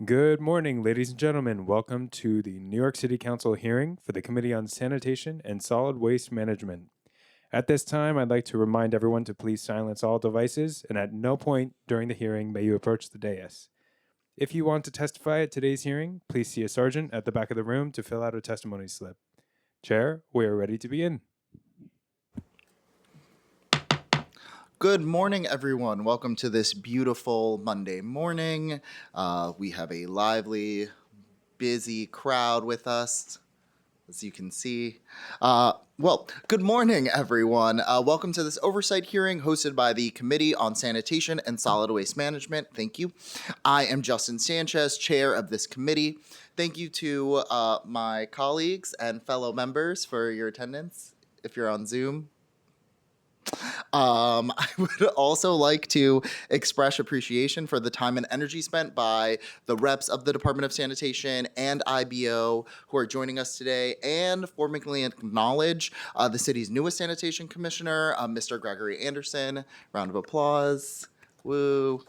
Good morning, ladies and gentlemen. Welcome to the New York City Council hearing for the Committee on Sanitation and Solid Waste Management. At this time, I'd like to remind everyone to please silence all devices, and at no point during the hearing may you approach the dais. If you want to testify at today's hearing, please see a sergeant at the back of the room to fill out a testimony slip. Chair, we are ready to begin. Good morning, everyone. Welcome to this beautiful Monday morning. We have a lively, busy crowd with us, as you can see. Good morning, everyone. Welcome to this oversight hearing hosted by the Committee on Sanitation and Solid Waste Management. Thank you. I am Justin Sanchez, chair of this committee. Thank you to my colleagues and fellow members for your attendance if you're on Zoom. I would also like to express appreciation for the time and energy spent by the reps of the Department of Sanitation and IBO who are joining us today, and formally acknowledge the city's newest sanitation commissioner, Mr. Gregory Anderson. Round of applause. Woo.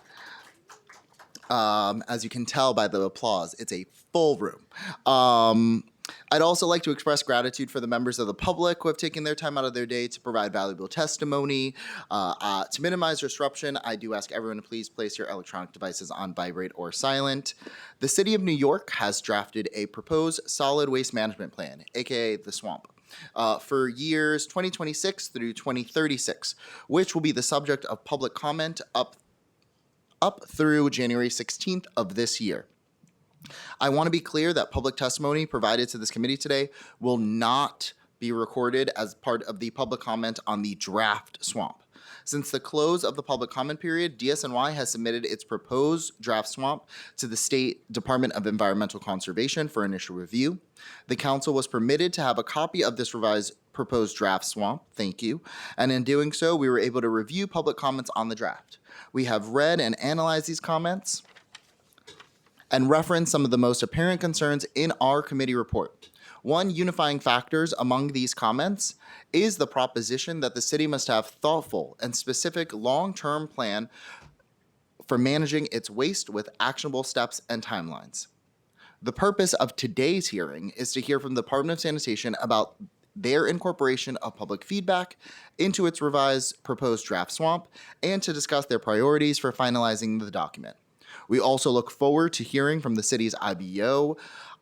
As you can tell by the applause, it's a full room. I'd also like to express gratitude for the members of the public who have taken their time out of their day to provide valuable testimony. To minimize disruption, I do ask everyone to please place your electronic devices on vibrate or silent. The City of New York has drafted a proposed solid waste management plan, aka the swamp, for years 2026 through 2036, which will be the subject of public comment up through January 16th of this year. I want to be clear that public testimony provided to this committee today will not be recorded as part of the public comment on the draft swamp. Since the close of the public comment period, DSNY has submitted its proposed draft swamp to the State Department of Environmental Conservation for initial review. The council was permitted to have a copy of this revised proposed draft swamp, thank you, and in doing so, we were able to review public comments on the draft. We have read and analyzed these comments and reference some of the most apparent concerns in our committee report. One unifying factors among these comments is the proposition that the city must have thoughtful and specific long-term plan for managing its waste with actionable steps and timelines. The purpose of today's hearing is to hear from the Department of Sanitation about their incorporation of public feedback into its revised proposed draft swamp and to discuss their priorities for finalizing the document. We also look forward to hearing from the city's IBO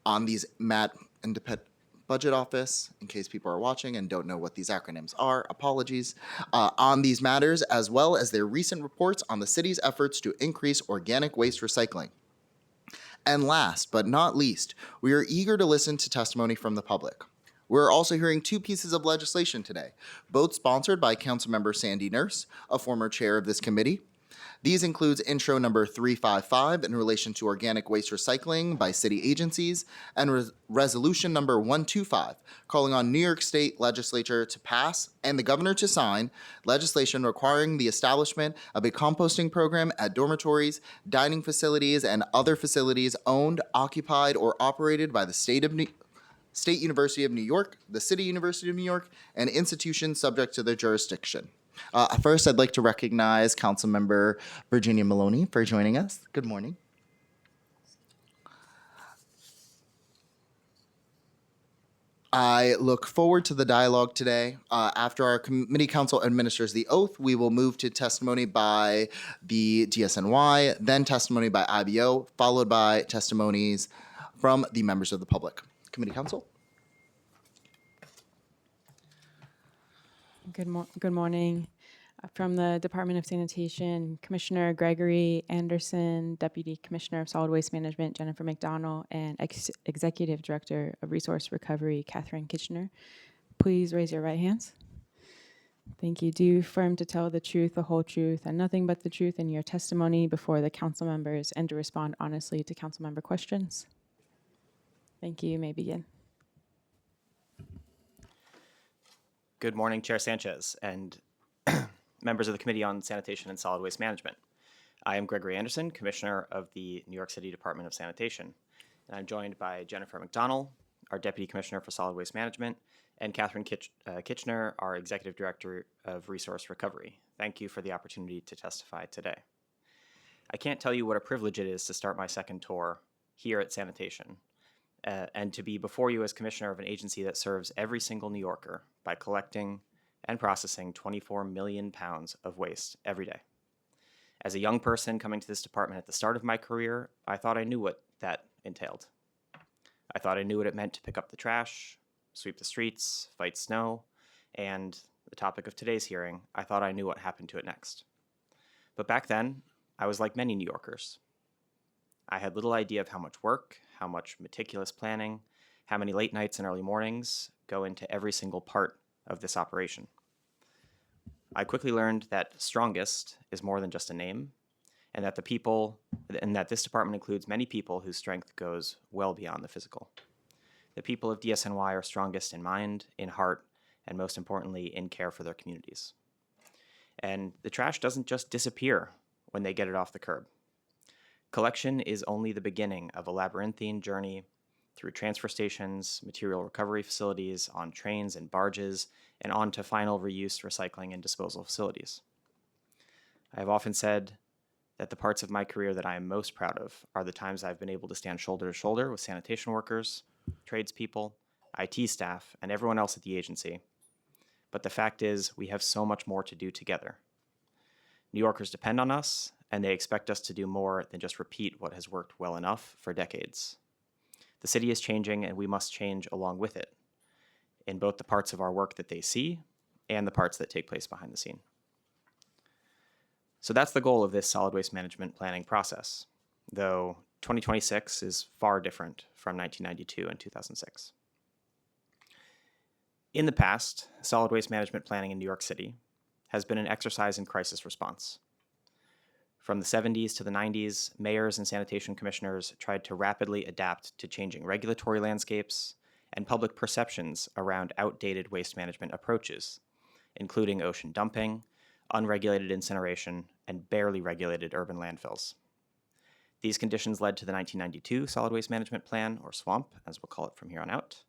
on these Independent Budget Office, in case people are watching and don't know what these acronyms are, apologies, on these matters, as well as their recent reports on the city's efforts to increase organic waste recycling. And last but not least, we are eager to listen to testimony from the public. We're also hearing two pieces of legislation today, both sponsored by Councilmember Sandy Nurse, a former chair of this committee. These includes intro number 355 in relation to organic waste recycling by city agencies, and resolution number 125 calling on New York State Legislature to pass and the governor to sign legislation requiring the establishment of a composting program at dormitories, dining facilities, and other facilities owned, occupied, or operated by the State University of New York, the City University of New York, and institutions subject to their jurisdiction. First, I'd like to recognize Councilmember Virginia Maloney for joining us. Good morning. I look forward to the dialogue today. After our committee council administers the oath, we will move to testimony by the DSNY, then testimony by IBO, followed by testimonies from the members of the public. Committee council. Good morning. From the Department of Sanitation, Commissioner Gregory Anderson, Deputy Commissioner of Solid Waste Management, Jennifer McDonald, and Executive Director of Resource Recovery, Catherine Kitchener. Please raise your right hands. Thank you. Do you affirm to tell the truth, the whole truth, and nothing but the truth in your testimony before the council members and to respond honestly to council member questions? Thank you. You may begin. Good morning, Chair Sanchez and members of the Committee on Sanitation and Solid Waste Management. I am Gregory Anderson, Commissioner of the New York City Department of Sanitation, and I'm joined by Jennifer McDonald, our Deputy Commissioner for Solid Waste Management, and Catherine Kitchener, our Executive Director of Resource Recovery. Thank you for the opportunity to testify today. I can't tell you what a privilege it is to start my second tour here at Sanitation, and to be before you as commissioner of an agency that serves every single New Yorker by collecting and processing 24 million pounds of waste every day. As a young person coming to this department at the start of my career, I thought I knew what that entailed. I thought I knew what it meant to pick up the trash, sweep the streets, fight snow, and the topic of today's hearing, I thought I knew what happened to it next. But back then, I was like many New Yorkers. I had little idea of how much work, how much meticulous planning, how many late nights and early mornings go into every single part of this operation. I quickly learned that strongest is more than just a name, and that this department includes many people whose strength goes well beyond the physical. The people of DSNY are strongest in mind, in heart, and most importantly, in care for their communities. And the trash doesn't just disappear when they get it off the curb. Collection is only the beginning of a labyrinthine journey through transfer stations, material recovery facilities, on trains and barges, and on to final reuse, recycling, and disposal facilities. I have often said that the parts of my career that I am most proud of are the times I've been able to stand shoulder to shoulder with sanitation workers, tradespeople, IT staff, and everyone else at the agency. But the fact is, we have so much more to do together. New Yorkers depend on us, and they expect us to do more than just repeat what has worked well enough for decades. The city is changing, and we must change along with it, in both the parts of our work that they see and the parts that take place behind the scene. So that's the goal of this solid waste management planning process, though 2026 is far different from 1992 and 2006. In the past, solid waste management planning in New York City has been an exercise in crisis response. From the 70s to the 90s, mayors and sanitation commissioners tried to rapidly adapt to changing regulatory landscapes and public perceptions around outdated waste management approaches, including ocean dumping, unregulated incineration, and barely regulated urban landfills. These conditions led to the 1992 Solid Waste Management Plan, or SWAMP, as we'll call it from here on out,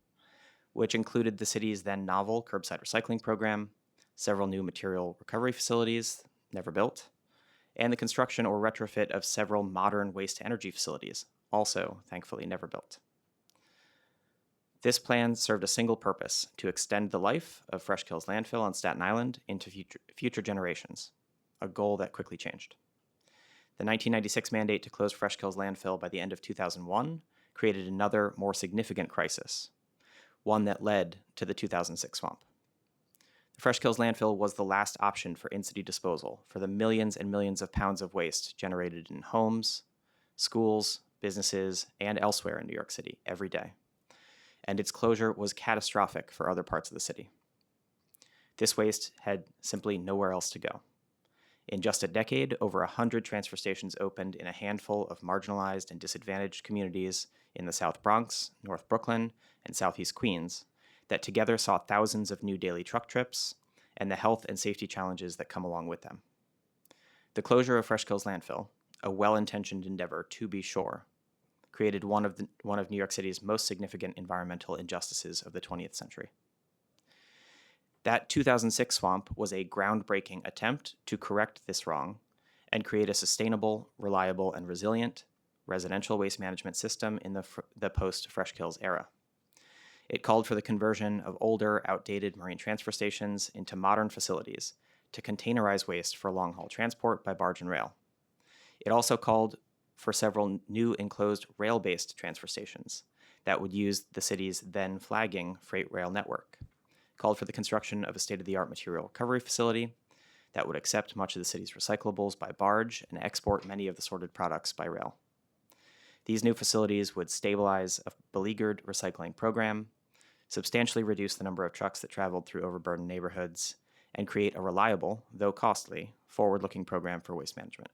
which included the city's then novel curbside recycling program, several new material recovery facilities, never built, and the construction or retrofit of several modern waste-to-energy facilities, also thankfully never built. This plan served a single purpose: to extend the life of Fresh Kills landfill on Staten Island into future generations, a goal that quickly changed. The 1996 mandate to close Fresh Kills landfill by the end of 2001 created another, more significant crisis, one that led to the 2006 swamp. The Fresh Kills landfill was the last option for in-city disposal for the millions and millions of pounds of waste generated in homes, schools, businesses, and elsewhere in New York City every day. And its closure was catastrophic for other parts of the city. This waste had simply nowhere else to go. In just a decade, over 100 transfer stations opened in a handful of marginalized and disadvantaged communities in the South Bronx, North Brooklyn, and Southeast Queens that together saw thousands of new daily truck trips and the health and safety challenges that come along with them. The closure of Fresh Kills landfill, a well-intentioned endeavor to be sure, created one of New York City's most significant environmental injustices of the 20th century. That 2006 swamp was a groundbreaking attempt to correct this wrong and create a sustainable, reliable, and resilient residential waste management system in the post-Fresh Kills era. It called for the conversion of older, outdated marine transfer stations into modern facilities to containerize waste for long-haul transport by barge and rail. It also called for several new enclosed rail-based transfer stations that would use the city's then flagging freight rail network. Called for the construction of a state-of-the-art material recovery facility that would accept much of the city's recyclables by barge and export many of the sorted products by rail. These new facilities would stabilize a beleaguered recycling program, substantially reduce the number of trucks that traveled through overburdened neighborhoods, and create a reliable, though costly, forward-looking program for waste management.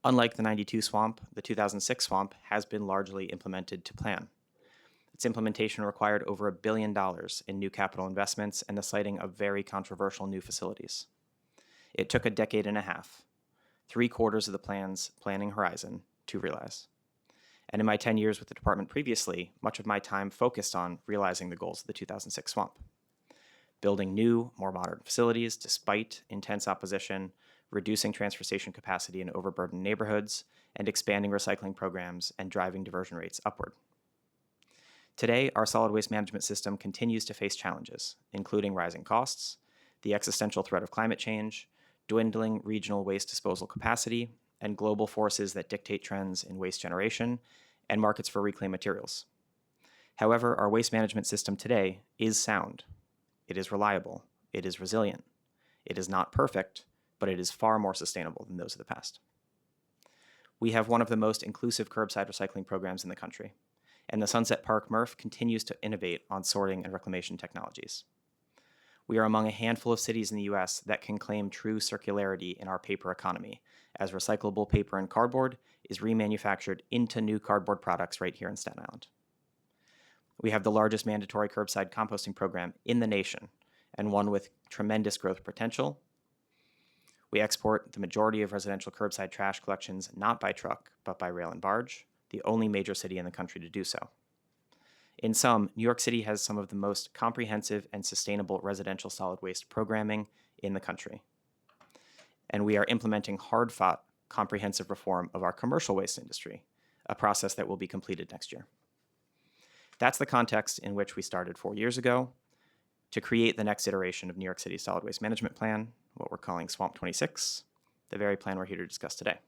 Unlike the 92 swamp, the 2006 swamp has been largely implemented to plan. Its implementation required over $1 billion in new capital investments and the siting of very controversial new facilities. It took a decade and a half, 3/4 of the plan's planning horizon, to realize. And in my 10 years with the department previously, much of my time focused on realizing the goals of the 2006 swamp. Building new, more modern facilities despite intense opposition, reducing transfer station capacity in overburdened neighborhoods, and expanding recycling programs and driving diversion rates upward. Today, our solid waste management system continues to face challenges, including rising costs, the existential threat of climate change, dwindling regional waste disposal capacity, and global forces that dictate trends in waste generation and markets for reclaimed materials. However, our waste management system today is sound. It is reliable. It is resilient. It is not perfect, but it is far more sustainable than those of the past. We have one of the most inclusive curbside recycling programs in the country, and the Sunset Park MRF continues to innovate on sorting and reclamation technologies. We are among a handful of cities in the US that can claim true circularity in our paper economy, as recyclable paper and cardboard is remanufactured into new cardboard products right here in Staten Island. We have the largest mandatory curbside composting program in the nation, and one with tremendous growth potential. We export the majority of residential curbside trash collections not by truck, but by rail and barge, the only major city in the country to do so. In sum, New York City has some of the most comprehensive and sustainable residential solid waste programming in the country. And we are implementing hard-fought comprehensive reform of our commercial waste industry, a process that will be completed next year. That's the context in which we started 4 years ago to create the next iteration of New York City's solid waste management plan, what we're calling Swamp 26, the very plan we're here to discuss today.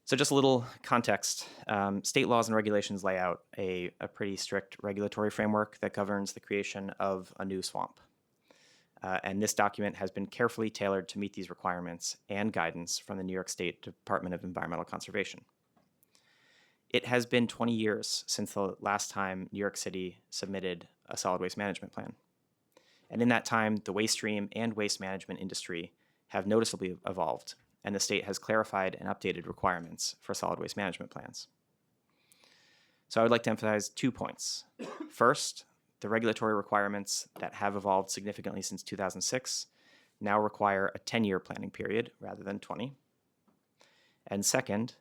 So just a little context. State laws and regulations lay out a pretty strict regulatory framework that governs the creation of a new swamp. And this document has been carefully tailored to meet these requirements and guidance from the New York State Department of Environmental Conservation. It has been 20 years since the last time New York City submitted a solid waste management plan. And in that time, the waste stream and waste management industry have noticeably evolved, and the state has clarified and updated requirements for solid waste management plans. So I would like to emphasize 2 points. First, the regulatory requirements that have evolved significantly since 2006 now require a 10-year planning period rather than 20. And second,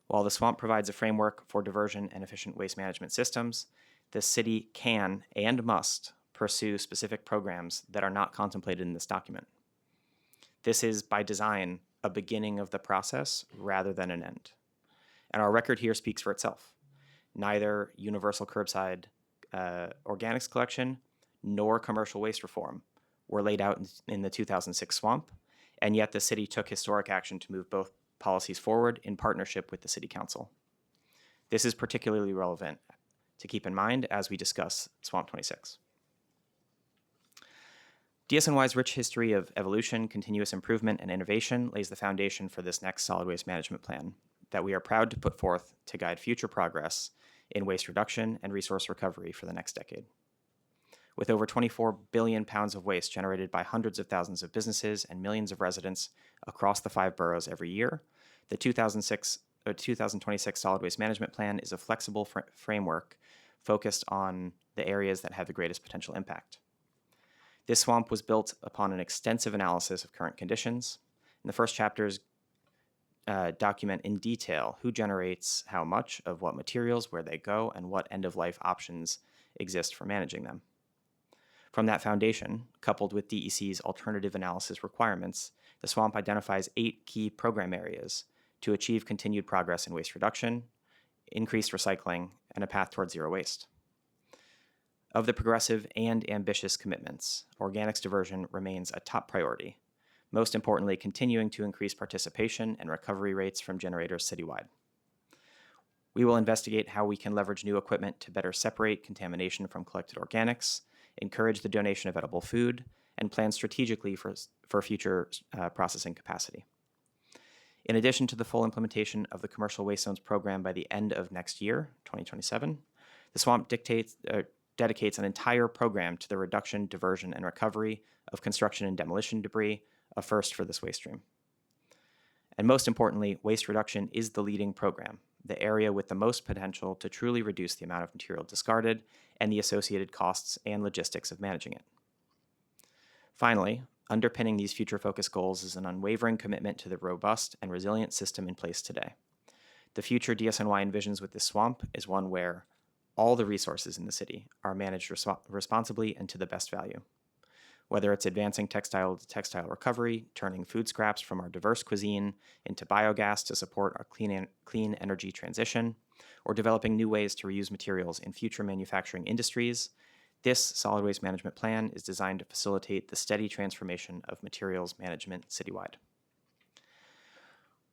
while the swamp provides a framework for diversion and efficient waste management systems, the city can and must pursue specific programs that are not contemplated in this document. This is, by design, a beginning of the process rather than an end. And our record here speaks for itself. Neither universal curbside organics collection nor commercial waste reform were laid out in the 2006 swamp, and yet the city took historic action to move both policies forward in partnership with the City Council. This is particularly relevant to keep in mind as we discuss Swamp 26. DSNY's rich history of evolution, continuous improvement, and innovation lays the foundation for this next solid waste management plan that we are proud to put forth to guide future progress in waste reduction and resource recovery for the next decade. With over 24 billion pounds of waste generated by hundreds of thousands of businesses and millions of residents across the 5 boroughs every year, the 2026 Solid Waste Management Plan is a flexible framework focused on the areas that have the greatest potential impact. This swamp was built upon an extensive analysis of current conditions, and the first chapters document in detail who generates how much of what materials, where they go, and what end-of-life options exist for managing them. From that foundation, coupled with DEC's alternative analysis requirements, the swamp identifies 8 key program areas to achieve continued progress in waste reduction, increased recycling, and a path towards zero waste. Of the progressive and ambitious commitments, organics diversion remains a top priority, most importantly continuing to increase participation and recovery rates from generators citywide. We will investigate how we can leverage new equipment to better separate contamination from collected organics, encourage the donation of edible food, and plan strategically for future processing capacity. In addition to the full implementation of the Commercial Waste Zones program by the end of next year, 2027, the swamp dedicates an entire program to the reduction, diversion, and recovery of construction and demolition debris, a first for this waste stream. And most importantly, waste reduction is the leading program, the area with the most potential to truly reduce the amount of material discarded and the associated costs and logistics of managing it. Finally, underpinning these future-focused goals is an unwavering commitment to the robust and resilient system in place today. The future DSNY envisions with this swamp is one where all the resources in the city are managed responsibly and to the best value. whether it's advancing textile to textile recovery, turning food scraps from our diverse cuisine into biogas to support our clean energy transition, or developing new ways to reuse materials in future manufacturing industries, this solid waste management plan is designed to facilitate the steady transformation of materials management citywide.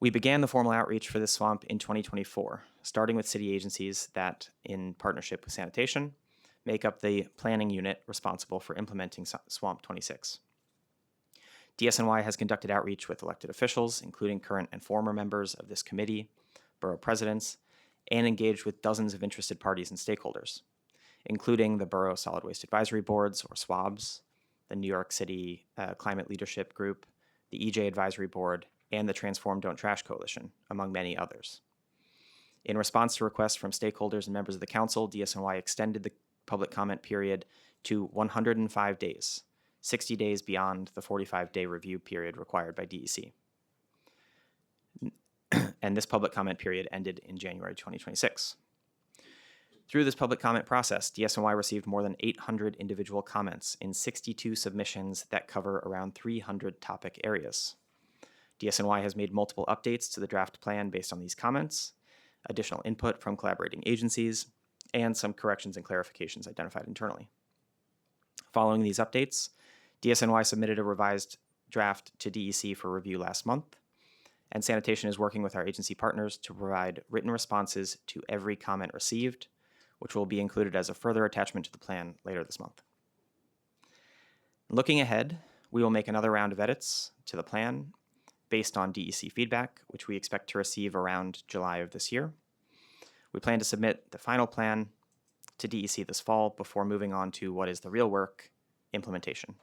We began the formal outreach for this swamp in 2024, starting with city agencies that, in partnership with sanitation, make up the planning unit responsible for implementing Swamp 26. DSNY has conducted outreach with elected officials, including current and former members of this committee, borough presidents, and engaged with dozens of interested parties and stakeholders, including the Borough Solid Waste Advisory Boards, or SWABs, the New York City Climate Leadership Group, the EJ Advisory Board, and the Transform Don't Trash Coalition, among many others. In response to requests from stakeholders and members of the council, DSNY extended the public comment period to 105 days, 60 days beyond the 45-day review period required by DEC. And this public comment period ended in January 2026. Through this public comment process, DSNY received more than 800 individual comments in 62 submissions that cover around 300 topic areas. DSNY has made multiple updates to the draft plan based on these comments, additional input from collaborating agencies, and some corrections and clarifications identified internally. Following these updates, DSNY submitted a revised draft to DEC for review last month, and sanitation is working with our agency partners to provide written responses to every comment received, which will be included as a further attachment to the plan later this month. Looking ahead, we will make another round of edits to the plan based on DEC feedback, which we expect to receive around July of this year. We plan to submit the final plan to DEC this fall before moving on to what is the real work, implementation.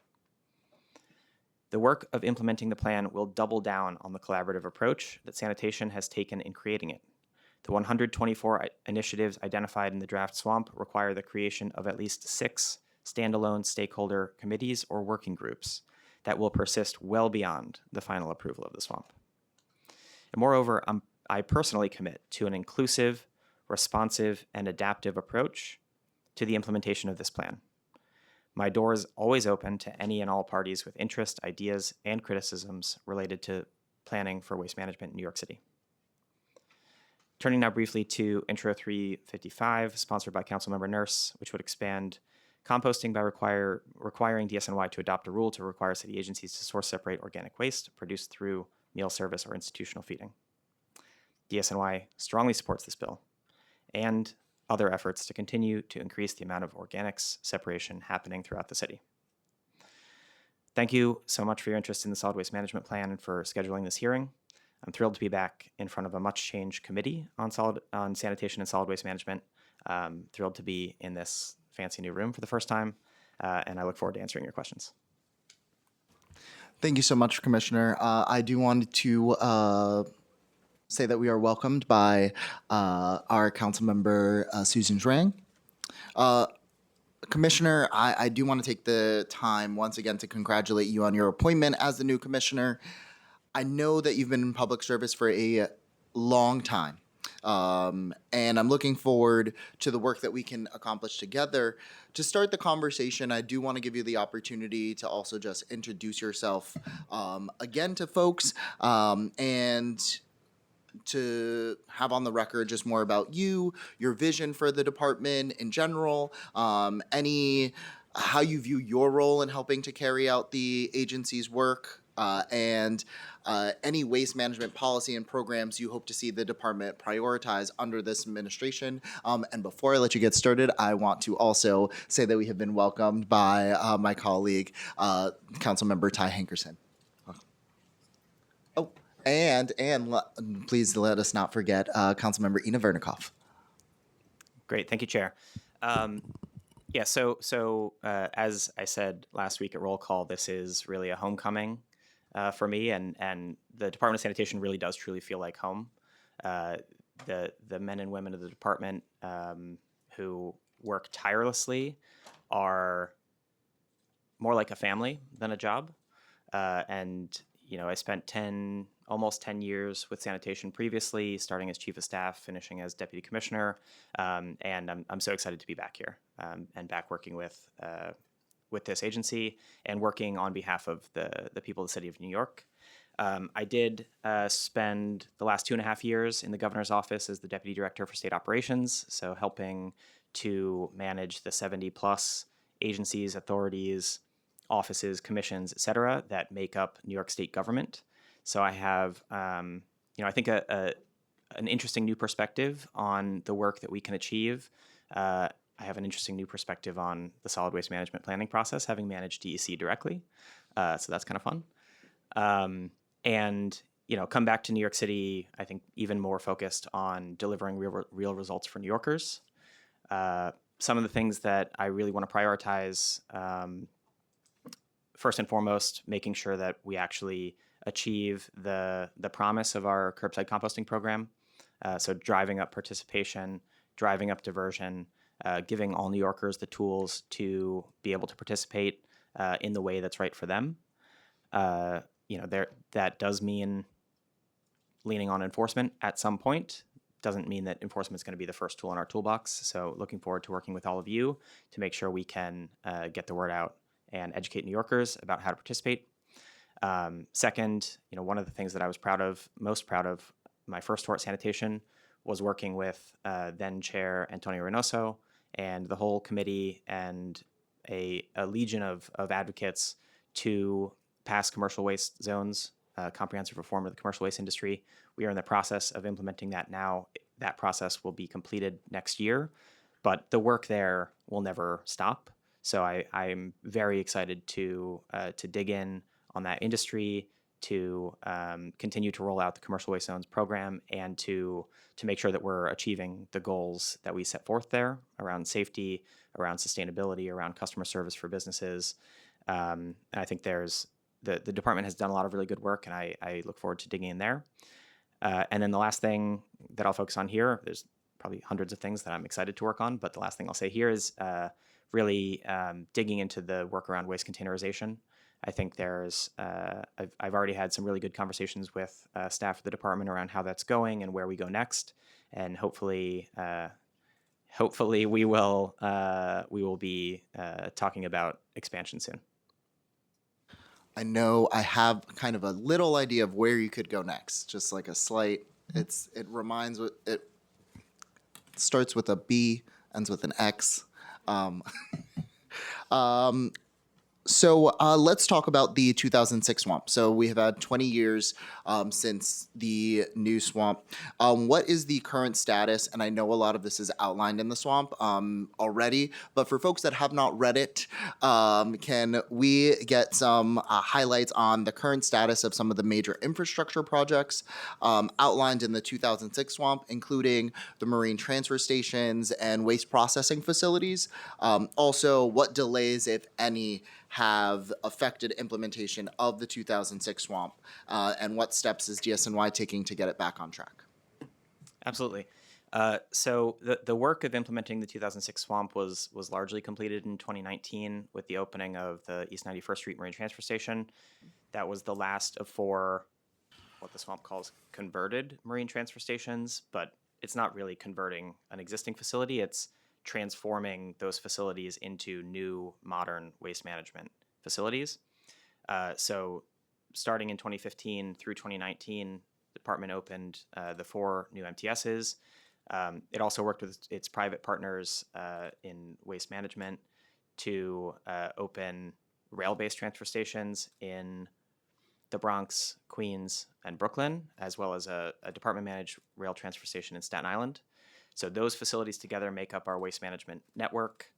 The work of implementing the plan will double down on the collaborative approach that sanitation has taken in creating it. The 124 initiatives identified in the draft swamp require the creation of at least 6 standalone stakeholder committees or working groups that will persist well beyond the final approval of the swamp. And moreover, I personally commit to an inclusive, responsive, and adaptive approach to the implementation of this plan. My door is always open to any and all parties with interest, ideas, and criticisms related to planning for waste management in New York City. Turning now briefly to Intro 355, sponsored by Councilmember Nurse, which would expand composting by requiring DSNY to adopt a rule to require city agencies to source separate organic waste produced through meal service or institutional feeding. DSNY strongly supports this bill and other efforts to continue to increase the amount of organics separation happening throughout the city. Thank you so much for your interest in the solid waste management plan and for scheduling this hearing. I'm thrilled to be back in front of a much changed committee on sanitation and solid waste management. Thrilled to be in this fancy new room for the first time, and I look forward to answering your questions. Thank you so much, Commissioner. I do want to say that we are welcomed by our Councilmember Susan Zhang. Commissioner, I do want to take the time once again to congratulate you on your appointment as the new commissioner. I know that you've been in public service for a long time, and I'm looking forward to the work that we can accomplish together. To start the conversation, I do want to give you the opportunity to also just introduce yourself again to folks, and to have on the record just more about you, your vision for the department in general, how you view your role in helping to carry out the agency's work, and any waste management policy and programs you hope to see the department prioritize under this administration. And before I let you get started, I want to also say that we have been welcomed by my colleague, Councilmember Ty Hankerson. Oh, and please let us not forget Councilmember Ina Vernikoff. Great, thank you, Chair. Yeah, so as I said last week at roll call, this is really a homecoming for me, and the Department of Sanitation really does truly feel like home. The men and women of the department who work tirelessly are more like a family than a job. And I spent almost 10 years with sanitation previously, starting as chief of staff, finishing as deputy commissioner, and I'm so excited to be back here and back working with with this agency and working on behalf of the people of the city of New York. I did spend the last 2.5 years in the governor's office as the deputy director for state operations, so helping to manage the 70 plus agencies, authorities, offices, commissions, et cetera, that make up New York State government. So I have, I think an interesting new perspective on the work that we can achieve. I have an interesting new perspective on the solid waste management planning process, having managed DEC directly. So that's kind of fun. And come back to New York City, I think even more focused on delivering real results for New Yorkers. Some of the things that I really want to prioritize, first and foremost, making sure that we actually achieve the promise of our curbside composting program. So driving up participation, driving up diversion, giving all New Yorkers the tools to be able to participate in the way that's right for them. That does mean leaning on enforcement at some point. Doesn't mean that enforcement is going to be the first tool in our toolbox. So looking forward to working with all of you to make sure we can get the word out and educate New Yorkers about how to participate. Second, one of the things that I was most proud of my first tour at sanitation was working with then Chair Antonio Reynoso and the whole committee and a legion of advocates to pass commercial waste zones, comprehensive reform of the commercial waste industry. We are in the process of implementing that now. That process will be completed next year, but the work there will never stop. So I'm very excited to dig in on that industry, to continue to roll out the commercial waste zones program, and to make sure that we're achieving the goals that we set forth there around safety, around sustainability, around customer service for businesses. And I think the department has done a lot of really good work, and I look forward to digging in there. And then the last thing that I'll focus on here, there's probably hundreds of things that I'm excited to work on, but the last thing I'll say here is really digging into the work around waste containerization. I think I've already had some really good conversations with staff of the department around how that's going and where we go next, and hopefully we will be talking about expansion soon. I know I have kind of a little idea of where you could go next, just like a slight. It starts with a B, ends with an X. So let's talk about the 2006 swamp. So we have had 20 years since the new swamp. What is the current status? And I know a lot of this is outlined in the swamp already, but for folks that have not read it, can we get some highlights on the current status of some of the major infrastructure projects outlined in the 2006 swamp, including the marine transfer stations and waste processing facilities? Also, what delays, if any, have affected implementation of the 2006 swamp, and what steps is DSNY taking to get it back on track? Absolutely. So the work of implementing the 2006 swamp was largely completed in 2019 with the opening of the East 91st Street Marine Transfer Station. That was the last of 4, what the swamp calls converted marine transfer stations, but it's not really converting an existing facility. It's transforming those facilities into new modern waste management facilities. So starting in 2015 through 2019, the department opened the 4 new MTSs. It also worked with its private partners in waste management to open rail-based transfer stations in the Bronx, Queens, and Brooklyn, as well as a department-managed rail transfer station in Staten Island. So those facilities together make up our waste management network.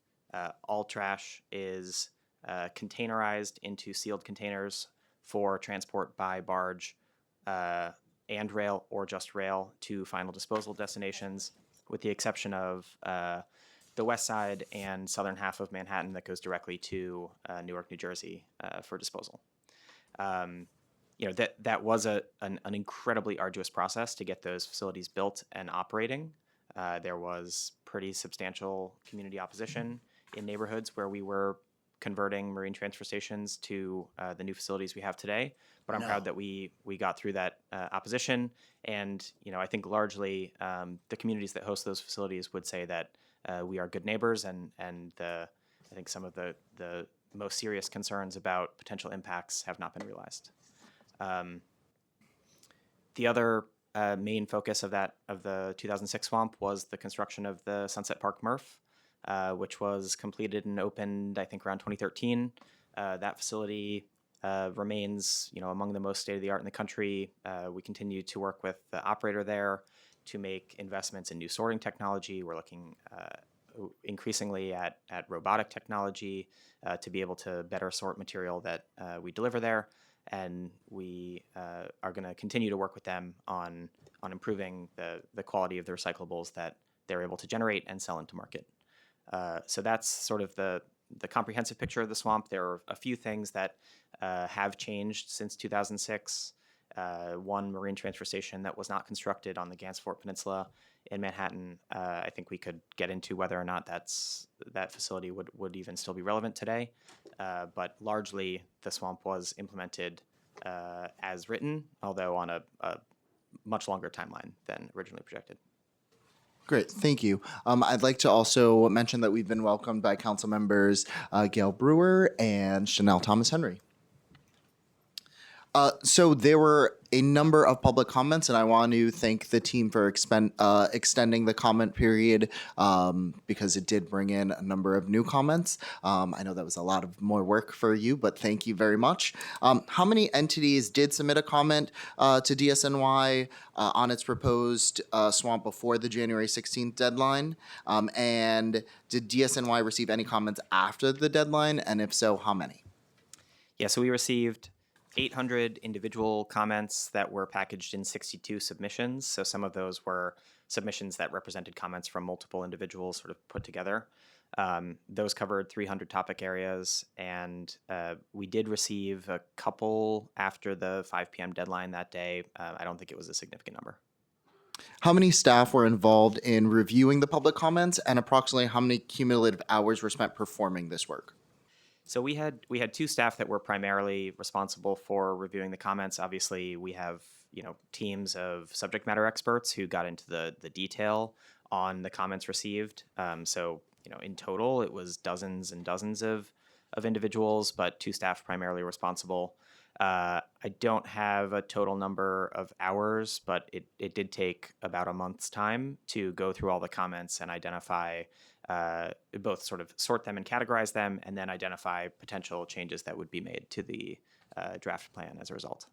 All trash is containerized into sealed containers for transport by barge and rail, or just rail, to final disposal destinations, with the exception of the west side and southern half of Manhattan that goes directly to Newark, New Jersey for disposal. That was an incredibly arduous process to get those facilities built and operating. There was pretty substantial community opposition in neighborhoods where we were converting marine transfer stations to the new facilities we have today. But I'm proud that we got through that opposition. And I think largely the communities that host those facilities would say that we are good neighbors. And I think some of the most serious concerns about potential impacts have not been realized. The other main focus of the 2006 swamp was the construction of the Sunset Park MRF, which was completed and opened, I think, around 2013. That facility remains, among the most state-of-the-art in the country. We continue to work with the operator there to make investments in new sorting technology. We're looking increasingly at robotic technology to be able to better sort material that we deliver there. And we are going to continue to work with them on improving the quality of the recyclables that they're able to generate and sell into market. So that's sort of the comprehensive picture of the swamp. There are a few things that have changed since 2006. One marine transfer station that was not constructed on the Gansevoort Peninsula in Manhattan. I think we could get into whether or not that facility would even still be relevant today. But largely, the swamp was implemented as written, although on a much longer timeline than originally projected. Great, thank you. I'd like to also mention that we've been welcomed by council members Gail Brewer and Chanel Thomas Henry. So there were a number of public comments, and I want to thank the team for extending the comment period because it did bring in a number of new comments. I know that was a lot of more work for you, but thank you very much. How many entities did submit a comment to DSNY on its proposed swamp before the January 16th deadline? And did DSNY receive any comments after the deadline? And if so, how many? Yeah, so we received 800 individual comments that were packaged in 62 submissions. So some of those were submissions that represented comments from multiple individuals sort of put together. Those covered 300 topic areas, and we did receive a couple after the 5 p.m. deadline that day. I don't think it was a significant number. How many staff were involved in reviewing the public comments, and approximately how many cumulative hours were spent performing this work? So we had 2 staff that were primarily responsible for reviewing the comments. Obviously, we have teams of subject matter experts who got into the detail on the comments received. So in total, it was dozens and dozens of individuals, but 2 staff primarily responsible. I don't have a total number of hours, but it did take about a month's time to go through all the comments and identify both sort of sort them and categorize them, and then identify potential changes that would be made to the draft plan as a result.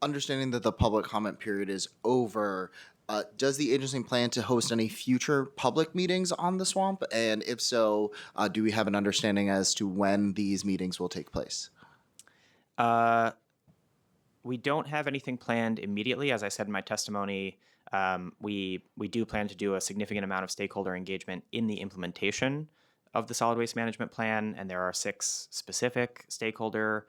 Understanding that the public comment period is over, does the agency plan to host any future public meetings on the swamp? And if so, do we have an understanding as to when these meetings will take place? We don't have anything planned immediately. As I said in my testimony, we do plan to do a significant amount of stakeholder engagement in the implementation of the solid waste management plan, and there are 6 specific stakeholder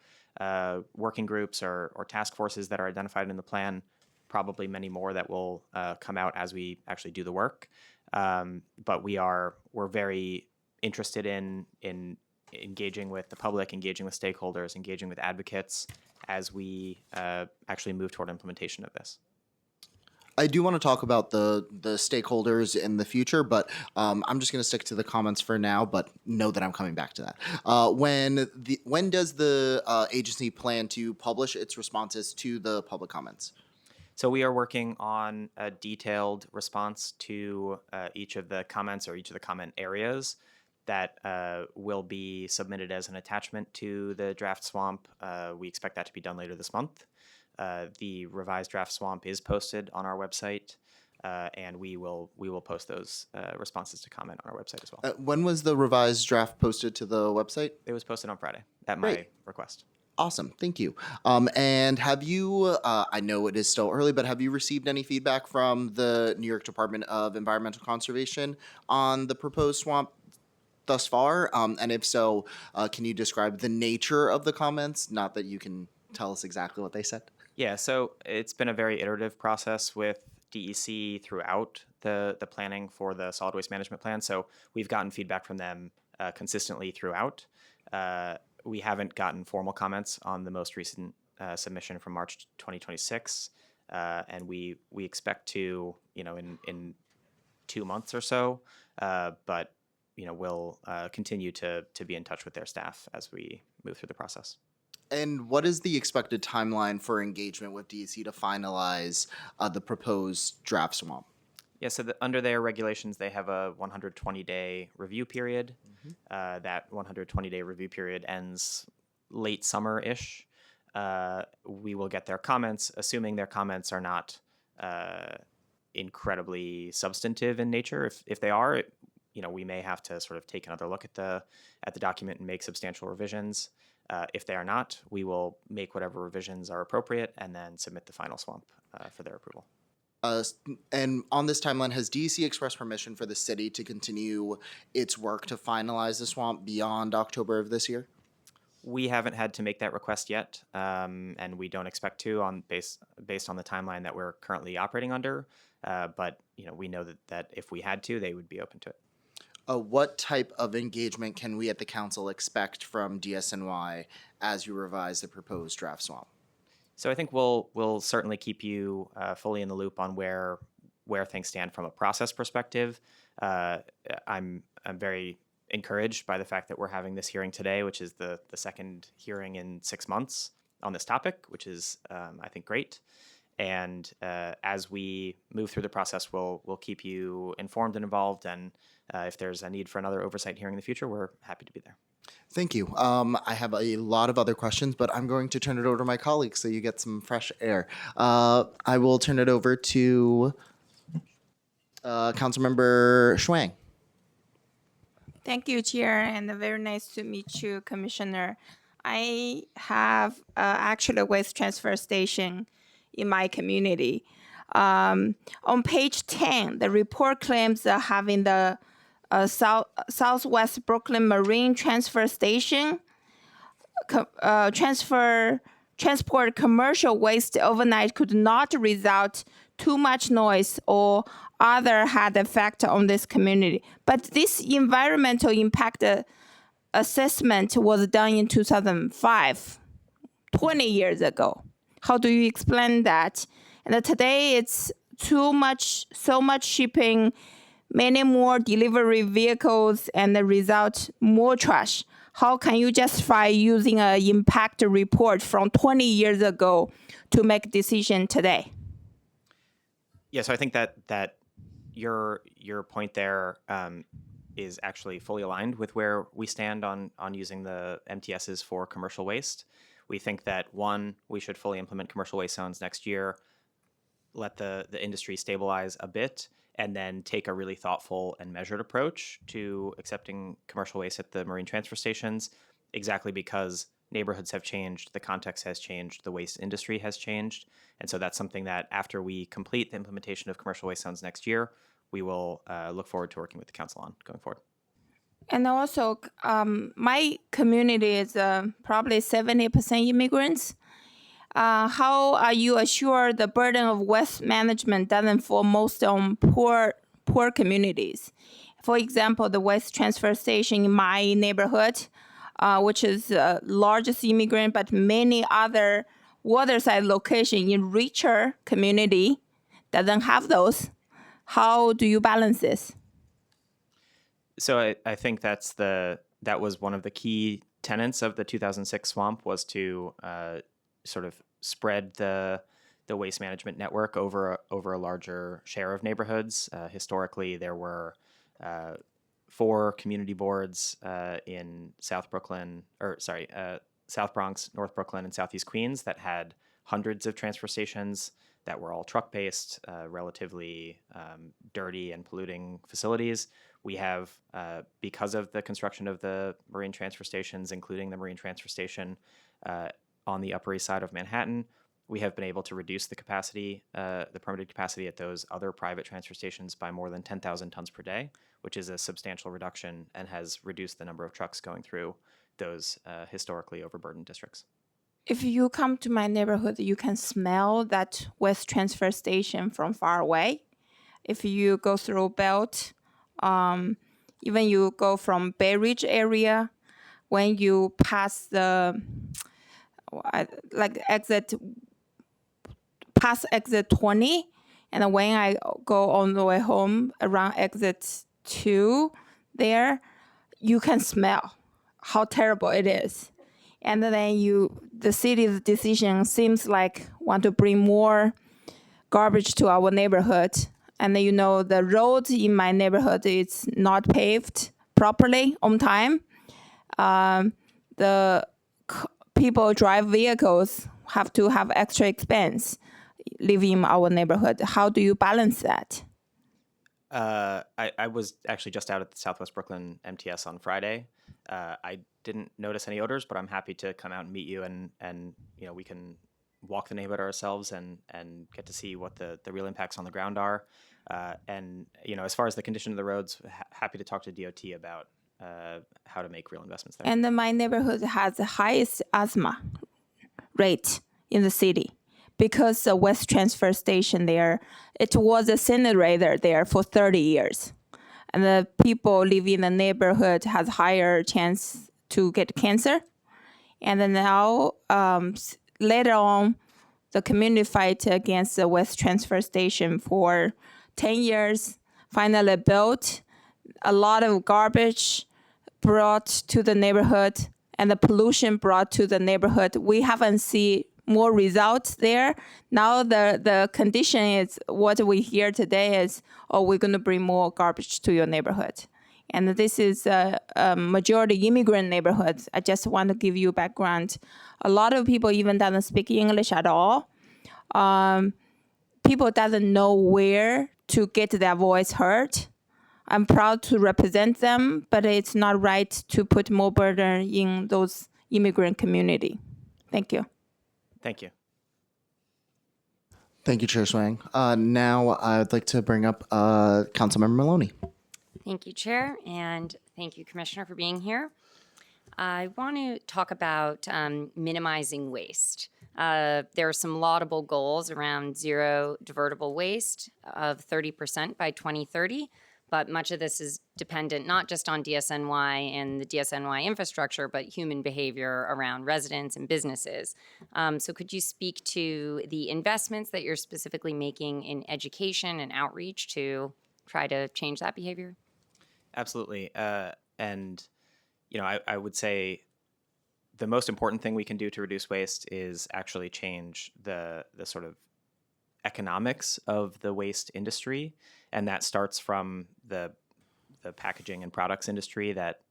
working groups or task forces that are identified in the plan. Probably many more that will come out as we actually do the work. But we're very interested in engaging with the public, engaging with stakeholders, engaging with advocates as we actually move toward implementation of this. I do want to talk about the stakeholders in the future, but I'm just going to stick to the comments for now, but know that I'm coming back to that. When does the agency plan to publish its responses to the public comments? So we are working on a detailed response to each of the comments or each of the comment areas that will be submitted as an attachment to the draft swamp. We expect that to be done later this month. The revised draft swamp is posted on our website, and we will post those responses to comment on our website as well. When was the revised draft posted to the website? It was posted on Friday at my request. Awesome. Thank you. And have you, I know it is still early, but have you received any feedback from the New York Department of Environmental Conservation on the proposed swamp thus far? And if so, can you describe the nature of the comments? Not that you can tell us exactly what they said. Yeah, so it's been a very iterative process with DEC throughout the planning for the solid waste management plan. So we've gotten feedback from them consistently throughout. We haven't gotten formal comments on the most recent submission from March 2026, and we expect to, in 2 months or so. But we'll continue to be in touch with their staff as we move through the process. And what is the expected timeline for engagement with DEC to finalize the proposed draft swamp? Yeah, so under their regulations, they have a 120-day review period. That 120-day review period ends late summer-ish. We will get their comments, assuming their comments are not incredibly substantive in nature. If they are, we may have to sort of take another look at the document and make substantial revisions. If they are not, we will make whatever revisions are appropriate and then submit the final swamp for their approval. And on this timeline, has DEC expressed permission for the city to continue its work to finalize the swamp beyond October of this year? We haven't had to make that request yet, and we don't expect to based on the timeline that we're currently operating under. But we know that if we had to, they would be open to it. What type of engagement can we at the council expect from DSNY as you revise the proposed draft swamp? So I think we'll certainly keep you fully in the loop on where things stand from a process perspective. I'm very encouraged by the fact that we're having this hearing today, which is the second hearing in 6 months on this topic, which is I think great. And as we move through the process, we'll keep you informed and involved. And if there's a need for another oversight hearing in the future, we're happy to be there. Thank you. I have a lot of other questions, but I'm going to turn it over to my colleagues so you get some fresh air. I will turn it over to Councilmember Shuang. Thank you, Chair, and very nice to meet you, Commissioner. I have actually a waste transfer station in my community. On page 10, the report claims having the Southwest Brooklyn Marine Transfer Station transport commercial waste overnight could not result too much noise or other had effect on this community. But this environmental impact assessment was done in 2005, 20 years ago. How do you explain that? And today it's so much shipping, many more delivery vehicles, and the result more trash. How can you justify using an impact report from 20 years ago to make decision today? Yeah, so I think that your point there is actually fully aligned with where we stand on using the MTSs for commercial waste. We think that, one, we should fully implement commercial waste zones next year, let the industry stabilize a bit, and then take a really thoughtful and measured approach to accepting commercial waste at the marine transfer stations, exactly because neighborhoods have changed, the context has changed, the waste industry has changed. And so that's something that after we complete the implementation of commercial waste zones next year, we will look forward to working with the council on going forward. And also, my community is probably 70% immigrants. How are you assured the burden of waste management doesn't fall most on poor communities? For example, the waste transfer station in my neighborhood, which is the largest immigrant, but many other waterside location in richer community doesn't have those. How do you balance this? So I think that was one of the key tenets of the 2006 swamp, was to sort of spread the waste management network over a larger share of neighborhoods. Historically, there were 4 community boards in South Bronx, North Brooklyn, and Southeast Queens that had hundreds of transfer stations that were all truck-based, relatively dirty and polluting facilities. We have, because of the construction of the marine transfer stations, including the marine transfer station on the Upper East Side of Manhattan, we have been able to reduce the capacity, the permitted capacity at those other private transfer stations by more than 10,000 tons per day, which is a substantial reduction and has reduced the number of trucks going through those historically overburdened districts. If you come to my neighborhood, you can smell that waste transfer station from far away. If you go through Belt, even you go from Bay Ridge area, when you pass the past exit 20, and when I go on the way home around exit 2 there, you can smell how terrible it is. and then the city's decision seems like want to bring more garbage to our neighborhood. And then, the road in my neighborhood is not paved properly on time. People drive vehicles have to have extra expense living in our neighborhood. How do you balance that? I was actually just out at the Southwest Brooklyn MTS on Friday. I didn't notice any odors, but I'm happy to come out and meet you, and we can walk the neighborhood ourselves and get to see what the real impacts on the ground are. And as far as the condition of the roads, happy to talk to DOT about how to make real investments there. And then my neighborhood has the highest asthma rate in the city because the West Transfer Station there, it was a incinerator there for 30 years. And the people living in the neighborhood has higher chance to get cancer. And then now, later on, the community fight against the West Transfer Station for 10 years, finally built a lot of garbage brought to the neighborhood and the pollution brought to the neighborhood. We haven't seen more results there. Now the condition is what we hear today is, we're going to bring more garbage to your neighborhood. And this is a majority immigrant neighborhood. I just want to give you background. A lot of people even doesn't speak English at all. People doesn't know where to get their voice heard. I'm proud to represent them, but it's not right to put more burden in those immigrant community. Thank you. Thank you. Thank you, Chair Swang. Now I'd like to bring up Councilmember Maloney. Thank you, Chair, and thank you, Commissioner, for being here. I want to talk about minimizing waste. There are some laudable goals around zero divertible waste of 30% by 2030, but much of this is dependent not just on DSNY and the DSNY infrastructure, but human behavior around residents and businesses. So could you speak to the investments that you're specifically making in education and outreach to try to change that behavior? Absolutely. And I would say the most important thing we can do to reduce waste is actually change the sort of economics of the waste industry, and that starts from the packaging and products industry that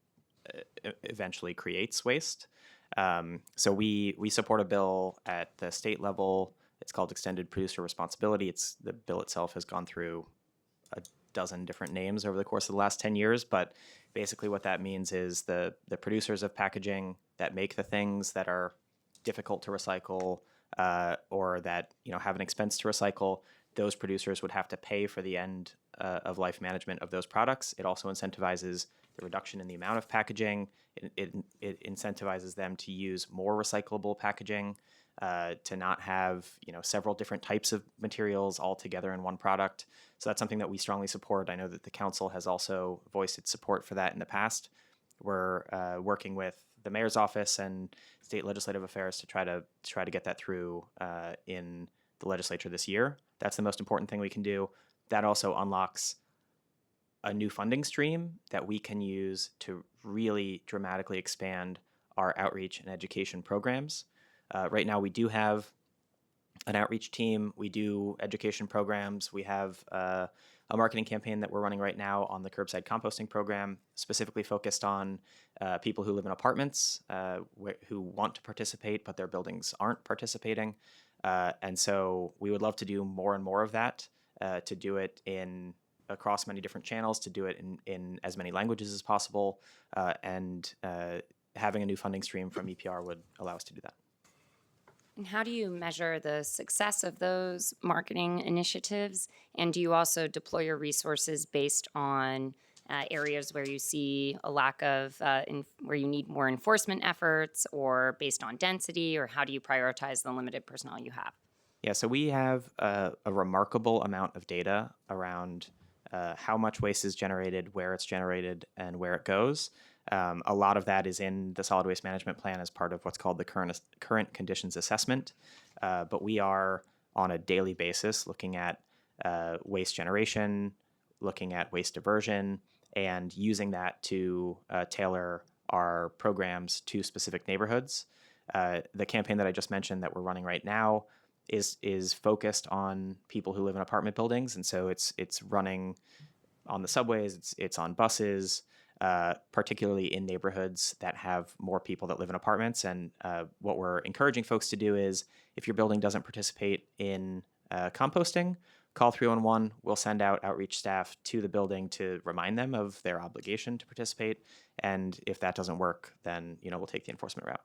eventually creates waste. So we support a bill at the state level. It's called Extended Producer Responsibility. The bill itself has gone through a dozen different names over the course of the last 10 years, but basically what that means is the producers of packaging that make the things that are difficult to recycle or that have an expense to recycle, those producers would have to pay for the end of life management of those products. It also incentivizes the reduction in the amount of packaging. It incentivizes them to use more recyclable packaging, to not have several different types of materials all together in one product. So that's something that we strongly support. I know that the council has also voiced its support for that in the past. We're working with the mayor's office and state legislative affairs to try to get that through in the legislature this year. That's the most important thing we can do. That also unlocks a new funding stream that we can use to really dramatically expand our outreach and education programs. Right now, we do have an outreach team. We do education programs. We have a marketing campaign that we're running right now on the curbside composting program, specifically focused on people who live in apartments who want to participate, but their buildings aren't participating. And so we would love to do more and more of that, to do it across many different channels, to do it in as many languages as possible. And having a new funding stream from EPR would allow us to do that. And how do you measure the success of those marketing initiatives? And do you also deploy your resources based on areas where you see a lack of, where you need more enforcement efforts, or based on density, or how do you prioritize the limited personnel you have? Yeah, so we have a remarkable amount of data around how much waste is generated, where it's generated, and where it goes. A lot of that is in the solid waste management plan as part of what's called the current conditions assessment. But we are on a daily basis looking at waste generation, looking at waste diversion, and using that to tailor our programs to specific neighborhoods. The campaign that I just mentioned that we're running right now is focused on people who live in apartment buildings, and so it's running on the subways, it's on buses, particularly in neighborhoods that have more people that live in apartments. And what we're encouraging folks to do is, if your building doesn't participate in composting, call 311. We'll send out outreach staff to the building to remind them of their obligation to participate. And if that doesn't work, then we'll take the enforcement route.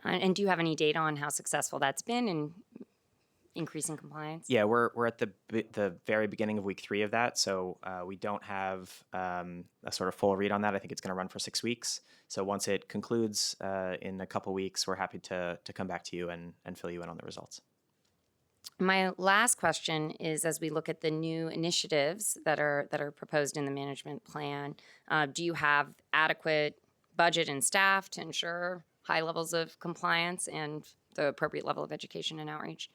And do you have any data on how successful that's been in increasing compliance? Yeah, we're at the very beginning of week 3 of that, so we don't have a sort of full read on that. I think it's going to run for 6 weeks. So once it concludes in a couple weeks, we're happy to come back to you and fill you in on the results. My last question is, as we look at the new initiatives that are proposed in the management plan, do you have adequate budget and staff to ensure high levels of compliance and the appropriate level of education and outreach?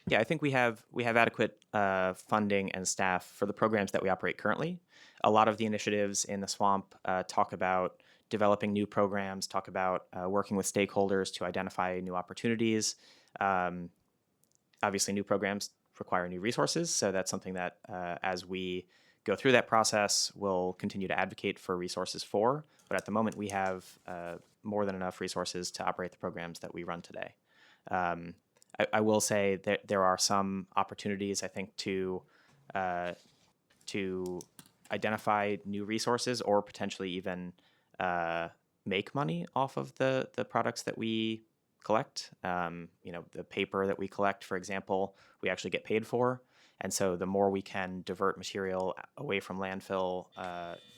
Yeah, I think we have adequate funding and staff for the programs that we operate currently. A lot of the initiatives in the swamp talk about developing new programs, talk about working with stakeholders to identify new opportunities. Obviously, new programs require new resources, so that's something that as we go through that process, we'll continue to advocate for resources for. But at the moment, we have more than enough resources to operate the programs that we run today. I will say that there are some opportunities, I think, to identify new resources or potentially even make money off of the products that we collect. The paper that we collect, for example, we actually get paid for. And so the more we can divert material away from landfill,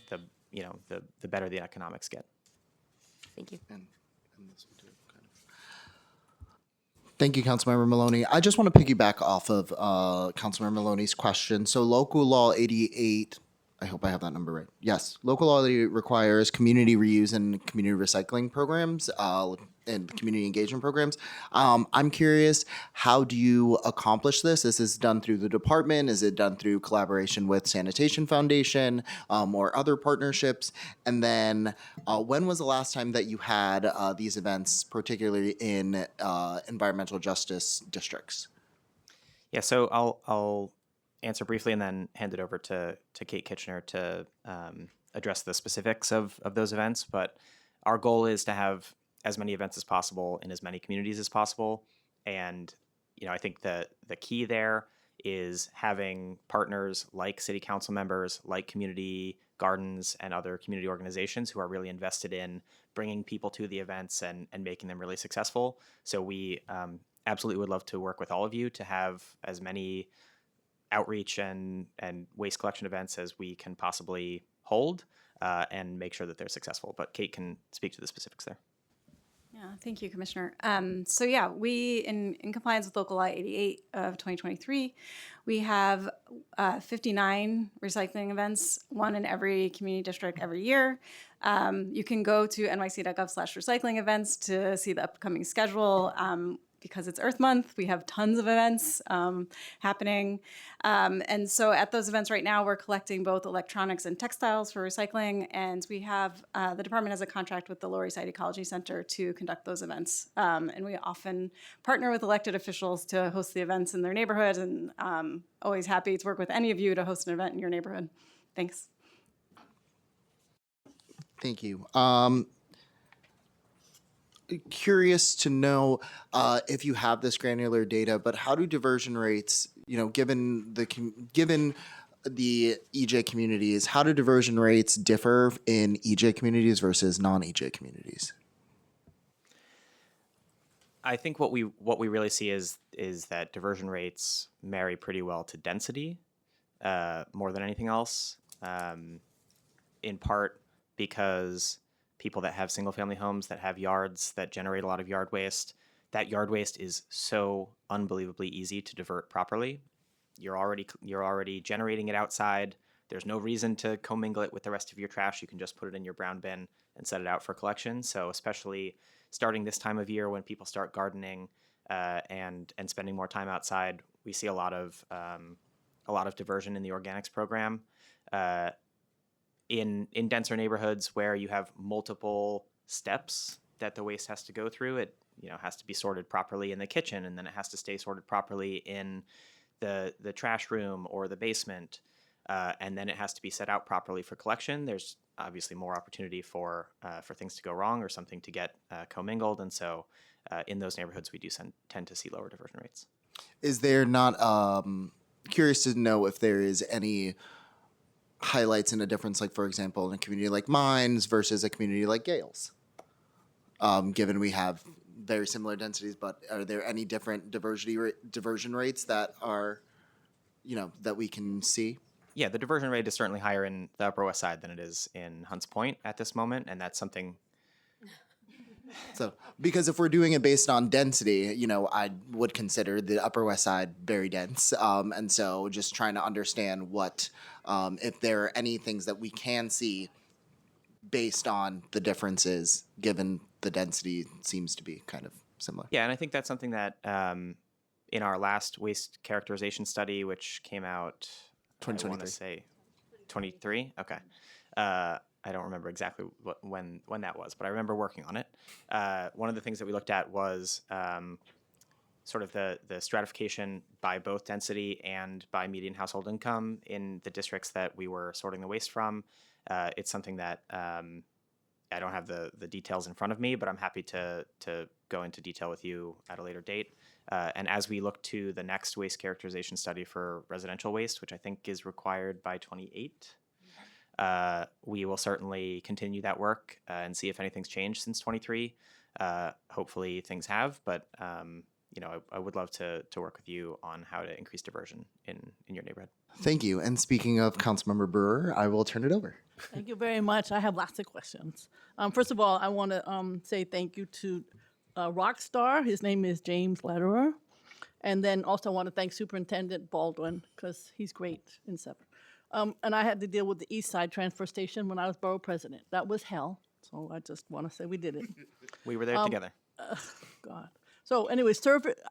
the better the economics get. Thank you. Thank you, Councilmember Maloney. I just want to piggyback off of Councilmember Maloney's question. So local law 88, I hope I have that number right. Yes, local law 88 requires community reuse and community recycling programs and community engagement programs. I'm curious, how do you accomplish this? Is this done through the department? Is it done through collaboration with Sanitation Foundation or other partnerships? And then when was the last time that you had these events, particularly in environmental justice districts? Yeah, so I'll answer briefly and then hand it over to Kate Kitchener to address the specifics of those events. But our goal is to have as many events as possible in as many communities as possible. And, I think the key there is having partners like city council members, like community gardens and other community organizations who are really invested in bringing people to the events and making them really successful. So we absolutely would love to work with all of you to have as many outreach and waste collection events as we can possibly hold and make sure that they're successful. But Kate can speak to the specifics there. Yeah, thank you, Commissioner. We, in compliance with Local Law 88 of 2023, we have 59 recycling events, one in every community district every year. You can go to nyc.gov/recycling events to see the upcoming schedule. Because it's Earth Month, we have tons of events happening. And so at those events right now, we're collecting both electronics and textiles for recycling. And we have, the department has a contract with the Lower East Side Ecology Center to conduct those events. And we often partner with elected officials to host the events in their neighborhood. And always happy to work with any of you to host an event in your neighborhood. Thanks. Thank you. Curious to know if you have this granular data, but how do diversion rates, given the EJ communities, how do diversion rates differ in EJ communities versus non-EJ communities? I think what we really see is that diversion rates marry pretty well to density more than anything else, in part because people that have single family homes that have yards that generate a lot of yard waste, that yard waste is so unbelievably easy to divert properly. You're already generating it outside. There's no reason to commingle it with the rest of your trash. You can just put it in your brown bin and set it out for collection. So especially starting this time of year when people start gardening and spending more time outside, we see a lot of diversion in the organics program. in denser neighborhoods where you have multiple steps that the waste has to go through, it has to be sorted properly in the kitchen, and then it has to stay sorted properly in the trash room or the basement, and then it has to be set out properly for collection. There's obviously more opportunity for things to go wrong or something to get commingled, and so in those neighborhoods we do tend to see lower diversion rates. Is there not, curious to know if there is any highlights in a difference, like, for example, in a community like Mines versus a community like Gales? Given we have very similar densities, but are there any different diversion rates that are, that we can see? Yeah, the diversion rate is certainly higher in the Upper West Side than it is in Hunts Point at this moment, and that's something. So, because if we're doing it based on density, I would consider the Upper West Side very dense. And so just trying to understand what, if there are any things that we can see based on the differences, given the density seems to be kind of similar. Yeah, and I think that's something that in our last waste characterization study, which came out, 2023. I want to say 23. Okay. I don't remember exactly when that was, but I remember working on it. One of the things that we looked at was sort of the stratification by both density and by median household income in the districts that we were sorting the waste from. It's something that I don't have the details in front of me, but I'm happy to go into detail with you at a later date. And as we look to the next waste characterization study for residential waste, which I think is required by 28, we will certainly continue that work and see if anything's changed since 23. Hopefully things have, but I would love to work with you on how to increase diversion in your neighborhood. Thank you. And speaking of Councilmember Brewer, I will turn it over. Thank you very much. I have lots of questions. First of all, I want to say thank you to a rock star. His name is James Lederer. And then also want to thank Superintendent Baldwin, because he's great in Sever. And I had to deal with the East Side Transfer Station when I was borough president. That was hell. So I just want to say we did it. We were there together. God. So anyway,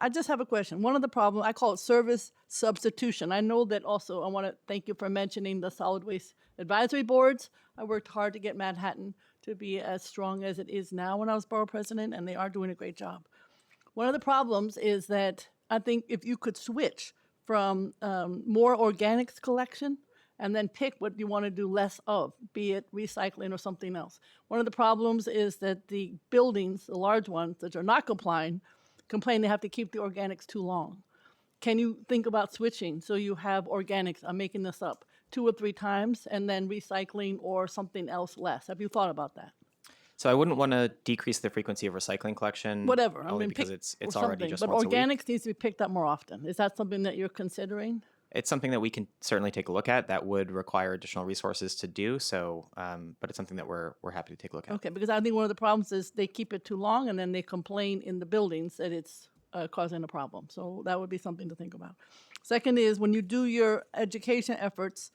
I just have a question. One of the problems, I call it service substitution. I know that also, I want to thank you for mentioning the solid waste advisory boards. I worked hard to get Manhattan to be as strong as it is now when I was borough president, and they are doing a great job. One of the problems is that I think if you could switch from more organics collection and then pick what you want to do less of, be it recycling or something else. One of the problems is that the buildings, the large ones that are not complain they have to keep the organics too long. Can you think about switching so you have organics, I'm making this up, 2 or 3 times, and then recycling or something else less? Have you thought about that? So I wouldn't want to decrease the frequency of recycling collection. Whatever. Only because it's or already something. just but once a week. organics needs to be picked up more often. Is that something that you're considering? It's something that we can certainly take a look at. That would require additional resources to do so, but it's something that we're happy to take a look at. Okay, because I think one of the problems is they keep it too long and then they complain in the buildings that it's causing a problem. So that would be something to think about. Second is when you do your education efforts,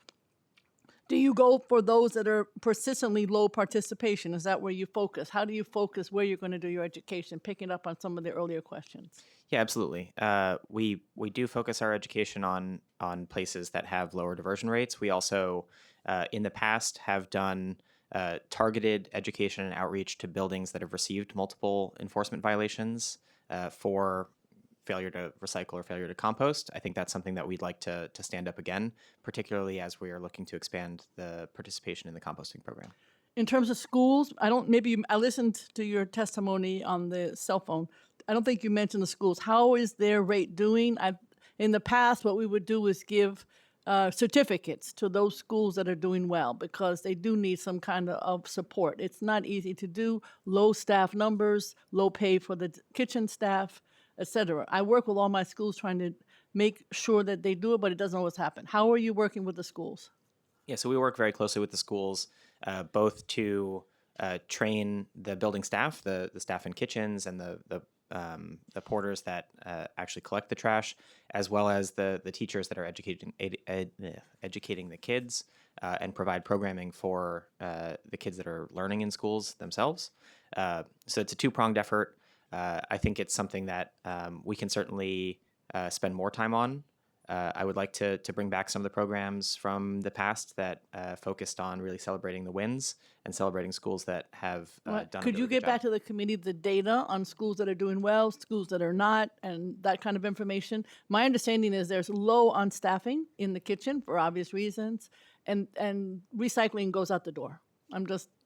do you go for those that are persistently low participation? Is that where you focus? How do you focus where you're going to do your education, picking up on some of the earlier questions? Yeah, absolutely. We do focus our education on places that have lower diversion rates. We also, in the past, have done targeted education and outreach to buildings that have received multiple enforcement violations for failure to recycle or failure to compost. I think that's something that we'd like to stand up again, particularly as we are looking to expand the participation in the composting program. In terms of schools, I listened to your testimony on the cell phone. I don't think you mentioned the schools. How is their rate doing? In the past, what we would do is give certificates to those schools that are doing well because they do need some kind of support. It's not easy to do. Low staff numbers, low pay for the kitchen staff, etc. I work with all my schools trying to make sure that they do it, but it doesn't always happen. How are you working with the schools? Yeah, so we work very closely with the schools, both to train the building staff, the staff in kitchens and the porters that actually collect the trash, as well as the teachers that are educating the kids and provide programming for the kids that are learning in schools themselves. So it's a 2-pronged effort. I think it's something that we can certainly spend more time on I would like to bring back some of the programs from the past that focused on really celebrating the wins and celebrating schools that have done a Could really you good get job. back to the committee the data on schools that are doing well, schools that are not, and that kind of information? My understanding is there's low on staffing in the kitchen for obvious reasons, and recycling goes out the door.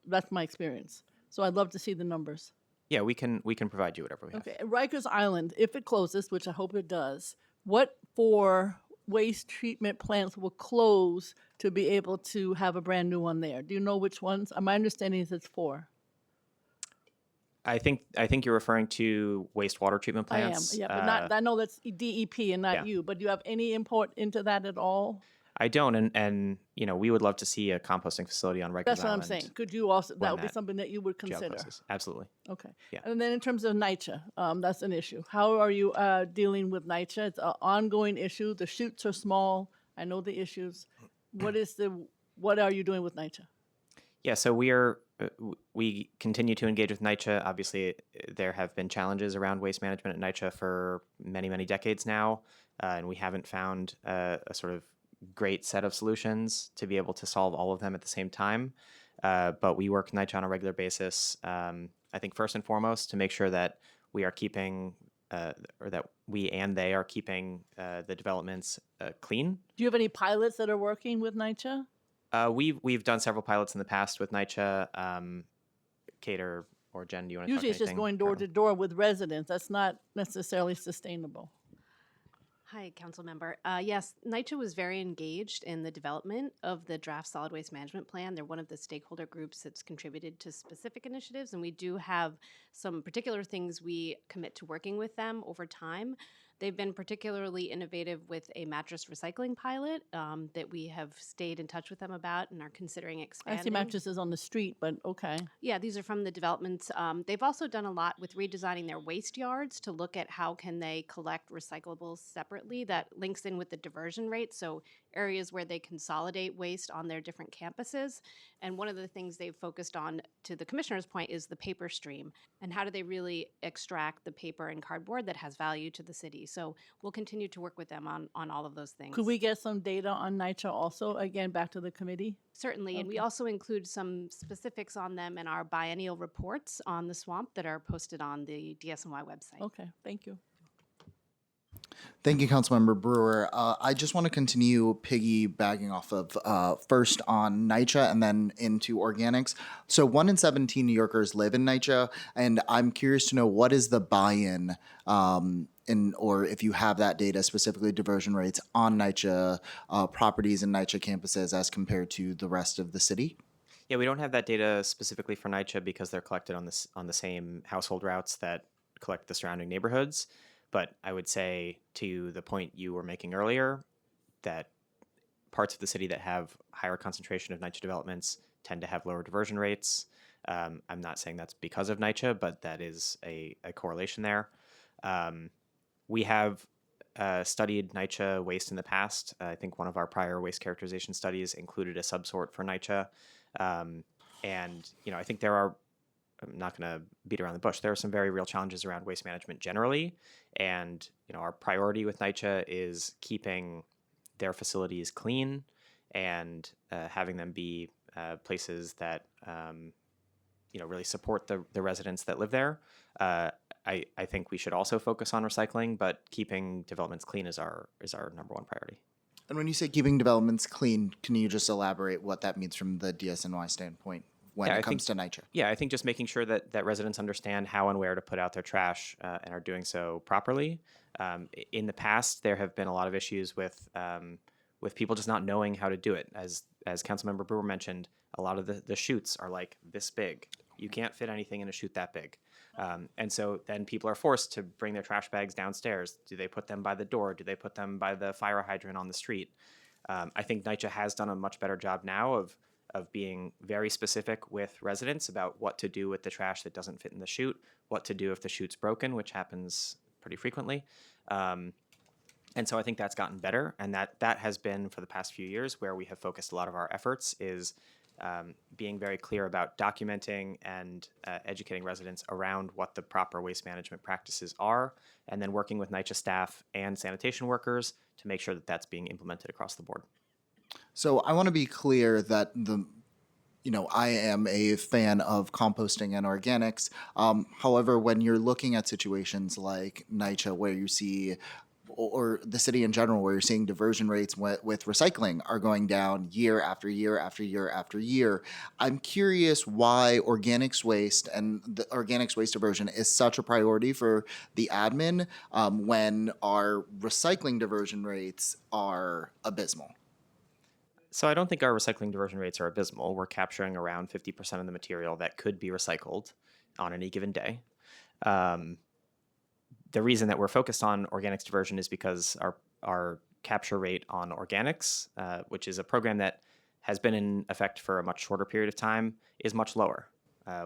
That's my experience. So I'd love to see the numbers. Yeah, we can provide you whatever we have. Okay, Rikers Island, if it closes, which I hope it does, what 4 waste treatment plants will close to be able to have a brand new one there? Do you know which ones? My understanding is it's 4. I think you're referring to wastewater treatment I am, plants. yeah, but not. I know that's DEP and not yeah. you. But do you have any input into that at all? I don't, and we would love to see a composting facility on Rikers That's what I'm Island. saying. Could you also? That when would be that something that you would jail consider. closes. Absolutely. Okay. Yeah. And then in terms of NYCC, that's an issue. How are you dealing with NYCC? It's an ongoing issue. The chutes are small. I know the issues. What are you doing with NYCC? Yeah, so we continue to engage with NYCC. Obviously, there have been challenges around waste management at NYCC for many, many decades now, and we haven't found a sort of great set of solutions to be able to solve all of them at the same time. But we work with NYCC on a regular basis. I think first and foremost to make sure that we are keeping, or that we and they are keeping the developments clean. Do you have any pilots that are working with NYCC? We've done several pilots in the past with NYCC. Kate or Jen, do you want to Usually it's just going door to door with residents. That's not necessarily sustainable. Hi, council member. Yes, NYCC was very engaged in the development of the draft solid waste management plan. They're one of the stakeholder groups that's contributed to specific initiatives, and we do have some particular things we commit to working with them over time. They've been particularly innovative with a mattress recycling pilot that we have stayed in touch with them about and are considering expanding. I see mattresses on the street, but okay. Yeah, these are from the developments. They've also done a lot with redesigning their waste yards to look at how can they collect recyclables separately. That links in with the diversion rate, so areas where they consolidate waste on their different campuses. And one of the things they've focused on, to the commissioner's point, is the paper stream. And how do they really extract the paper and cardboard that has value to the city? So we'll continue to work with them on all of those things. Could we get some data on NYCC also, again, back to the committee? Certainly, and we also include some specifics on them in our biennial reports on the swamp that are posted on the DSNY website. Okay, thank you. Thank you, Councilmember Brewer. I just want to continue piggybacking off of first on NYCC and then into organics. So 1 in 17 New Yorkers live in NYCC, and I'm curious to know what is the buy-in or if you have that data, specifically diversion rates on NYCC properties and NYCC campuses as compared to the rest of the city? Yeah, we don't have that data specifically for NYCC because they're collected on the same household routes that collect the surrounding neighborhoods. But I would say, to the point you were making earlier, that parts of the city that have higher concentration of NYCC developments tend to have lower diversion rates. I'm not saying that's because of NYCC, but that is a correlation there. We have studied NYCC waste in the past. I think one of our prior waste characterization studies included a subsort for NYCC. And, I think I'm not going to beat around the bush. There are some very real challenges around waste management generally. And, our priority with NYCC is keeping their facilities clean and having them be places that, really support the residents that live there. I think we should also focus on recycling, but keeping developments clean is our number one priority. And when you say keeping developments clean, can you just elaborate what that means from the DSNY standpoint when it comes to NYCC? Yeah, I think just making sure that residents understand how and where to put out their trash and are doing so properly. In the past, there have been a lot of issues with people just not knowing how to do it. As Councilmember Brewer mentioned, a lot of the chutes are like this big. You can't fit anything in a chute that big. And so then people are forced to bring their trash bags downstairs. Do they put them by the door? Do they put them by the fire hydrant on the street? I think NYCC has done a much better job now of being very specific with residents about what to do with the trash that doesn't fit in the chute, what to do if the chute's broken, which happens pretty frequently. And so I think that's gotten better, and that has been for the past few years where we have focused a lot of our efforts is being very clear about documenting and educating residents around what the proper waste management practices are, and then working with Nycc staff and sanitation workers to make sure that that's being implemented across the board. So I want to be clear that I am a fan of composting and organics. However, when you're looking at situations like Nycc, where you see, or the city in general, where you're seeing diversion rates with recycling are going down year after year after year after year, I'm curious why organics waste and the organics waste diversion is such a priority for the admin when our recycling diversion rates are abysmal. So I don't think our recycling diversion rates are abysmal. We're capturing around 50% of the material that could be recycled on any given day. The reason that we're focused on organics diversion is because our capture rate on organics, which is a program that has been in effect for a much shorter period of time, is much lower.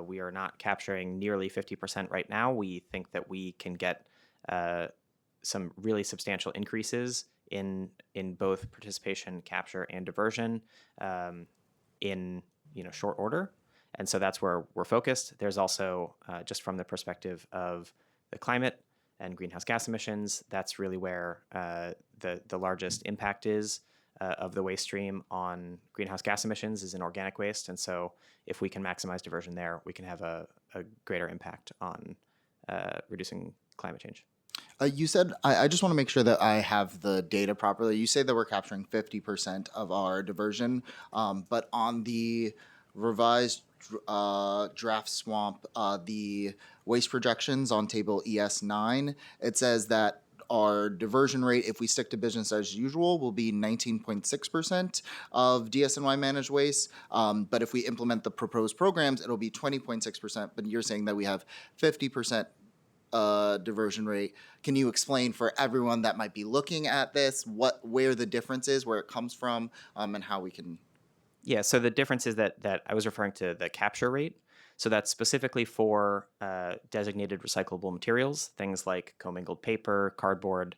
We are not capturing nearly 50% right now. We think that we can get some really substantial increases in both participation, capture, and diversion in short order, and so that's where we're focused. There's also just from the perspective of the climate and greenhouse gas emissions, that's really where the largest impact is of the waste stream on greenhouse gas emissions is in organic waste, and so if we can maximize diversion there, we can have a greater impact on reducing climate change. You said, I just want to make sure that I have the data properly. You say that we're capturing 50% of our diversion, but on the revised draft swamp, the waste projections on table ES9, it says that our diversion rate, if we stick to business as usual, will be 19.6% of DSNY managed waste. But if we implement the proposed programs, it'll be 20.6%. But you're saying that we have 50% diversion rate. Can you explain for everyone that might be looking at this where the difference is, where it comes from, and how we can? Yeah, so the difference is that I was referring to the capture rate. So that's specifically for designated recyclable materials, things like commingled paper, cardboard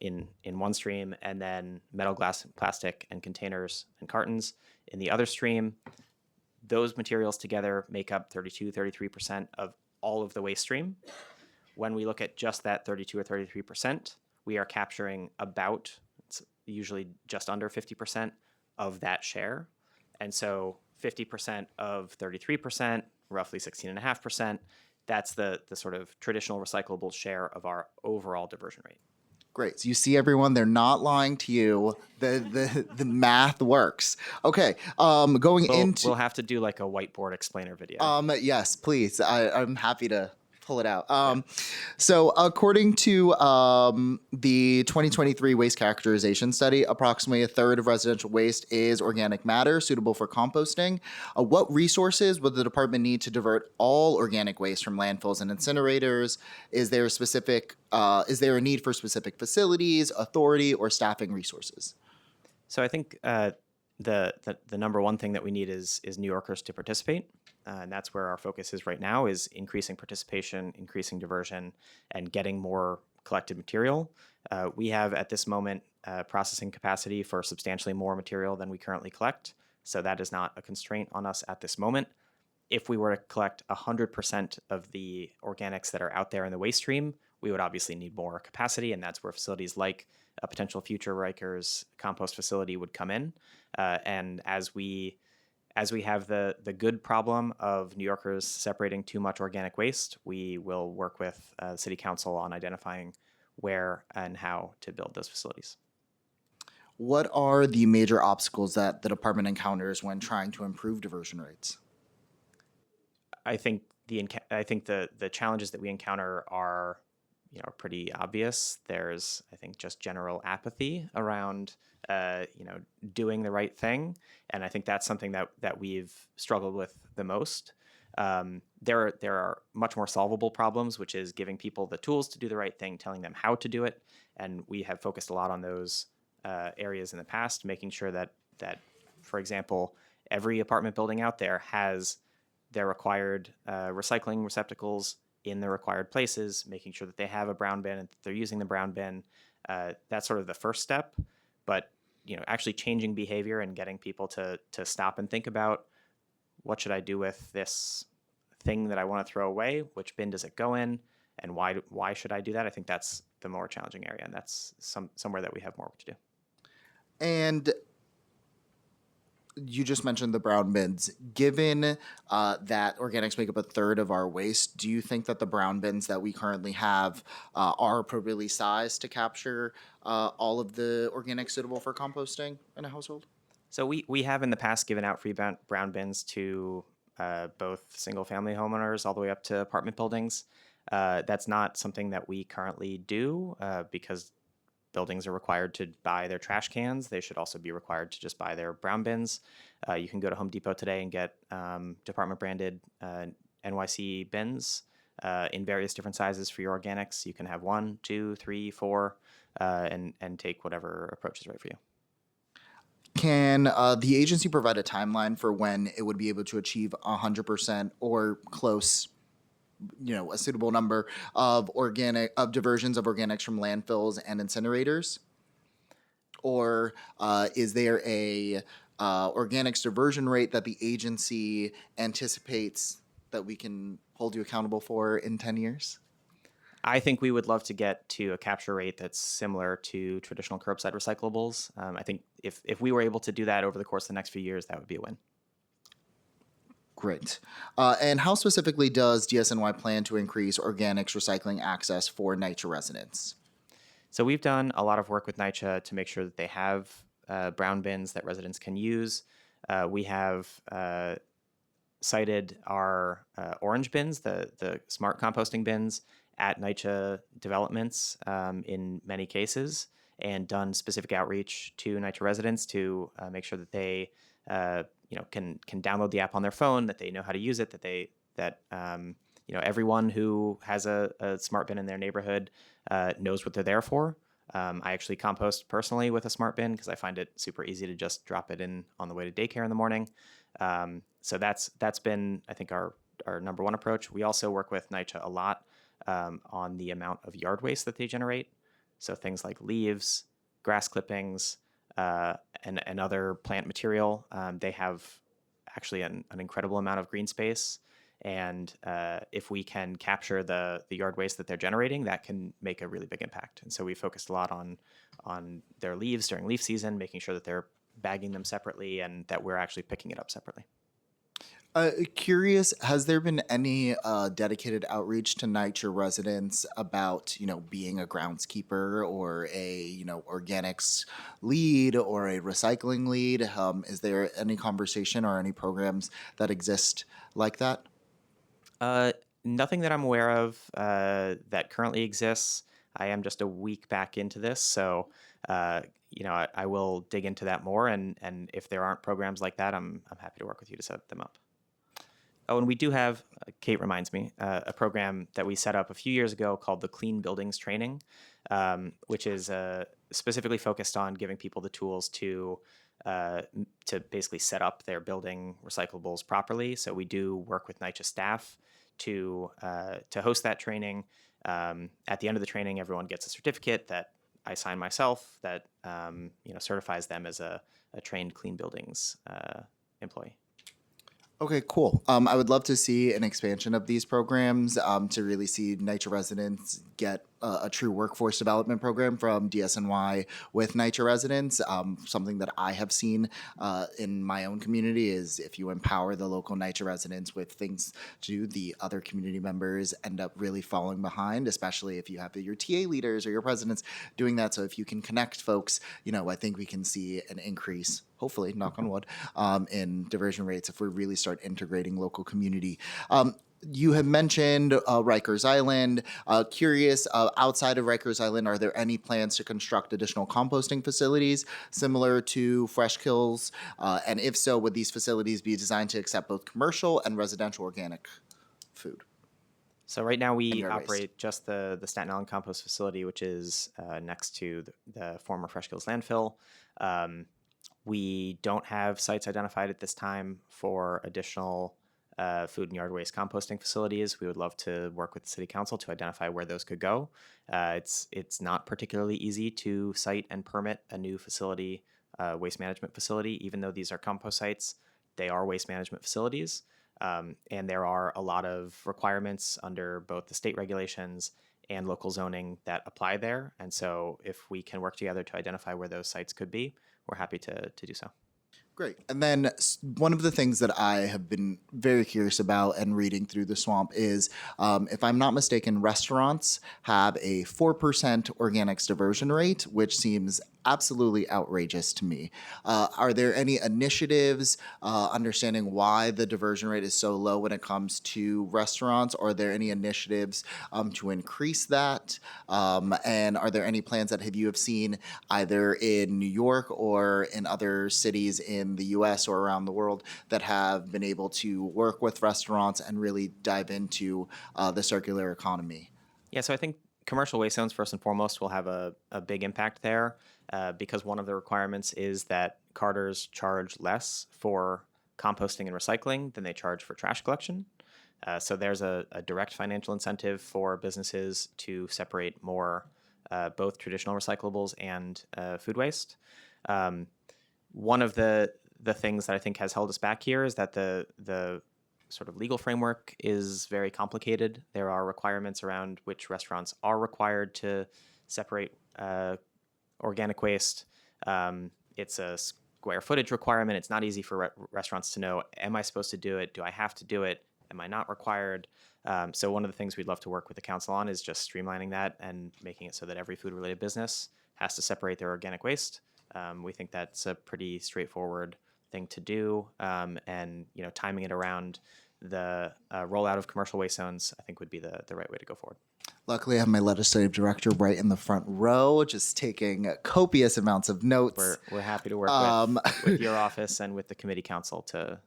in one stream, and then metal, glass, plastic, and containers and cartons in the other stream. Those materials together make up 33% of all of the waste stream. When we look at just that 32 or 33%, we are capturing about, it's usually just under 50% of that share. And so 50% of 33%, roughly 16.5%, that's the sort of traditional recyclable share of our overall diversion rate. Great. So you see, everyone, they're not lying to you. The math works. Okay. We'll have to do like a whiteboard explainer video. Yes, please. I'm happy to pull it out. So according to the 2023 waste characterization study, approximately a third of residential waste is organic matter suitable for composting. What resources would the department need to divert all organic waste from landfills and incinerators? Is there a need for specific facilities, authority, or staffing resources? So I think the number one thing that we need is New Yorkers to participate. And that's where our focus is right now, is increasing participation, increasing diversion, and getting more collected material. We have at this moment processing capacity for substantially more material than we currently collect. So that is not a constraint on us at this moment. If we were to collect 100% of the organics that are out there in the waste stream, we would obviously need more capacity, and that's where facilities like a potential future Rikers compost facility would come in. And as we have the good problem of New Yorkers separating too much organic waste, we will work with City Council on identifying where and how to build those facilities. What are the major obstacles that the department encounters when trying to improve diversion rates? I think the challenges that we encounter are pretty obvious. There's, I think, just general apathy around doing the right thing, and I think that's something that we've struggled with the most. There are much more solvable problems, which is giving people the tools to do the right thing, telling them how to do it, and we have focused a lot on those areas in the past, making sure that for example, every apartment building out there has their required recycling receptacles in the required places, making sure that they have a brown bin and they're using the brown bin. That's sort of the first step, but actually changing behavior and getting people to stop and think about, what should I do with this thing that I want to throw away? Which bin does it go in? And why should I do that? I think that's the more challenging area, and that's somewhere that we have more work to do. And you just mentioned the brown bins. Given that organics make up a third of our waste, do you think that the brown bins that we currently have are appropriately sized to capture all of the organics suitable for composting in a household? So we have in the past given out free brown bins to both single-family homeowners all the way up to apartment buildings. That's not something that we currently do because buildings are required to buy their trash cans. They should also be required to just buy their brown bins. You can go to Home Depot today and get department-branded NYC bins in various different sizes for your organics. You can have 1, 2, 3, 4, and take whatever approach is right for you. Can the agency provide a timeline for when it would be able to achieve 100% or close, a suitable number of diversions of organics from landfills and incinerators? Or is there a organics diversion rate that the agency anticipates that we can hold you accountable for in 10 years? I think we would love to get to a capture rate that's similar to traditional curbside recyclables. I think if we were able to do that over the course of the next few years, that would be a win. Great. And how specifically does DSNY plan to increase organics recycling access for NYCC residents? So we've done a lot of work with Nycc to make sure that they have brown bins that residents can use. We have cited our orange bins, the smart composting bins, at Nycc developments in many cases, and done specific outreach to Nycc residents to make sure that they can download the app on their phone, that they know how to use it, that everyone who has a smart bin in their neighborhood knows what they're there for. I actually compost personally with a smart bin because I find it super easy to just drop it in on the way to daycare in the morning. So that's been, I think, our number one approach. We also work with Nycc a lot on the amount of yard waste that they generate. So things like leaves, grass clippings, and other plant material. They have actually an incredible amount of green space. And if we can capture the yard waste that they're generating, that can make a really big impact. And so we focused a lot on their leaves during leaf season, making sure that they're bagging them separately and that we're actually picking it up separately. Curious, has there been any dedicated outreach to NYCC residents about, being a groundskeeper or a, organics lead or a recycling lead? Is there any conversation or any programs that exist like that? Nothing that I'm aware of that currently exists. I am just a week back into this, so I will dig into that more. And if there aren't programs like that, I'm happy to work with you to set them up. Oh, and we do have, Kate reminds me, a program that we set up a few years ago called the Clean Buildings Training, which is specifically focused on giving people the tools to basically set up their building recyclables properly. So we do work with Nycc staff to host that training. At the end of the training, everyone gets a certificate that I sign myself that certifies them as a trained Clean Buildings employee. Okay, cool. I would love to see an expansion of these programs to really see NYCC residents get a true workforce development program from DSNY with NYCC residents. Something that I have seen in my own community is if you empower the local NYCC residents with things to do, the other community members end up really falling behind, especially if you have your TA leaders or your presidents doing that. So if you can connect folks, I think we can see an increase, hopefully, knock on wood, in diversion rates if we really start integrating local community. You have mentioned Rikers Island. Curious, outside of Rikers Island, are there any plans to construct additional composting facilities similar to Fresh Kills? And if so, would these facilities be designed to accept both commercial and residential organic food? So right now we yard operate waste. just the Staten Island compost facility, which is next to the former Fresh Kills landfill. We don't have sites identified at this time for additional food and yard waste composting facilities. We would love to work with the City Council to identify where those could go. It's not particularly easy to site and permit a new facility waste management facility. Even though these are compost sites, they are waste management facilities. And there are a lot of requirements under both the state regulations and local zoning that apply there. And so if we can work together to identify where those sites could be, we're happy to do so. Great. And then one of the things that I have been very curious about and reading through the swamp is, if I'm not mistaken, restaurants have a 4% organics diversion rate, which seems absolutely outrageous to me. Are there any initiatives understanding why the diversion rate is so low when it comes to restaurants? Are there any initiatives to increase that? And are there any plans that you have seen either in New York or in other cities in the US or around the world that have been able to work with restaurants and really dive into the circular economy? Yeah, so I think commercial waste zones, first and foremost, will have a big impact there because one of the requirements is that carters charge less for composting and recycling than they charge for trash collection. So there's a direct financial incentive for businesses to separate more both traditional recyclables and food waste. One of the things that I think has held us back here is that the sort of legal framework is very complicated. There are requirements around which restaurants are required to separate organic waste. It's a square footage requirement. It's not easy for restaurants to know, am I supposed to do it? Do I have to do it? Am I not required? So one of the things we'd love to work with the council on is just streamlining that and making it so that every food-related business has to separate their organic waste. We think that's a pretty straightforward thing to do, and timing it around the rollout of commercial waste zones, I think would be the right way to go forward. Luckily, I have my legislative director right in the front row, just taking copious amounts of notes. We're happy to work with your office and with the committee council to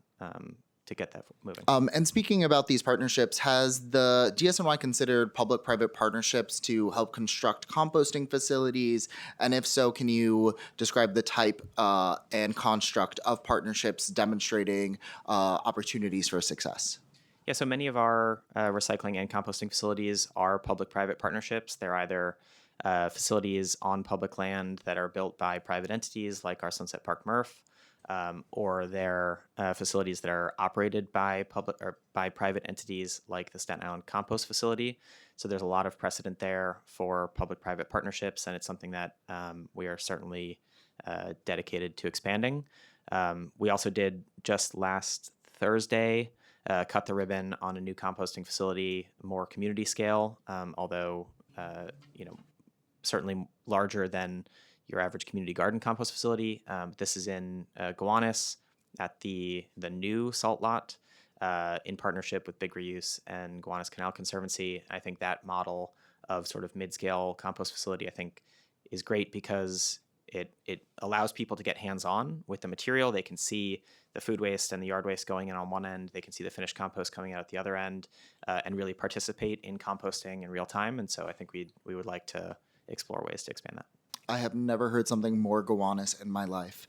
get that moving. And speaking about these partnerships, has the DSNY considered public-private partnerships to help construct composting facilities? And if so, can you describe the type and construct of partnerships demonstrating opportunities for success? Yeah, so many of our recycling and composting facilities are public-private partnerships. They're either facilities on public land that are built by private entities like our Sunset Park MRF, or they're facilities that are operated by public or by private entities like the Staten Island Compost Facility. So there's a lot of precedent there for public-private partnerships, and it's something that we are certainly dedicated to expanding. We also did just last Thursday cut the ribbon on a new composting facility, more community scale, although certainly larger than your average community garden compost facility. This is in Gowanus at the new salt lot in partnership with Big Reuse and Gowanus Canal Conservancy. I think that model of sort of mid-scale compost facility, I think, is great because it allows people to get hands-on with the material. They can see the food waste and the yard waste going in on one end. They can see the finished compost coming out at the other end, and really participate in composting in real time. And so I think we would like to explore ways to expand that. I have never heard something more Gowanus in my life.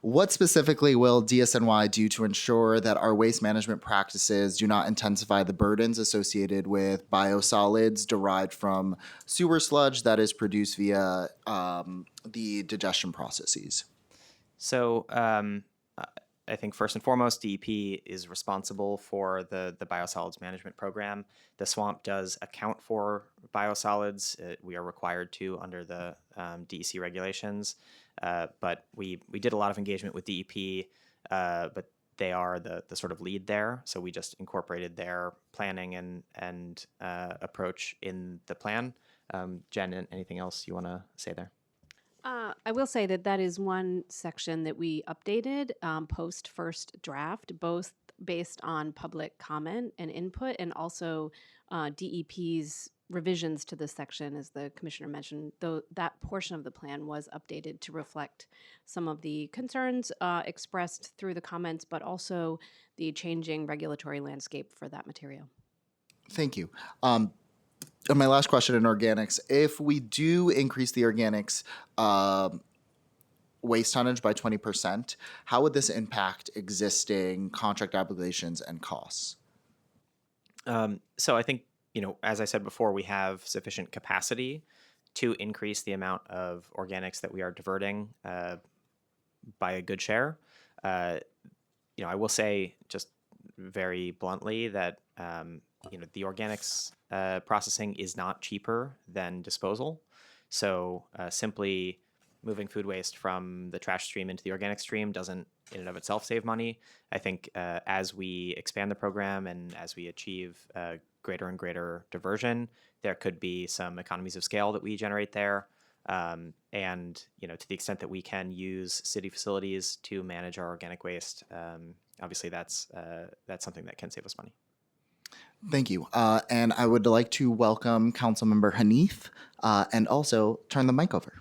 What specifically will DSNY do to ensure that our waste management practices do not intensify the burdens associated with biosolids derived from sewer sludge that is produced via the digestion processes? So I think first and foremost, DEP is responsible for the biosolids management program. The swamp does account for biosolids. We are required to under the DEC regulations. But we did a lot of engagement with DEP, but they are the sort of lead there. So we just incorporated their planning and approach in the plan. Jen, anything else you want to say there? I will say that is one section that we updated post first draft, both based on public comment and input, and also DEP's revisions to this section, as the commissioner mentioned. Though that portion of the plan was updated to reflect some of the concerns expressed through the comments, but also the changing regulatory landscape for that material. Thank you. And my last question in organics, if we do increase the organics waste tonnage by 20%, how would this impact existing contract obligations and costs? So I think, as I said before, we have sufficient capacity to increase the amount of organics that we are diverting by a good share. I will say just very bluntly that the organics processing is not cheaper than disposal. So simply moving food waste from the trash stream into the organic stream doesn't in and of itself save money. I think as we expand the program and as we achieve greater and greater diversion, there could be some economies of scale that we generate there. And to the extent that we can use city facilities to manage our organic waste, obviously that's something that can save us money. Thank you. And I would like to welcome Councilmember Hanif and also turn the mic over.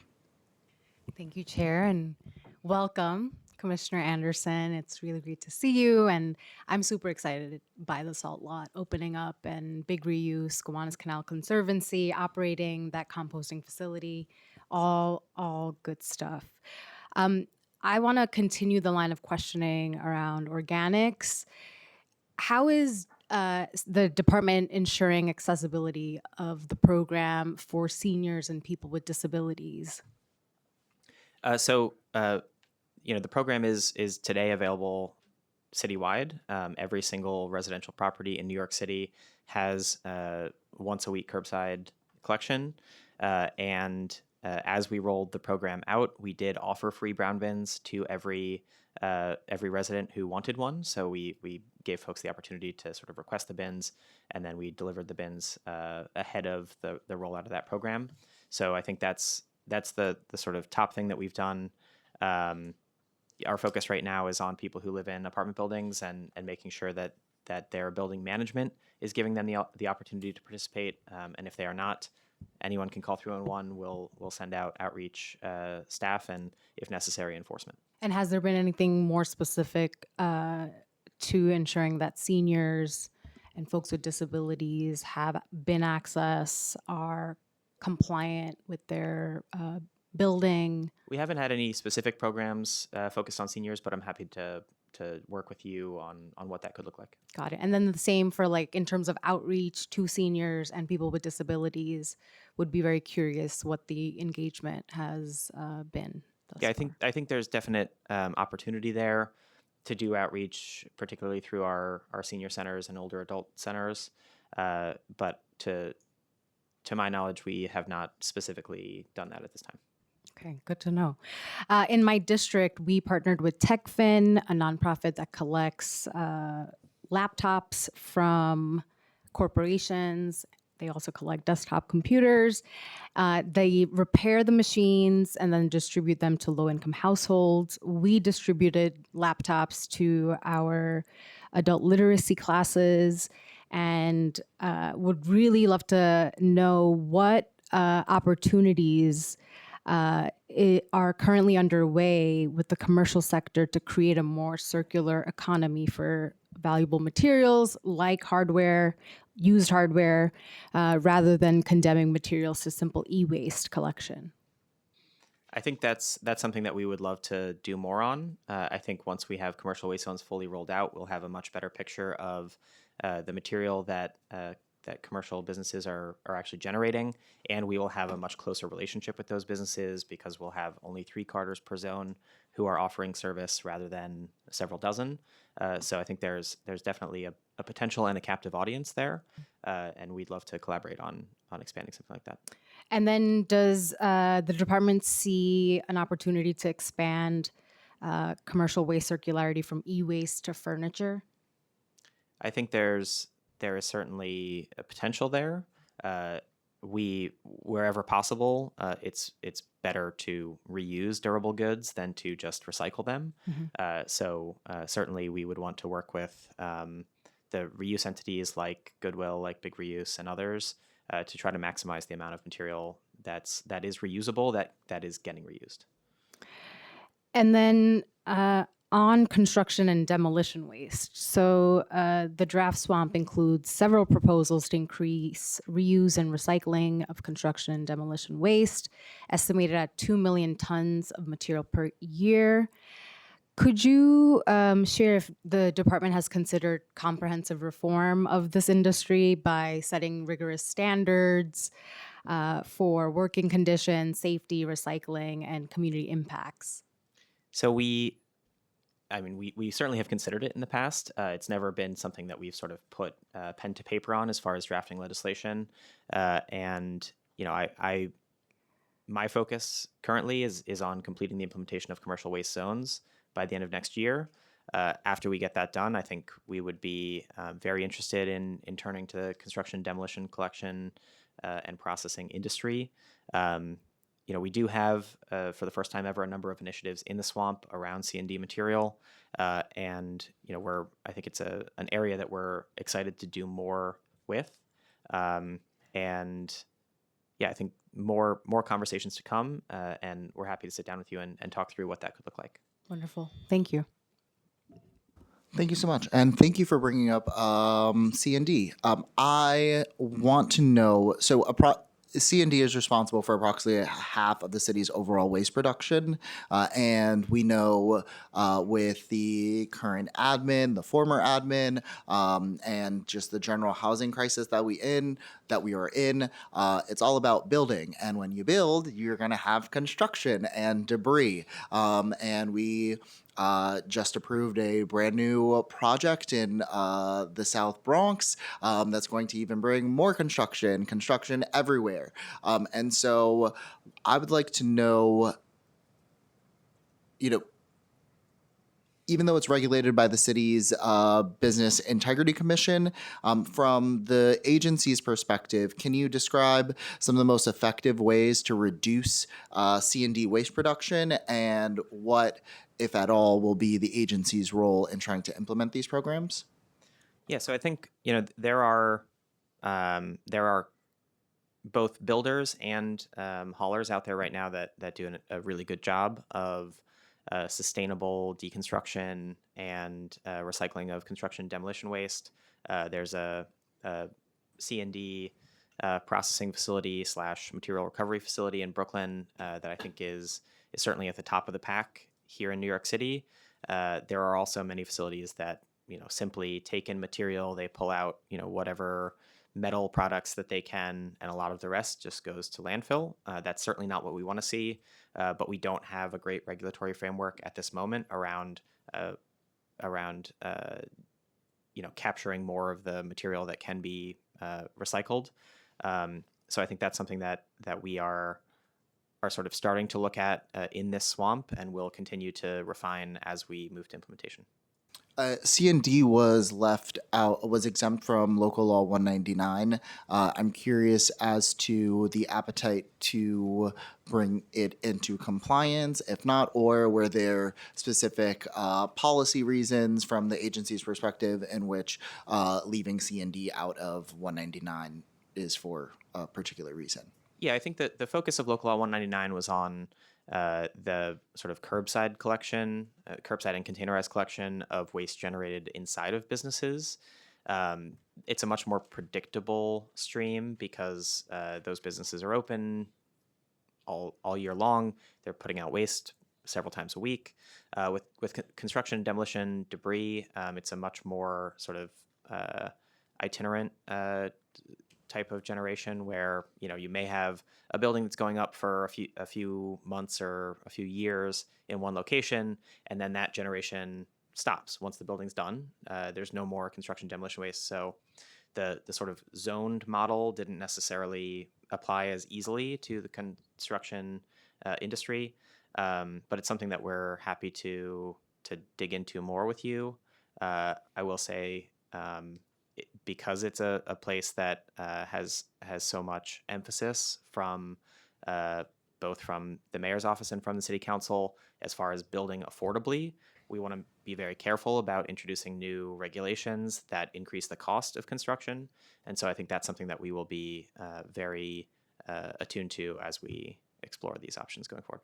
Thank you, Chair, and welcome, Commissioner Anderson. It's really great to see you, and I'm super excited by the salt lot opening up and big reuse, Gowanus Canal Conservancy operating that composting facility, all good stuff. I want to continue the line of questioning around organics. How is the department ensuring accessibility of the program for seniors and people with disabilities? The program is today available citywide. Every single residential property in New York City has once a week curbside collection. And as we rolled the program out, we did offer free brown bins to every resident who wanted one. So we gave folks the opportunity to sort of request the bins, and then we delivered the bins ahead of the rollout of that program. So I think that's the sort of top thing that we've done. Our focus right now is on people who live in apartment buildings and making sure that their building management is giving them the opportunity to participate. And if they are not, anyone can call 311. We'll send out outreach staff and, if necessary, enforcement. And has there been anything more specific to ensuring that seniors and folks with disabilities have bin access, are compliant with their building? We haven't had any specific programs focused on seniors, but I'm happy to work with you on what that could look like. Got it. And then the same for in terms of outreach to seniors and people with disabilities. Would be very curious what the engagement has been. Yeah, I think there's definite opportunity there to do outreach, particularly through our senior centers and older adult centers. But to my knowledge, we have not specifically done that at this time. Okay, good to know. In my district, we partnered with TechFin, a nonprofit that collects laptops from corporations. They also collect desktop computers. They repair the machines and then distribute them to low-income households. We distributed laptops to our adult literacy classes and would really love to know what opportunities are currently underway with the commercial sector to create a more circular economy for valuable materials like hardware, used hardware, rather than condemning materials to simple e-waste collection. I think that's something that we would love to do more on. I think once we have commercial waste zones fully rolled out, we'll have a much better picture of the material that commercial businesses are actually generating, and we will have a much closer relationship with those businesses because we'll have only 3 carters per zone who are offering service rather than several dozen. So I think there's definitely a potential and a captive audience there, and we'd love to collaborate on expanding something like that. And then does the department see an opportunity to expand commercial waste circularity from e-waste to furniture? I think there is certainly a potential there. Wherever possible, it's better to reuse durable goods than to just recycle them. Mm-hmm. So certainly we would want to work with the reuse entities like Goodwill, like Big Reuse, and others to try to maximize the amount of material that is reusable, that is getting reused. And then on construction and demolition waste. So the draft swamp includes several proposals to increase reuse and recycling of construction and demolition waste, estimated at 2 million tons of material per year. Could you share if the department has considered comprehensive reform of this industry by setting rigorous standards for working conditions, safety, recycling, and community impacts? So we certainly have considered it in the past. It's never been something that we've sort of put pen to paper on as far as drafting legislation. And my focus currently is on completing the implementation of commercial waste zones by the end of next year. After we get that done, I think we would be very interested in turning to the construction, demolition, collection, and processing industry. We do have, for the first time ever, a number of initiatives in the swamp around C&D material, and I think it's an area that we're excited to do more with, and yeah, I think more conversations to come, and we're happy to sit down with you and talk through what that could look like. Wonderful. Thank you. Thank you so much, and thank you for bringing up C&D. I want to know, so C&D is responsible for approximately half of the city's overall waste production, and we know with the current admin, the former admin, and just the general housing crisis that we are in, it's all about building. And when you build, you're going to have construction and debris, and we just approved a brand new project in the South Bronx that's going to even bring more construction everywhere. And so I would like to know, even though it's regulated by the city's Business Integrity Commission, from the agency's perspective, can you describe some of the most effective ways to reduce C&D waste production, and what, if at all, will be the agency's role in trying to implement these programs? Yeah, so I think there are both builders and haulers out there right now that do a really good job of sustainable deconstruction and recycling of construction demolition waste. There's a C&D processing facility / material recovery facility in Brooklyn that I think is certainly at the top of the pack here in New York City. There are also many facilities that simply take in material, they pull out whatever metal products that they can, and a lot of the rest just goes to landfill. That's certainly not what we want to see, but we don't have a great regulatory framework at this moment around capturing more of the material that can be recycled. So I think that's something that we are sort of starting to look at in this swamp, and will continue to refine as we move to implementation. C&D was exempt from Local Law 199. I'm curious as to the appetite to bring it into compliance, if not, or were there specific policy reasons from the agency's perspective in which leaving C&D out of 199 is for a particular reason? Yeah, I think that the focus of Local Law 199 was on the sort of curbside and containerized collection of waste generated inside of businesses. It's a much more predictable stream because those businesses are open all year long. They're putting out waste several times a week. With construction, demolition, debris, it's a much more sort of itinerant type of generation where you may have a building that's going up for a few months or a few years in one location, and then that generation stops once the building's done. There's no more construction demolition waste, so the sort of zoned model didn't necessarily apply as easily to the construction industry, but it's something that we're happy to dig into more with you. I will say, because it's a place that has so much emphasis from both from the mayor's office and from the city council as far as building affordably, we want to be very careful about introducing new regulations that increase the cost of construction. And so I think that's something that we will be very attuned to as we explore these options going forward.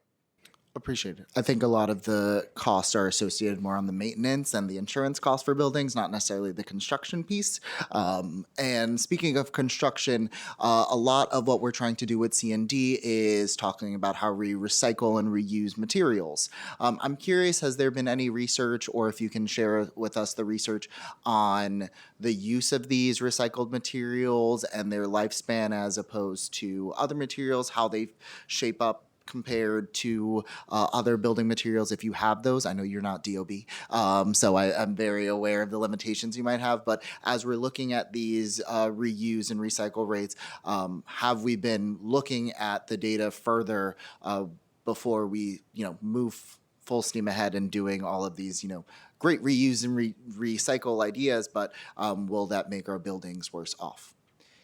Appreciate it. I think a lot of the costs are associated more on the maintenance and the insurance costs for buildings, not necessarily the construction piece. And speaking of construction, a lot of what we're trying to do with C&D is talking about how we recycle and reuse materials. I'm curious, has there been any research, or if you can share with us the research on the use of these recycled materials and their lifespan as opposed to other materials, how they shape up compared to other building materials, if you have those? I know you're not DOB, so I'm very aware of the limitations you might have. But as we're looking at these reuse and recycle rates, have we been looking at the data further before we, move full steam ahead and doing all of these, great reuse and recycle ideas? But will that make our buildings worse off?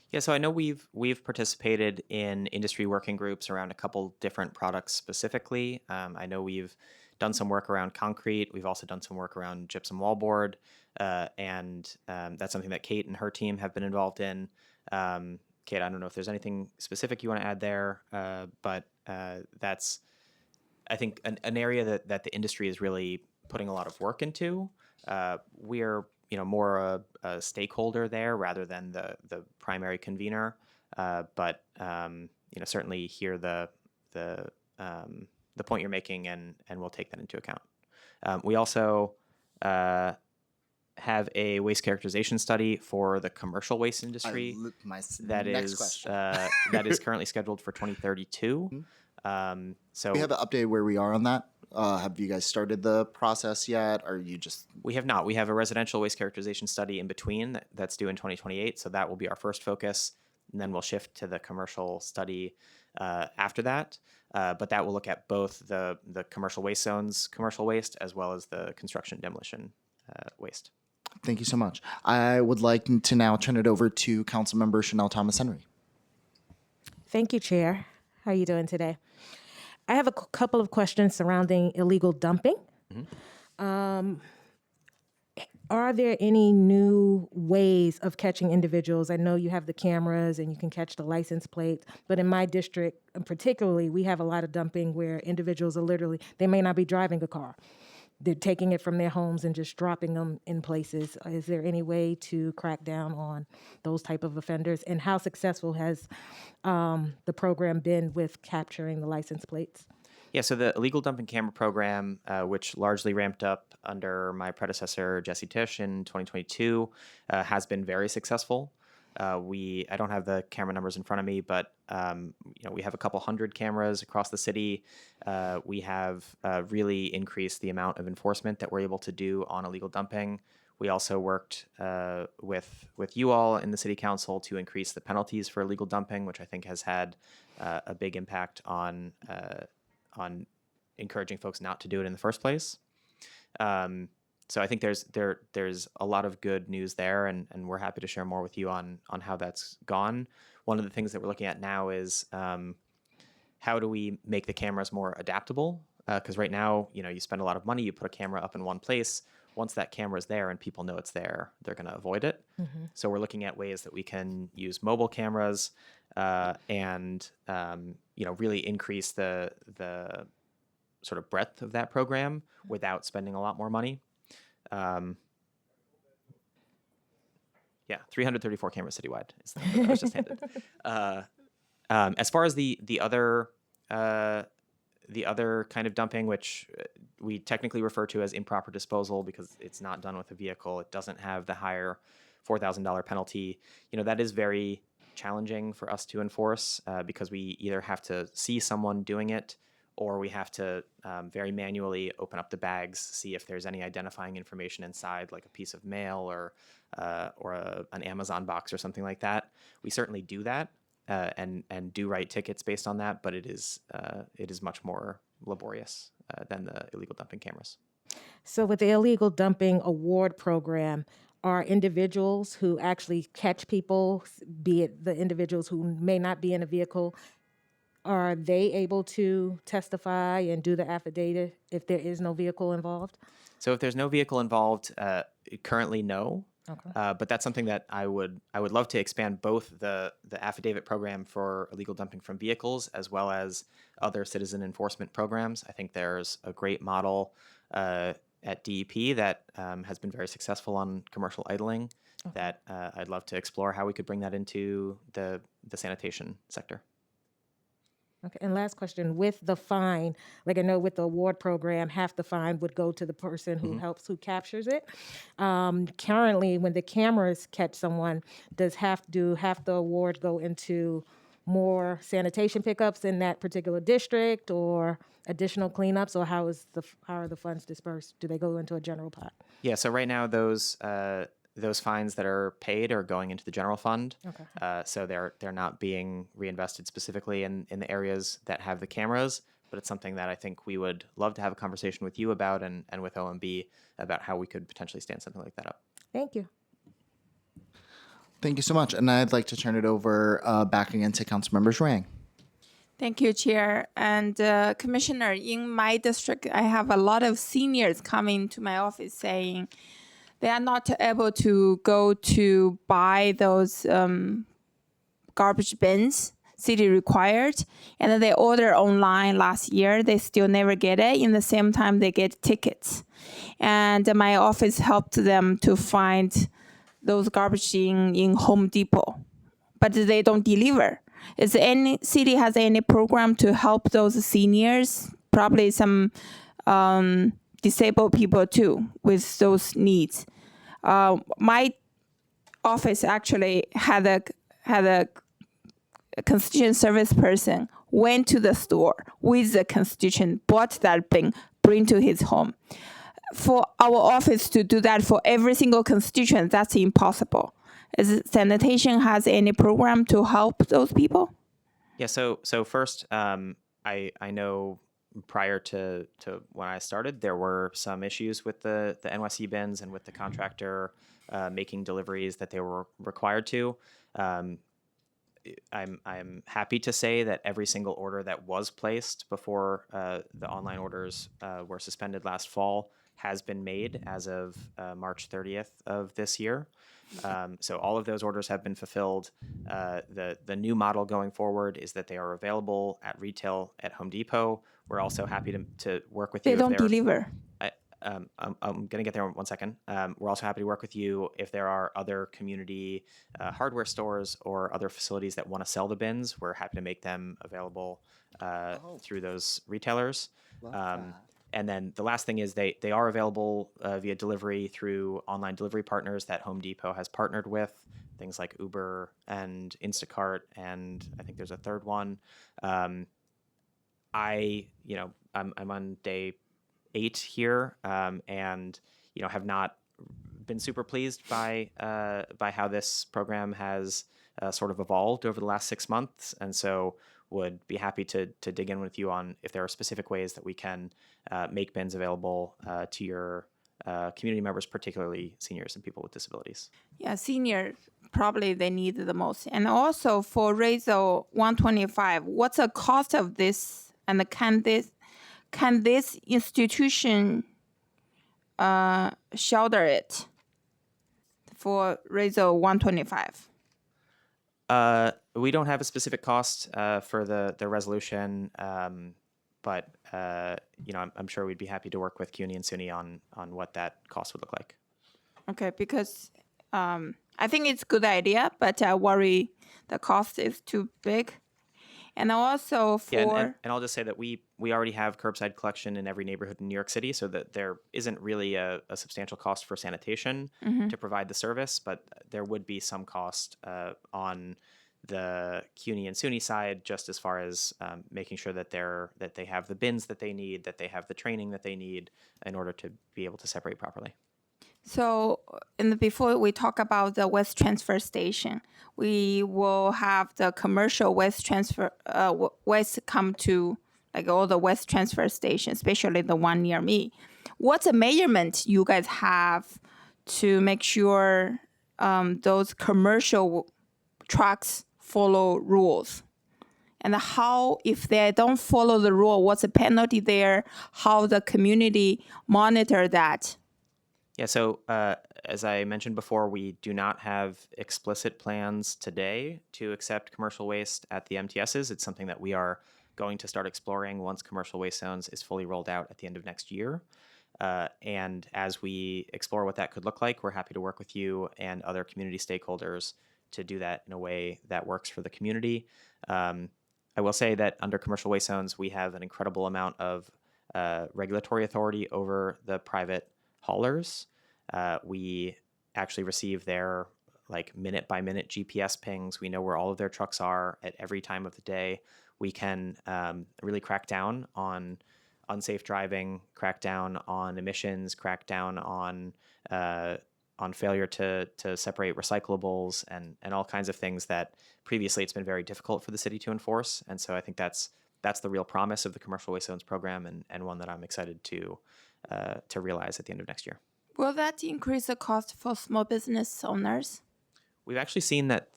Yeah, so I know we've participated in industry working groups around a couple different products specifically. I know we've done some work around concrete. We've also done some work around gypsum wallboard, and that's something that Kate and her team have been involved in. Kate, I don't know if there's anything specific you want to add there, but that's, I think, an area that the industry is really putting a lot of work into. We're more a stakeholder there rather than the primary convener, but certainly hear the point you're making, and we'll take that into account. We also have a waste characterization study for the commercial waste industry that is currently scheduled for 2032. So we have an update where we are on that. Have you guys started the process yet? Or are you just... We have not. We have a residential waste characterization study in between that's due in 2028. So that will be our first focus. And then we'll shift to the commercial study after that. But that will look at both the commercial waste zones, commercial waste, as well as the construction demolition waste. Thank you so much. I would like to now turn it over to Councilmember Chanel Thomas Henry. Thank you, Chair. How are you doing today? I have a couple of questions surrounding illegal dumping. Are there any new ways of catching individuals? I know you have the cameras and you can catch the license plates, but in my district particularly, we have a lot of dumping where individuals are literally, they may not be driving a car. They're taking it from their homes and just dropping them in places. Is there any way to crack down on those type of offenders? And how successful has the program been with capturing the license plates? Yeah, so the illegal dumping camera program, which largely ramped up under my predecessor, Jesse Tisch, in 2022, has been very successful. I don't have the camera numbers in front of me, but we have a couple hundred cameras across the city. We have really increased the amount of enforcement that we're able to do on illegal dumping. We also worked with you all in the city council to increase the penalties for illegal dumping, which I think has had a big impact on encouraging folks not to do it in the first place. So I think there's a lot of good news there, and we're happy to share more with you on how that's gone. One of the things that we're looking at now is how do we make the cameras more adaptable? Because right now, you spend a lot of money, you put a camera up in one place. Once that camera is there and people know it's there, they're going to avoid it. Mm-hmm. So we're looking at ways that we can use mobile cameras and really increase the sort of breadth of that program without spending a lot more money. 334 cameras citywide is the number that was just handed. As far as the other kind of dumping, which we technically refer to as improper disposal because it's not done with a vehicle, it doesn't have the higher $4,000 penalty. That is very challenging for us to enforce because we either have to see someone doing it, or we have to very manually open up the bags, see if there's any identifying information inside, like a piece of mail or an Amazon box or something like that. We certainly do that and do write tickets based on that, but it is much more laborious than the illegal dumping cameras. So with the illegal dumping award program, are individuals who actually catch people, be it the individuals who may not be in a vehicle, are they able to testify and do the affidavit if there is no vehicle involved? So if there's no vehicle involved, currently no. Okay. But that's something that I would love to expand, both the affidavit program for illegal dumping from vehicles as well as other citizen enforcement programs. I think there's a great model at DEP that has been very successful on commercial idling. That I'd love to explore how we could bring that into the sanitation sector. Okay, and last question, with the fine, like I know with the award program, half the fine would go to the person who who captures it. Currently, when the cameras catch someone, does half the award go into more sanitation pickups in that particular district or additional cleanups, or how are the funds dispersed? Do they go into a general pot? Yeah, so right now those fines that are paid are going into the general fund. Okay. So they're not being reinvested specifically in the areas that have the cameras, but it's something that I think we would love to have a conversation with you about and with OMB about how we could potentially stand something like that up. Thank you. Thank you so much. And I'd like to turn it over back again to Councilmember Zhuang. Thank you, Chair. And Commissioner, in my district, I have a lot of seniors coming to my office saying they are not able to go to buy those garbage bins city required, and then they order online last year. They still never get it. In the same time, they get tickets. And my office helped them to find those garbage in Home Depot, but they don't deliver. Is any city has any program to help those seniors? Probably some disabled people too with those needs. My office actually had a constituent service person went to the store with the constituent, bought that bin, bring to his home. For our office to do that for every single constituent, that's impossible. Is sanitation has any program to help those people? Yeah. So first, I know prior to when I started, there were some issues with the NYC bins and with the contractor making deliveries that they were required to. I'm happy to say that every single order that was placed before the online orders were suspended last fall has been made as of March 30th of this year. So all of those orders have been fulfilled. The new model going forward is that they are available at retail at Home Depot. We're also happy to work with you. They don't deliver. I'm going to get there in 1 second. We're also happy to work with you if there are other community hardware stores or other facilities that want to sell the bins. We're happy to make them available through those retailers. And then the last thing is they are available via delivery through online delivery partners that Home Depot has partnered with, things like Uber and Instacart, and I think there's a third one. I'm on day 8 here, and have not been super pleased by how this program has sort of evolved over the last 6 months, and so would be happy to dig in with you on if there are specific ways that we can make bins available to your community members, particularly seniors and people with disabilities. Yeah, senior probably they need it the most. And also for RAISO 125, what's the cost of this? And can this institution shoulder it for RAISO 125? We don't have a specific cost for the resolution, but I'm sure we'd be happy to work with CUNY and SUNY on what that cost would look like. Okay, because I think it's a good idea, but I worry the cost is too big. And also for... Yeah, and I'll just say that we already have curbside collection in every neighborhood in New York City, so that there isn't really a substantial cost for sanitation to provide the service, but there would be some cost on the CUNY and SUNY side, just as far as making sure that they have the bins that they need, that they have the training that they need in order to be able to separate properly. So before we talk about the waste transfer station, we will have the commercial waste transfer waste come to like all the waste transfer stations, especially the one near me. What's the measurement you guys have to make sure those commercial trucks follow rules? And how, if they don't follow the rule, what's the penalty there? How the community monitor that? Yeah, so as I mentioned before, we do not have explicit plans today to accept commercial waste at the MTSs. It's something that we are going to start exploring once commercial waste zones is fully rolled out at the end of next year. And as we explore what that could look like, we're happy to work with you and other community stakeholders to do that in a way that works for the community. I will say that under commercial waste zones, we have an incredible amount of regulatory authority over the private haulers. We actually receive their like minute by minute GPS pings. We know where all of their trucks are at every time of the day. We can really crack down on unsafe driving, crack down on emissions, crack down on failure to separate recyclables and all kinds of things that previously it's been very difficult for the city to enforce. And so I think that's the real promise of the commercial waste zones program, and one that I'm excited to realize at the end of next year. Will that increase the cost for small business owners? We've actually seen that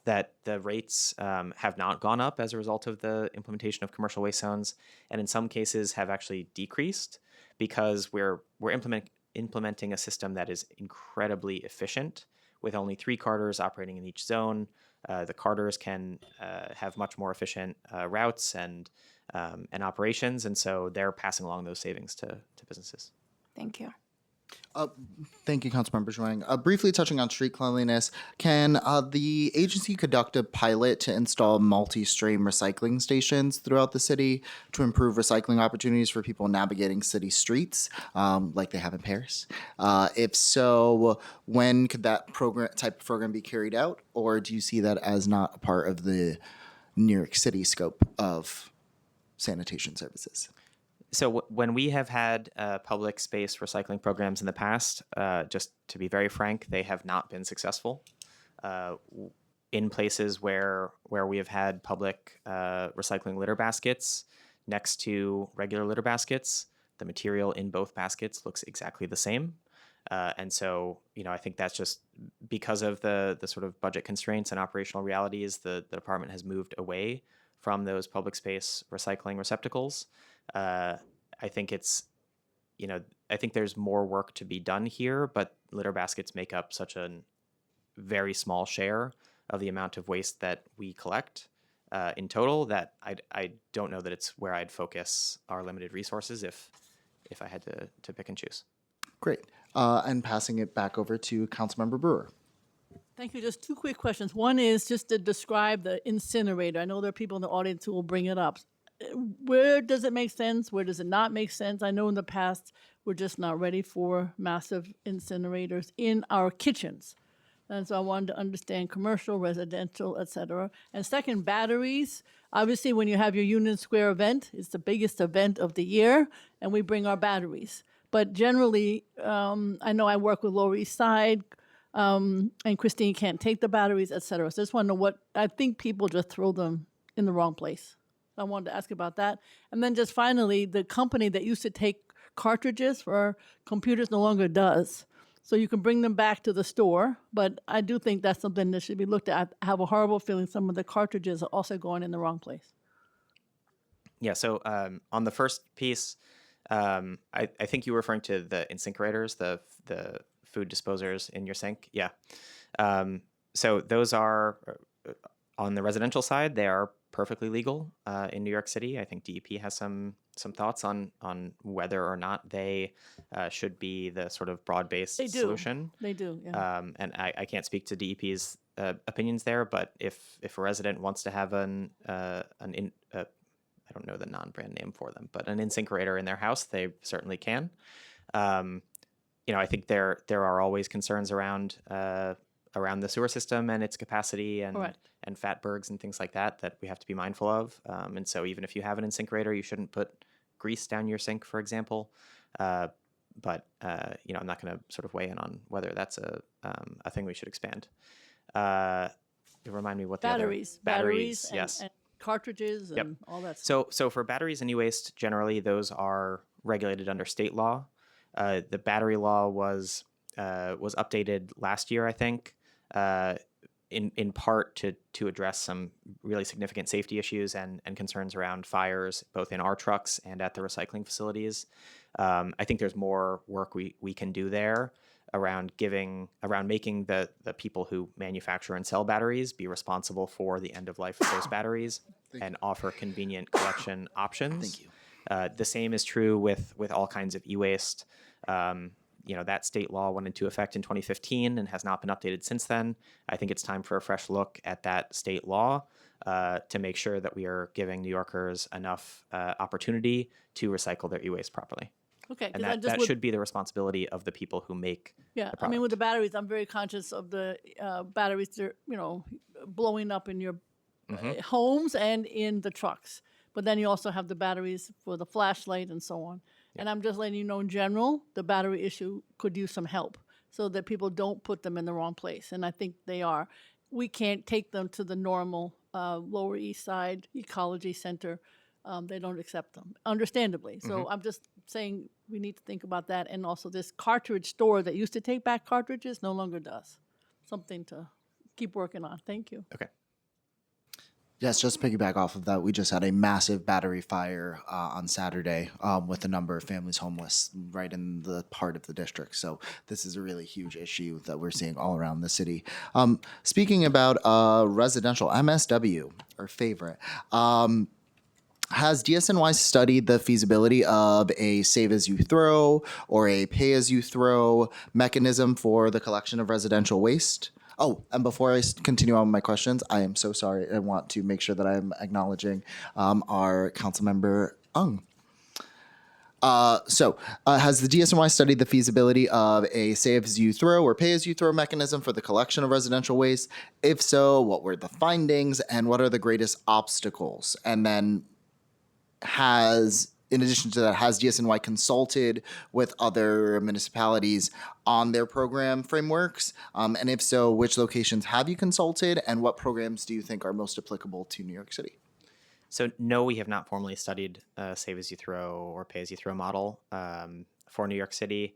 the rates have not gone up as a result of the implementation of commercial waste zones, and in some cases have actually decreased because we're implementing a system that is incredibly efficient with only 3 carters operating in each zone. The carters can have much more efficient routes and operations, and so they're passing along those savings to businesses. Thank you. Thank you, Councilmember Zhuang. Briefly touching on street cleanliness, can the agency conduct a pilot to install multi-stream recycling stations throughout the city to improve recycling opportunities for people navigating city streets, like they have in Paris? If so, when could that type of program be carried out, or do you see that as not a part of the New York City scope of sanitation services? So when we have had public space recycling programs in the past, just to be very frank, they have not been successful. In places where we have had public recycling litter baskets next to regular litter baskets, the material in both baskets looks exactly the same. And so, I think that's just because of the sort of budget constraints and operational realities, the department has moved away from those public space recycling receptacles. I think I think there's more work to be done here, but litter baskets make up such a very small share of the amount of waste that we collect in total that I don't know that it's where I'd focus our limited resources if I had to pick and choose. Great. And passing it back over to Councilmember Brewer. Thank you. Just 2 quick questions. One is just to describe the incinerator. I know there are people in the audience who will bring it up. Where does it make sense? Where does it not make sense? I know in the past we're just not ready for massive incinerators in our kitchens. And so I wanted to understand commercial, residential, et cetera. And second, batteries. Obviously, when you have your Union Square event, it's the biggest event of the year, and we bring our batteries. But generally, I know I work with Lower East Side, and Christine can't take the batteries, et cetera. So I just want to know I think people just throw them in the wrong place. I wanted to ask about that. And then just finally, the company that used to take cartridges for our computers no longer does. So you can bring them back to the store, but I do think that's something that should be looked at. I have a horrible feeling some of the cartridges are also going in the wrong place. Yeah, so on the first piece, I think you were referring to the incinerators, the food disposers in your sink. Yeah. So those are, on the residential side, they are perfectly legal in New York City. I think DEP has some thoughts on whether or not they should be the sort of broad-based solution. They do, yeah. And I can't speak to DEP's opinions there, but if a resident wants to have I don't know the non-brand name for them, but an incinerator in their house, they certainly can. I think there are always concerns around the sewer system and its capacity and fatbergs and things like that we have to be mindful of. And so even if you have an incinerator, you shouldn't put grease down your sink, for example. But I'm not going to sort of weigh in on whether that's a thing we should expand. Remind me what batteries, the other... Batteries, yes. And cartridges and all that stuff. So for batteries and e-waste, generally those are regulated under state law. The battery law was updated last year, I think, in part to address some really significant safety issues and concerns around fires, both in our trucks and at the recycling facilities. I think there's more work we can do there. around making the people who manufacture and sell batteries be responsible for the end of life of those batteries and offer convenient collection options. Thank you. The same is true with all kinds of e-waste. That state law went into effect in 2015 and has not been updated since then. I think it's time for a fresh look at that state law to make sure that we are giving New Yorkers enough opportunity to recycle their e-waste properly. Okay, And 'cause I that, just that would- should be the responsibility of the people who make Yeah, the I mean, with product. the batteries, I'm very conscious of the batteries, they're, blowing up in your homes and in the trucks. But then you also have the batteries for the flashlight and so on. And I'm just letting you know, in general, the battery issue could use some help so that people don't put them in the wrong place. And I think they are. We can't take them to the normal Lower East Side Ecology Center. They don't accept them, understandably. So I'm just saying we need to think about that. And also, this cartridge store that used to take back cartridges no longer does. Something to keep working on. Thank you. Okay. Yes, just to piggyback off of that, we just had a massive battery fire on Saturday with a number of families homeless right in the part of the district. So this is a really huge issue that we're seeing all around the city. Speaking about residential, MSW, our favorite. Has DSNY studied the feasibility of a save-as-you-throw or a pay-as-you-throw mechanism for the collection of residential waste? Oh, and before I continue on with my questions, I am so sorry. I want to make sure that I'm acknowledging our Councilmember Ung. Has the DSNY studied the feasibility of a save-as-you-throw or pay-as-you-throw mechanism for the collection of residential waste? If so, what were the findings and what are the greatest obstacles? And then in addition to that, has DSNY consulted with other municipalities on their program frameworks? And if so, which locations have you consulted and what programs do you think are most applicable to New York City? So no, we have not formally studied save-as-you-throw or pay-as-you-throw model for New York City.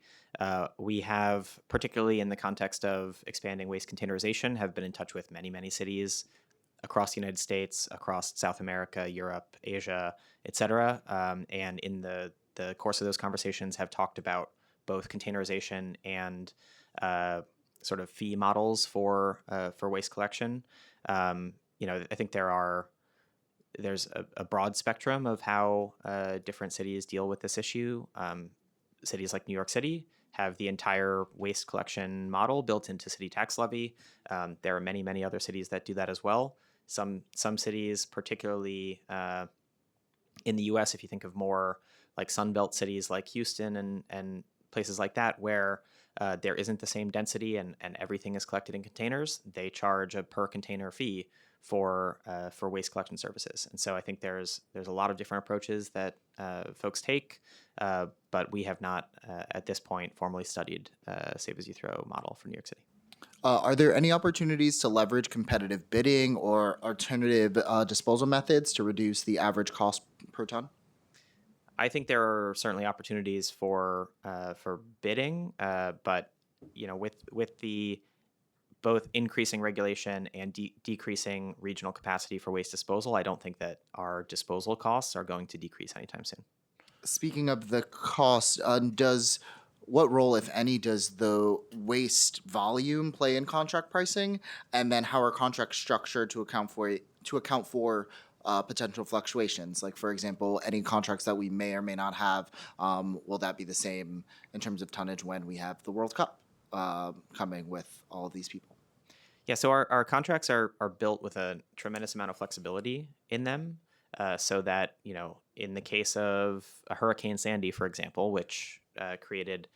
We have, particularly in the context of expanding waste containerization, have been in touch with many, many cities across the United States, across South America, Europe, Asia, et cetera. And in the course of those conversations have talked about both containerization and sort of fee models for waste collection. I think there's a broad spectrum of how different cities deal with this issue. Cities like New York City have the entire waste collection model built into city tax levy. There are many, many other cities that do that as well. Some cities, particularly in the U.S., if you think of more like Sunbelt cities like Houston and places like that, where there isn't the same density and everything is collected in containers, they charge a per container fee for waste collection services. And so I think there's a lot of different approaches that folks take, but we have not at this point formally studied save-as-you-throw model for New York City. Are there any opportunities to leverage competitive bidding or alternative disposal methods to reduce the average cost per ton? I think there are certainly opportunities for bidding, but with the both increasing regulation and decreasing regional capacity for waste disposal, I don't think that our disposal costs are going to decrease anytime soon. Speaking of the cost, what role, if any, does the waste volume play in contract pricing? And then how are contracts structured to account for potential fluctuations? Like, for example, any contracts that we may or may not have, will that be the same in terms of tonnage when we have the World Cup coming with all of these people? Yeah, so our contracts are built with a tremendous amount of flexibility in them, so that, in the case of a Hurricane Sandy, for example, which created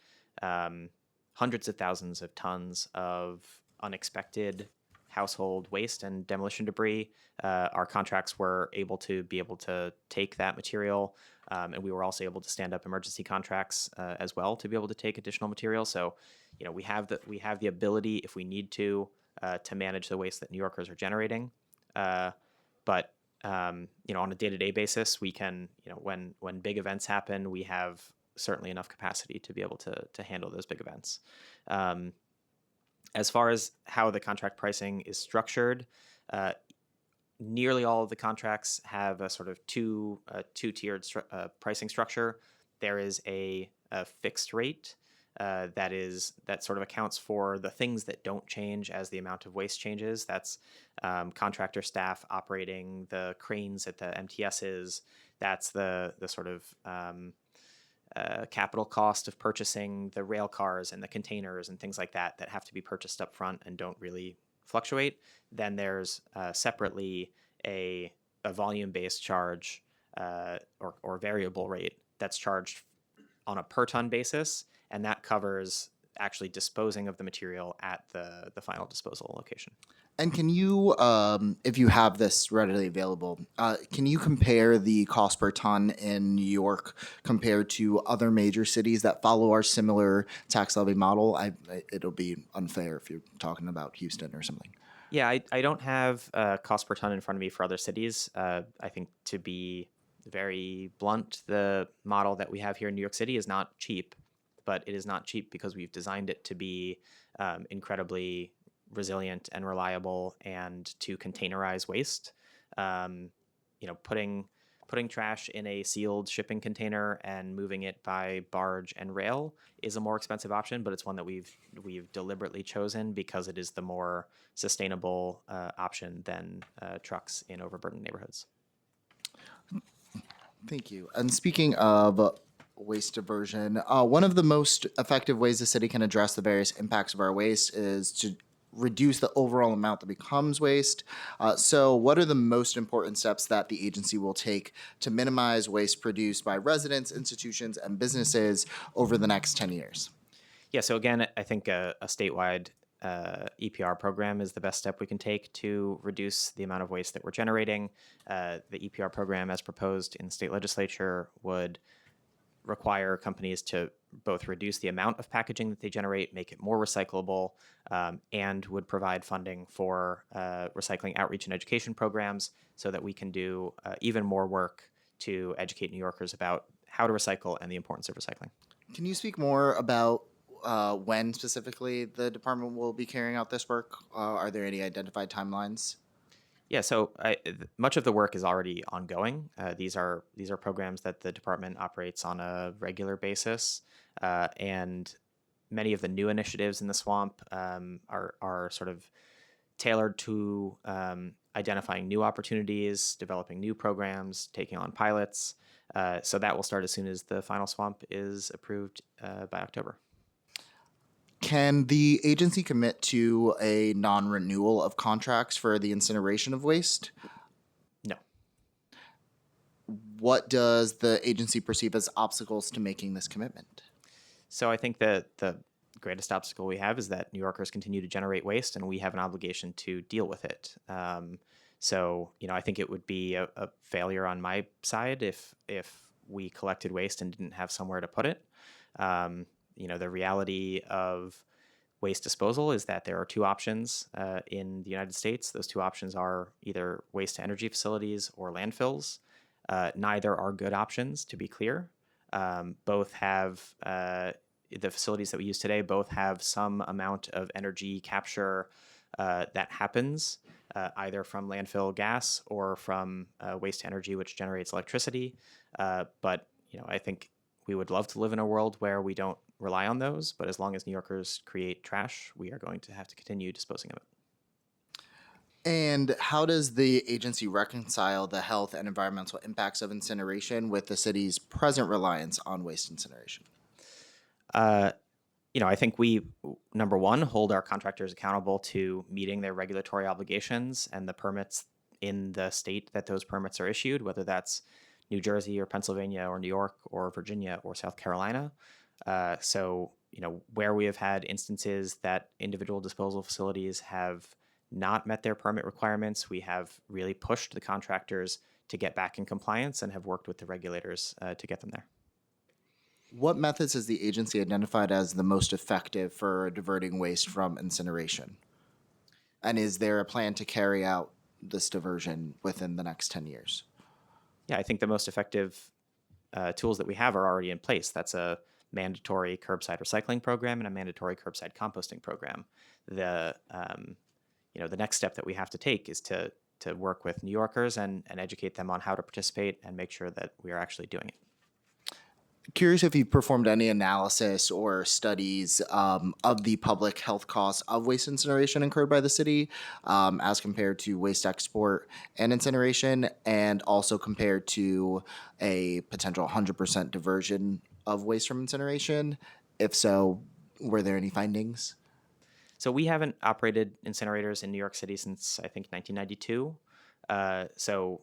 hundreds of thousands of tons of unexpected household waste and demolition debris, our contracts were able to take that material, and we were also able to stand up emergency contracts as well to be able to take additional material. So, we have the ability, if we need to manage the waste that New Yorkers are generating. But on a day-to-day basis, we can, when big events happen, we have certainly enough capacity to be able to handle those big events. As far as how the contract pricing is structured, nearly all of the contracts have a sort of two-tiered pricing structure. There is a fixed rate that sort of accounts for the things that don't change as the amount of waste changes. That's contractor staff operating the cranes at the MTSs. That's the sort of capital cost of purchasing the rail cars and the containers and things like that have to be purchased up front and don't really fluctuate. Then there's separately a volume-based charge or variable rate that's charged on a per ton basis, and that covers actually disposing of the material at the final disposal location. And can you, if you have this readily available, can you compare the cost per ton in New York compared to other major cities that follow our similar tax levy model? It'll be unfair if you're talking about Houston or something. Yeah, I don't have cost per ton in front of me for other cities. I think, to be very blunt, the model that we have here in New York City is not cheap, but it is not cheap because we've designed it to be incredibly resilient and reliable and to containerize waste. Putting trash in a sealed shipping container and moving it by barge and rail is a more expensive option, but it's one that we've deliberately chosen because it is the more sustainable option than trucks in overburdened neighborhoods. Thank you. And speaking of waste diversion, one of the most effective ways the city can address the various impacts of our waste is to reduce the overall amount that becomes waste. So what are the most important steps that the agency will take to minimize waste produced by residents, institutions, and businesses over the next 10 years? Yeah, so again, I think a statewide EPR program is the best step we can take to reduce the amount of waste that we're generating. The EPR program, as proposed in the state legislature, would require companies to both reduce the amount of packaging that they generate, make it more recyclable, and would provide funding for recycling outreach and education programs so that we can do even more work to educate New Yorkers about how to recycle and the importance of recycling. Can you speak more about when specifically the department will be carrying out this work? Are there any identified timelines? Yeah, so much of the work is already ongoing. These are programs that the department operates on a regular basis, and many of the new initiatives in the swamp are sort of tailored to identifying new opportunities, developing new programs, taking on pilots. So that will start as soon as the final swamp is approved by October. Can the agency commit to a non-renewal of contracts for the incineration of waste? No. What does the agency perceive as obstacles to making this commitment? So I think that the greatest obstacle we have is that New Yorkers continue to generate waste, and we have an obligation to deal with it. So I think it would be a failure on my side if we collected waste and didn't have somewhere to put it. The reality of waste disposal is that there are two options in the United States. Those two options are either waste to energy facilities or landfills. Neither are good options, to be clear. Both have, the facilities that we use today both have some amount of energy capture that happens either from landfill gas or from waste to energy, which generates electricity. But I think we would love to live in a world where we don't rely on those, but as long as New Yorkers create trash, we are going to have to continue disposing of it. And how does the agency reconcile the health and environmental impacts of incineration with the city's present reliance on waste incineration? I think we, number one, hold our contractors accountable to meeting their regulatory obligations and the permits in the state that those permits are issued, whether that's New Jersey or Pennsylvania or New York or Virginia or South Carolina. So where we have had instances that individual disposal facilities have not met their permit requirements, we have really pushed the contractors to get back in compliance and have worked with the regulators to get them there. What methods has the agency identified as the most effective for diverting waste from incineration? And is there a plan to carry out this diversion within the next 10 years? Yeah, I think the most effective tools that we have are already in place. That's a mandatory curbside recycling program and a mandatory curbside composting program. The next step that we have to take is to work with New Yorkers and educate them on how to participate and make sure that we are actually doing it. Curious if you've performed any analysis or studies of the public health costs of waste incineration incurred by the city as compared to waste export and incineration, and also compared to a potential 100% diversion of waste from incineration. If so, were there any findings? So we haven't operated incinerators in New York City since I think 1992. So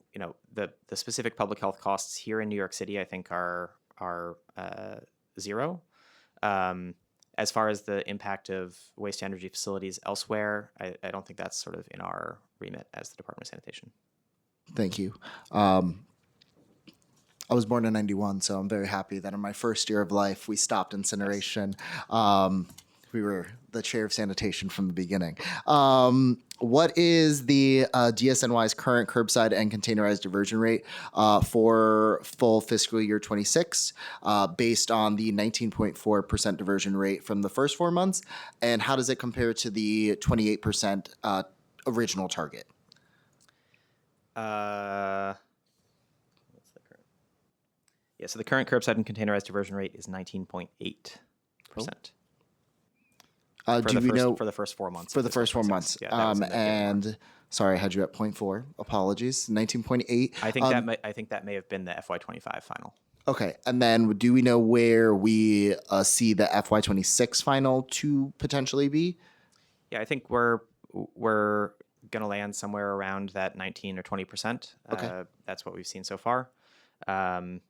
the specific public health costs here in New York City, I think, are zero. As far as the impact of waste energy facilities elsewhere, I don't think that's sort of in our remit as the Department of Sanitation. Thank you. I was born in 91, so I'm very happy that in my first year of life, we stopped incineration. We were the chair of sanitation from the beginning. What is the DSNY's current curbside and containerized diversion rate for full fiscal year 26 based on the 19.4% diversion rate from the first 4 months? And how does it compare to the 28% original target? Yeah, so the current curbside and containerized diversion rate is 19.8%. Do we know for the first 4 months? For the first 4 months. Yeah, that was in the January. And sorry, I had you at 0.4. Apologies. 19.8. I think that may have been the FY25 final. Okay. And then do we know where we see the FY26 final to potentially be? Yeah, I think we're going to land somewhere around that 19 or 20%. Okay. That's what we've seen so far. And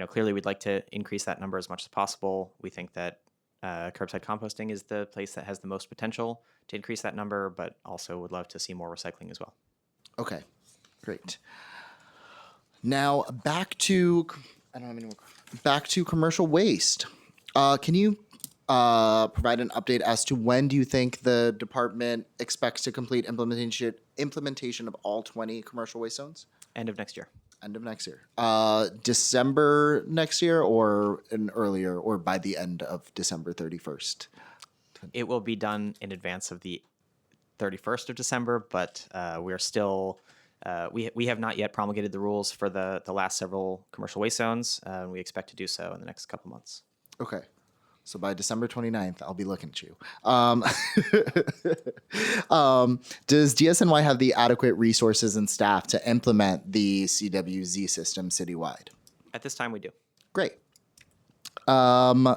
clearly we'd like to increase that number as much as possible. We think that curbside composting is the place that has the most potential to increase that number, but also would love to see more recycling as well. Okay, great. Now back to commercial waste. Can you provide an update as to when do you think the department expects to complete implementation of all 20 commercial waste zones? End of next year. End of next year. December next year, or an earlier, or by the end of December 31st? It will be done in advance of the 31st of December, but we're still we have not yet promulgated the rules for the last several commercial waste zones. We expect to do so in the next couple months. Okay. So by December 29th, I'll be looking at you. Does DSNY have the adequate resources and staff to implement the CWZ system citywide? At this time, we do. Great. And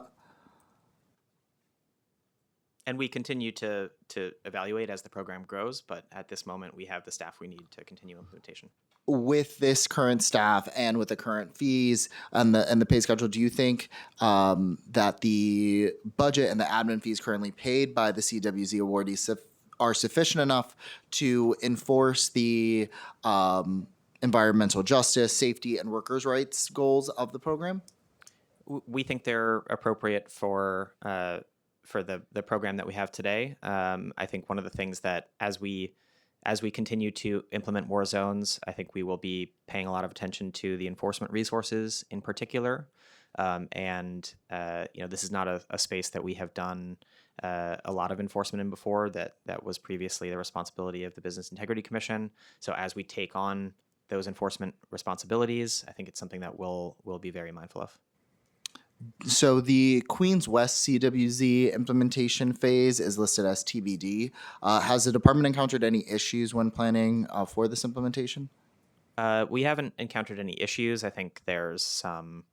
we continue to evaluate as the program grows, but at this moment, we have the staff we need to continue implementation. With this current staff and with the current fees and the pay schedule, do you think that the budget and the admin fees currently paid by the CWZ awardees are sufficient enough to enforce the environmental justice, safety, and workers' rights goals of the program? We think they're appropriate for the program that we have today. I think one of the things that as we continue to implement more zones, I think we will be paying a lot of attention to the enforcement resources in particular. This is not a space that we have done a lot of enforcement in before. That was previously the responsibility of the Business Integrity Commission. So as we take on those enforcement responsibilities, I think it's something that we'll be very mindful of. So the Queens West CWZ implementation phase is listed as TBD. Has the department encountered any issues when planning for this implementation? We haven't encountered any issues. I think there's some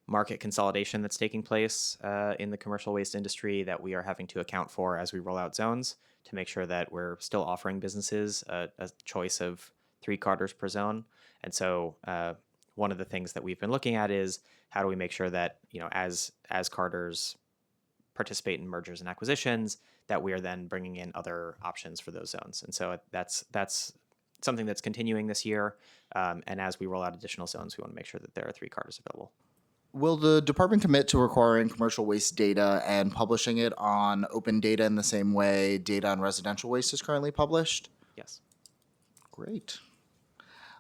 market consolidation that's taking place in the commercial waste industry that we are having to account for as we roll out zones to make sure that we're still offering businesses a choice of 3 carters per zone. And so one of the things that we've been looking at is how do we make sure that, as carters participate in mergers and acquisitions, that we are then bringing in other options for those zones. And so that's something that's continuing this year. And as we roll out additional zones, we want to make sure that there are 3 carters available. Will the department commit to requiring commercial waste data and publishing it on open data in the same way data on residential waste is currently published? Yes. Great.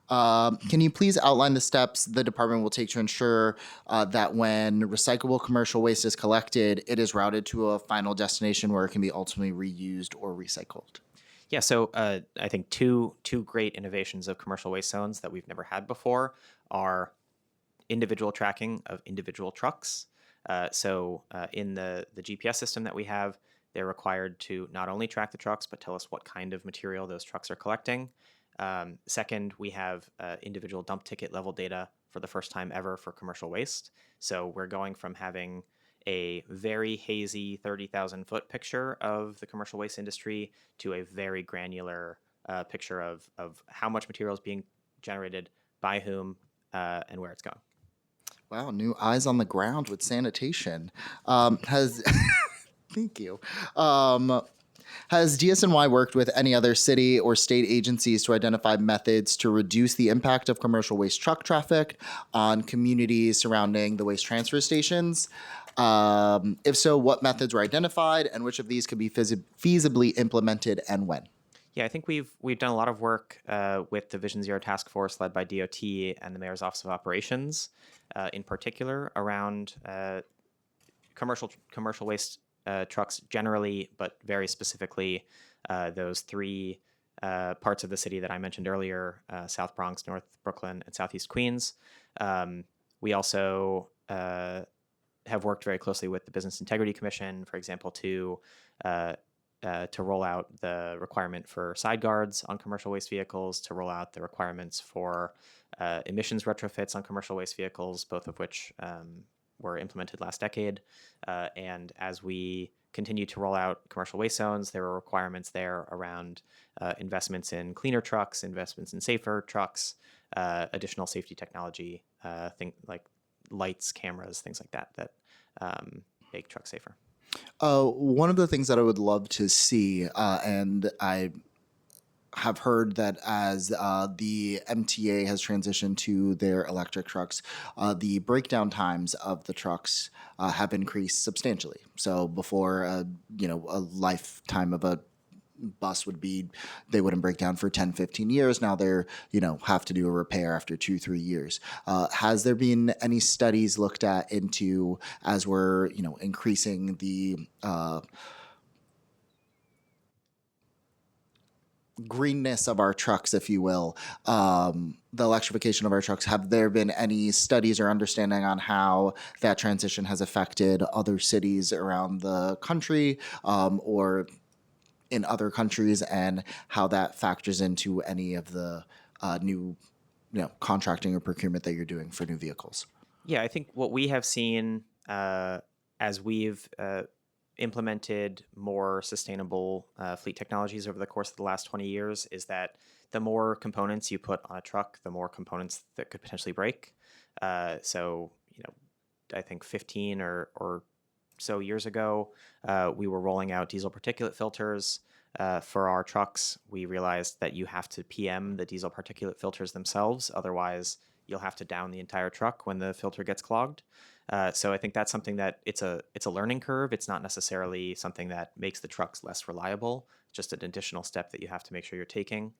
Can you please outline the steps the department will take to ensure that when recyclable commercial waste is collected, it is routed to a final destination where it can be ultimately reused or recycled? Yeah, so I think two great innovations of commercial waste zones that we've never had before are individual tracking of individual trucks. In the GPS system that we have, they're required to not only track the trucks, but tell us what kind of material those trucks are collecting. Second, we have individual dump ticket level data for the first time ever for commercial waste. So we're going from having a very hazy 30,000 foot picture of the commercial waste industry to a very granular picture of how much material is being generated, by whom, and where it's going. Wow, new eyes on the ground with sanitation. Has Thank you. Has DSNY worked with any other city or state agencies to identify methods to reduce the impact of commercial waste truck traffic on communities surrounding the waste transfer stations? If so, what methods were identified, and which of these could be feasibly implemented, and when? Yeah, I think we've done a lot of work with the Vision Zero Task Force led by DOT and the Mayor's Office of Operations, in particular around commercial waste trucks generally, but very specifically those three parts of the city that I mentioned earlier: South Bronx, North Brooklyn, and Southeast Queens. We also have worked very closely with the Business Integrity Commission, for example, to roll out the requirement for side guards on commercial waste vehicles, to roll out the requirements for emissions retrofits on commercial waste vehicles, both of which were implemented last decade. And as we continue to roll out commercial waste zones, there were requirements there around investments in cleaner trucks, investments in safer trucks, additional safety technology, things like lights, cameras, things like that make trucks safer. One of the things that I would love to see, and I have heard that as the MTA has transitioned to their electric trucks, the breakdown times of the trucks have increased substantially. So before, a lifetime of a bus would be, they wouldn't break down for 10, 15 years. Now they're, have to do a repair after 2-3 years. Has there been any studies looked at into, as we're, increasing the greenness of our trucks, if you will, the electrification of our trucks, have there been any studies or understanding on how that transition has affected other cities around the country, or in other countries, and how that factors into any of the new contracting or procurement that you're doing for new vehicles? Yeah, I think what we have seen as we've implemented more sustainable fleet technologies over the course of the last 20 years is that the more components you put on a truck, the more components that could potentially break. So, I think 15 or so years ago, we were rolling out diesel particulate filters for our trucks. We realized that you have to PM the diesel particulate filters themselves. Otherwise, you'll have to down the entire truck when the filter gets clogged. So I think that's something that it's a learning curve. It's not necessarily something that makes the trucks less reliable, just an additional step that you have to make sure you're taking.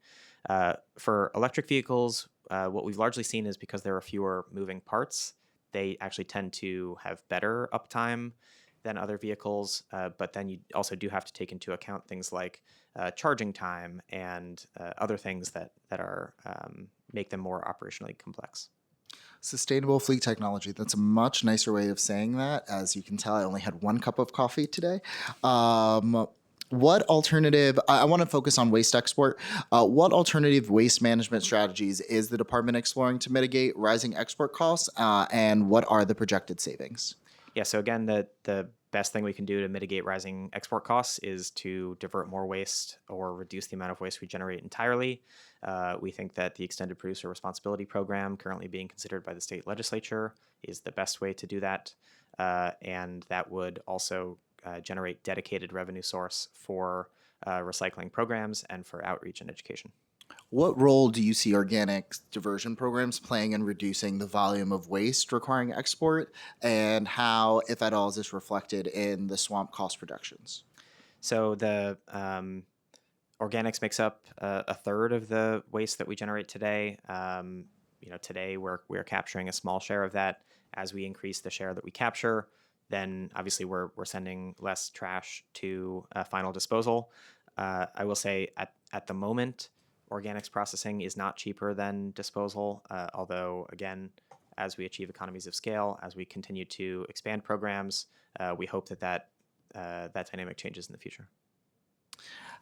For electric vehicles, what we've largely seen is because there are fewer moving parts, they actually tend to have better uptime than other vehicles. But then you also do have to take into account things like charging time and other things that are make them more operationally complex. Sustainable fleet technology. That's a much nicer way of saying that. As you can tell, I only had one cup of coffee today. What alternative, I want to focus on waste export. What alternative waste management strategies is the department exploring to mitigate rising export costs, and what are the projected savings? Yeah, so again, the best thing we can do to mitigate rising export costs is to divert more waste or reduce the amount of waste we generate entirely. We think that the Extended Producer Responsibility Program, currently being considered by the state legislature, is the best way to do that. And that would also generate dedicated revenue source for recycling programs and for outreach and education. What role do you see organic diversion programs playing in reducing the volume of waste requiring export, and how, if at all, is this reflected in the swamp cost reductions? So the organics makes up a third of the waste that we generate today. Today we're capturing a small share of that. As we increase the share that we capture, then obviously we're sending less trash to final disposal. I will say at the moment, organics processing is not cheaper than disposal, although, again, as we achieve economies of scale, as we continue to expand programs, we hope that dynamic changes in the future.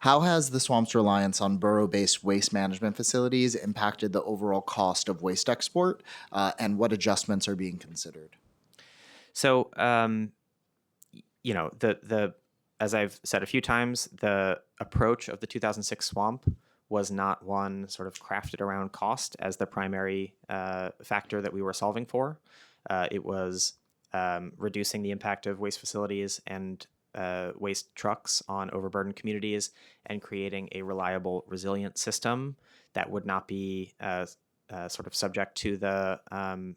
How has the swamp's reliance on borough-based waste management facilities impacted the overall cost of waste export, and what adjustments are being considered? So, the as I've said a few times, the approach of the 2006 swamp was not one sort of crafted around cost as the primary factor that we were solving for. It was reducing the impact of waste facilities and waste trucks on overburdened communities and creating a reliable, resilient system that would not be sort of subject to the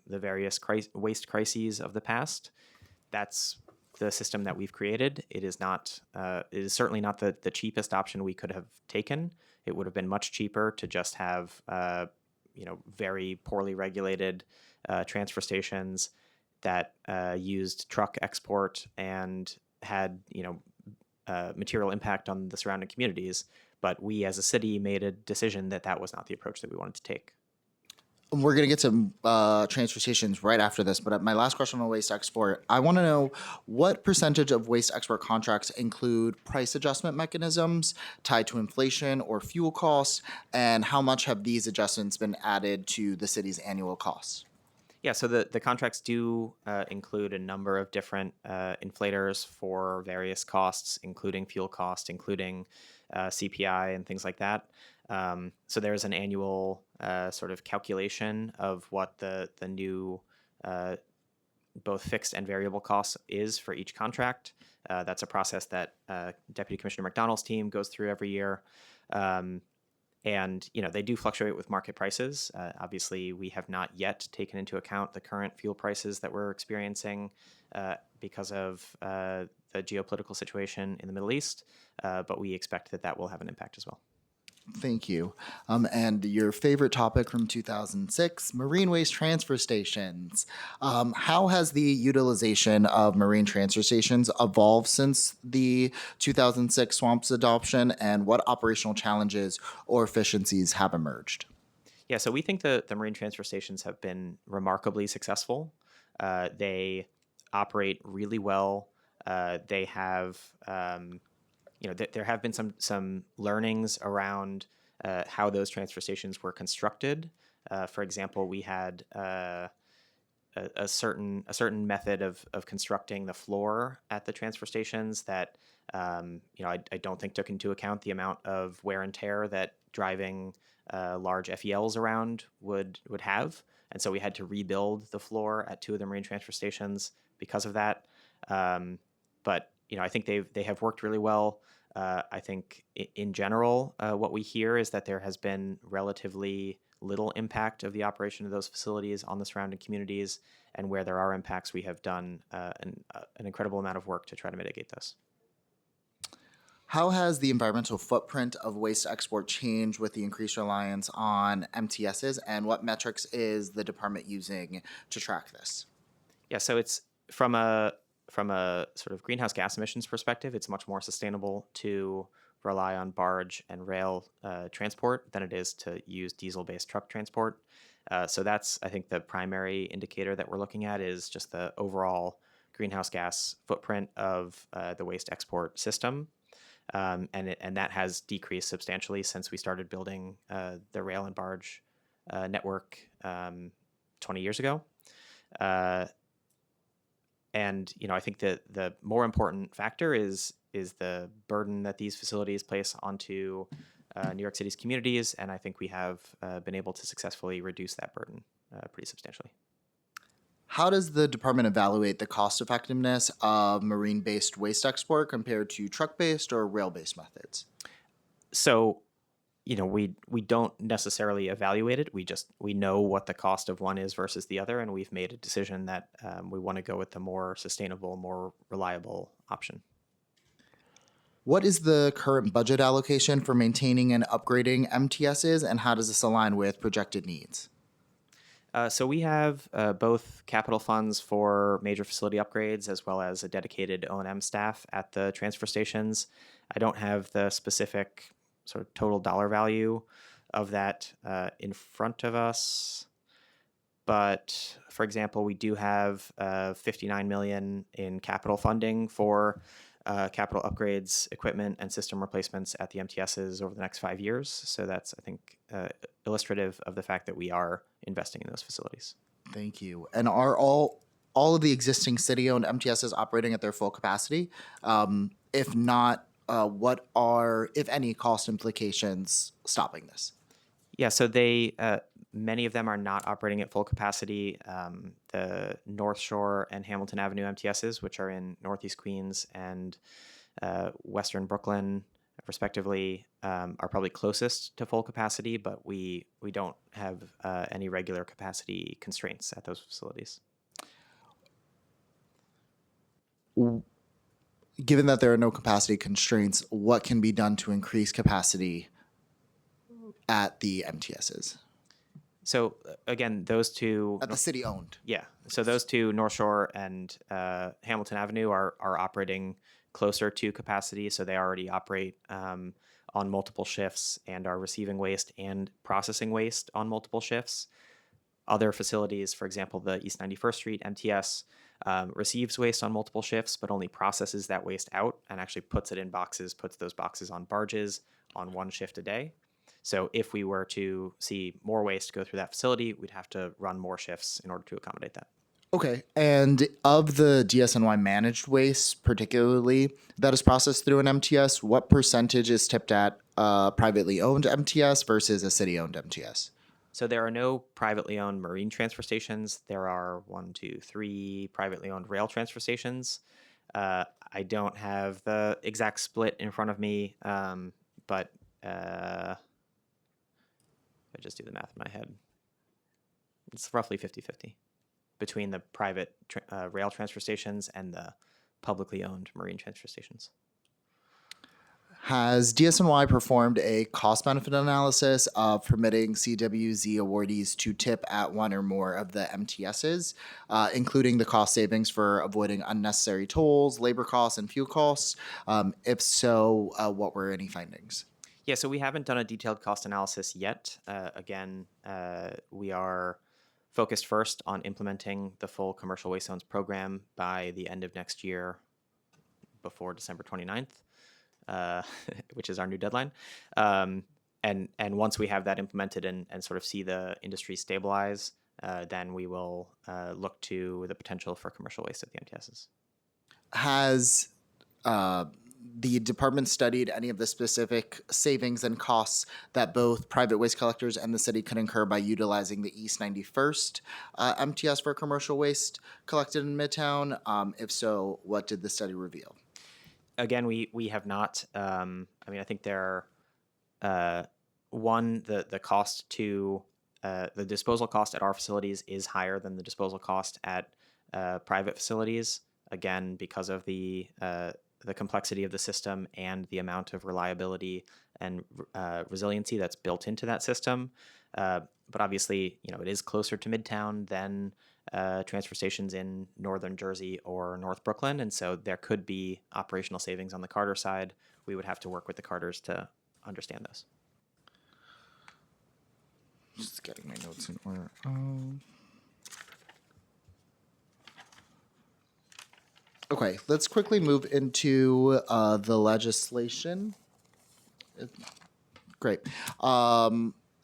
various waste crises of the past. That's the system that we've created. It is not. It is certainly not the cheapest option we could have taken. It would have been much cheaper to just have very poorly regulated transfer stations that used truck export and had material impact on the surrounding communities. But we as a city made a decision that was not the approach that we wanted to take. We're going to get to transfer stations right after this, but my last question on waste export, I want to know what percentage of waste export contracts include price adjustment mechanisms tied to inflation or fuel costs, and how much have these adjustments been added to the city's annual costs? Yeah, so the contracts do include a number of different inflators for various costs, including fuel cost, including CPI and things like that. So there's an annual sort of calculation of what the new both fixed and variable costs is for each contract. That's a process that Deputy Commissioner McDonald's team goes through every year. And they do fluctuate with market prices. Obviously, we have not yet taken into account the current fuel prices that we're experiencing because of the geopolitical situation in the Middle East, but we expect that will have an impact as well. Thank you. And your favorite topic from 2006, marine waste transfer stations. How has the utilization of marine transfer stations evolved since the 2006 SWAMP's adoption, and what operational challenges or efficiencies have emerged? Yeah, so we think the marine transfer stations have been remarkably successful. They operate really well. They have there have been some learnings around how those transfer stations were constructed. For example, we had a certain method of constructing the floor at the transfer stations that I don't think took into account the amount of wear and tear that driving large FELs around would have, and so we had to rebuild the floor at two of the marine transfer stations because of that. But I think they have worked really well. I think in general, what we hear is that there has been relatively little impact of the operation of those facilities on the surrounding communities, and where there are impacts, we have done an incredible amount of work to try to mitigate this. How has the environmental footprint of waste export changed with the increased reliance on MTSs, and what metrics is the department using to track this? Yeah, so it's from a sort of greenhouse gas emissions perspective, it's much more sustainable to rely on barge and rail transport than it is to use diesel-based truck transport. So that's, I think, the primary indicator that we're looking at is just the overall greenhouse gas footprint of the waste export system. And that has decreased substantially since we started building the rail and barge network 20 years ago. And I think that the more important factor is the burden that these facilities place onto New York City's communities, and I think we have been able to successfully reduce that burden pretty substantially. How does the department evaluate the cost effectiveness of marine-based waste export compared to truck-based or rail-based methods? So, we don't necessarily evaluate it. We know what the cost of one is versus the other, and we've made a decision that we want to go with the more sustainable, more reliable option. What is the current budget allocation for maintaining and upgrading MTSs, and how does this align with projected needs? So we have both capital funds for major facility upgrades as well as a dedicated O&M staff at the transfer stations. I don't have the specific sort of total dollar value of that in front of us. but for example, we do have 59 million in capital funding for capital upgrades, equipment, and system replacements at the MTSs over the next 5 years. So that's, I think, illustrative of the fact that we are investing in those facilities. Thank you. And are all of the existing city-owned MTSs operating at their full capacity? If not, what are, if any, cost implications stopping this? Yeah, so many of them are not operating at full capacity. The North Shore and Hamilton Avenue MTSs, which are in Northeast Queens and Western Brooklyn, respectively, are probably closest to full capacity, but we don't have any regular capacity constraints at those facilities. Given that there are no capacity constraints, what can be done to increase capacity at the MTSs? So again, those two At the city-owned? Yeah. So those two, North Shore and Hamilton Avenue, are operating closer to capacity. So they already operate on multiple shifts and are receiving waste and processing waste on multiple shifts. Other facilities, for example, the East 91st Street MTS, receives waste on multiple shifts, but only processes that waste out and actually puts it in boxes, puts those boxes on barges on one shift a day. So if we were to see more waste go through that facility, we'd have to run more shifts in order to accommodate that. Okay. And of the DSNY managed waste, particularly that is processed through an MTS, what percentage is tipped at a privately owned MTS versus a city-owned MTS? So there are no privately owned marine transfer stations. There are 1, 2, 3 privately owned rail transfer stations. I don't have the exact split in front of me, but I just do the math in my head. It's roughly 50-50 between the private rail transfer stations and the publicly owned marine transfer stations. Has DSNY performed a cost-benefit analysis of permitting CWZ awardees to tip at one or more of the MTSs, including the cost savings for avoiding unnecessary tolls, labor costs, and fuel costs? If so, what were any findings? Yeah, so we haven't done a detailed cost analysis yet. Again, we are focused first on implementing the full commercial waste zones program by the end of next year, before December 29th, which is our new deadline. And once we have that implemented and sort of see the industry stabilize, then we will look to the potential for commercial waste at the MTSs. Has the department studied any of the specific savings and costs that both private waste collectors and the city could incur by utilizing the East 91st MTS for commercial waste collected in Midtown? If so, what did the study reveal? Again, we have not. I mean, I think there are, the cost to the disposal cost at our facilities is higher than the disposal cost at private facilities. Again, because of the complexity of the system and the amount of reliability and resiliency that's built into that system. But obviously, it is closer to Midtown than transfer stations in northern Jersey or North Brooklyn, and so there could be operational savings on the Carter side. We would have to work with the Carters to understand those. Just getting my notes in order. Okay, let's quickly move into the legislation. Great.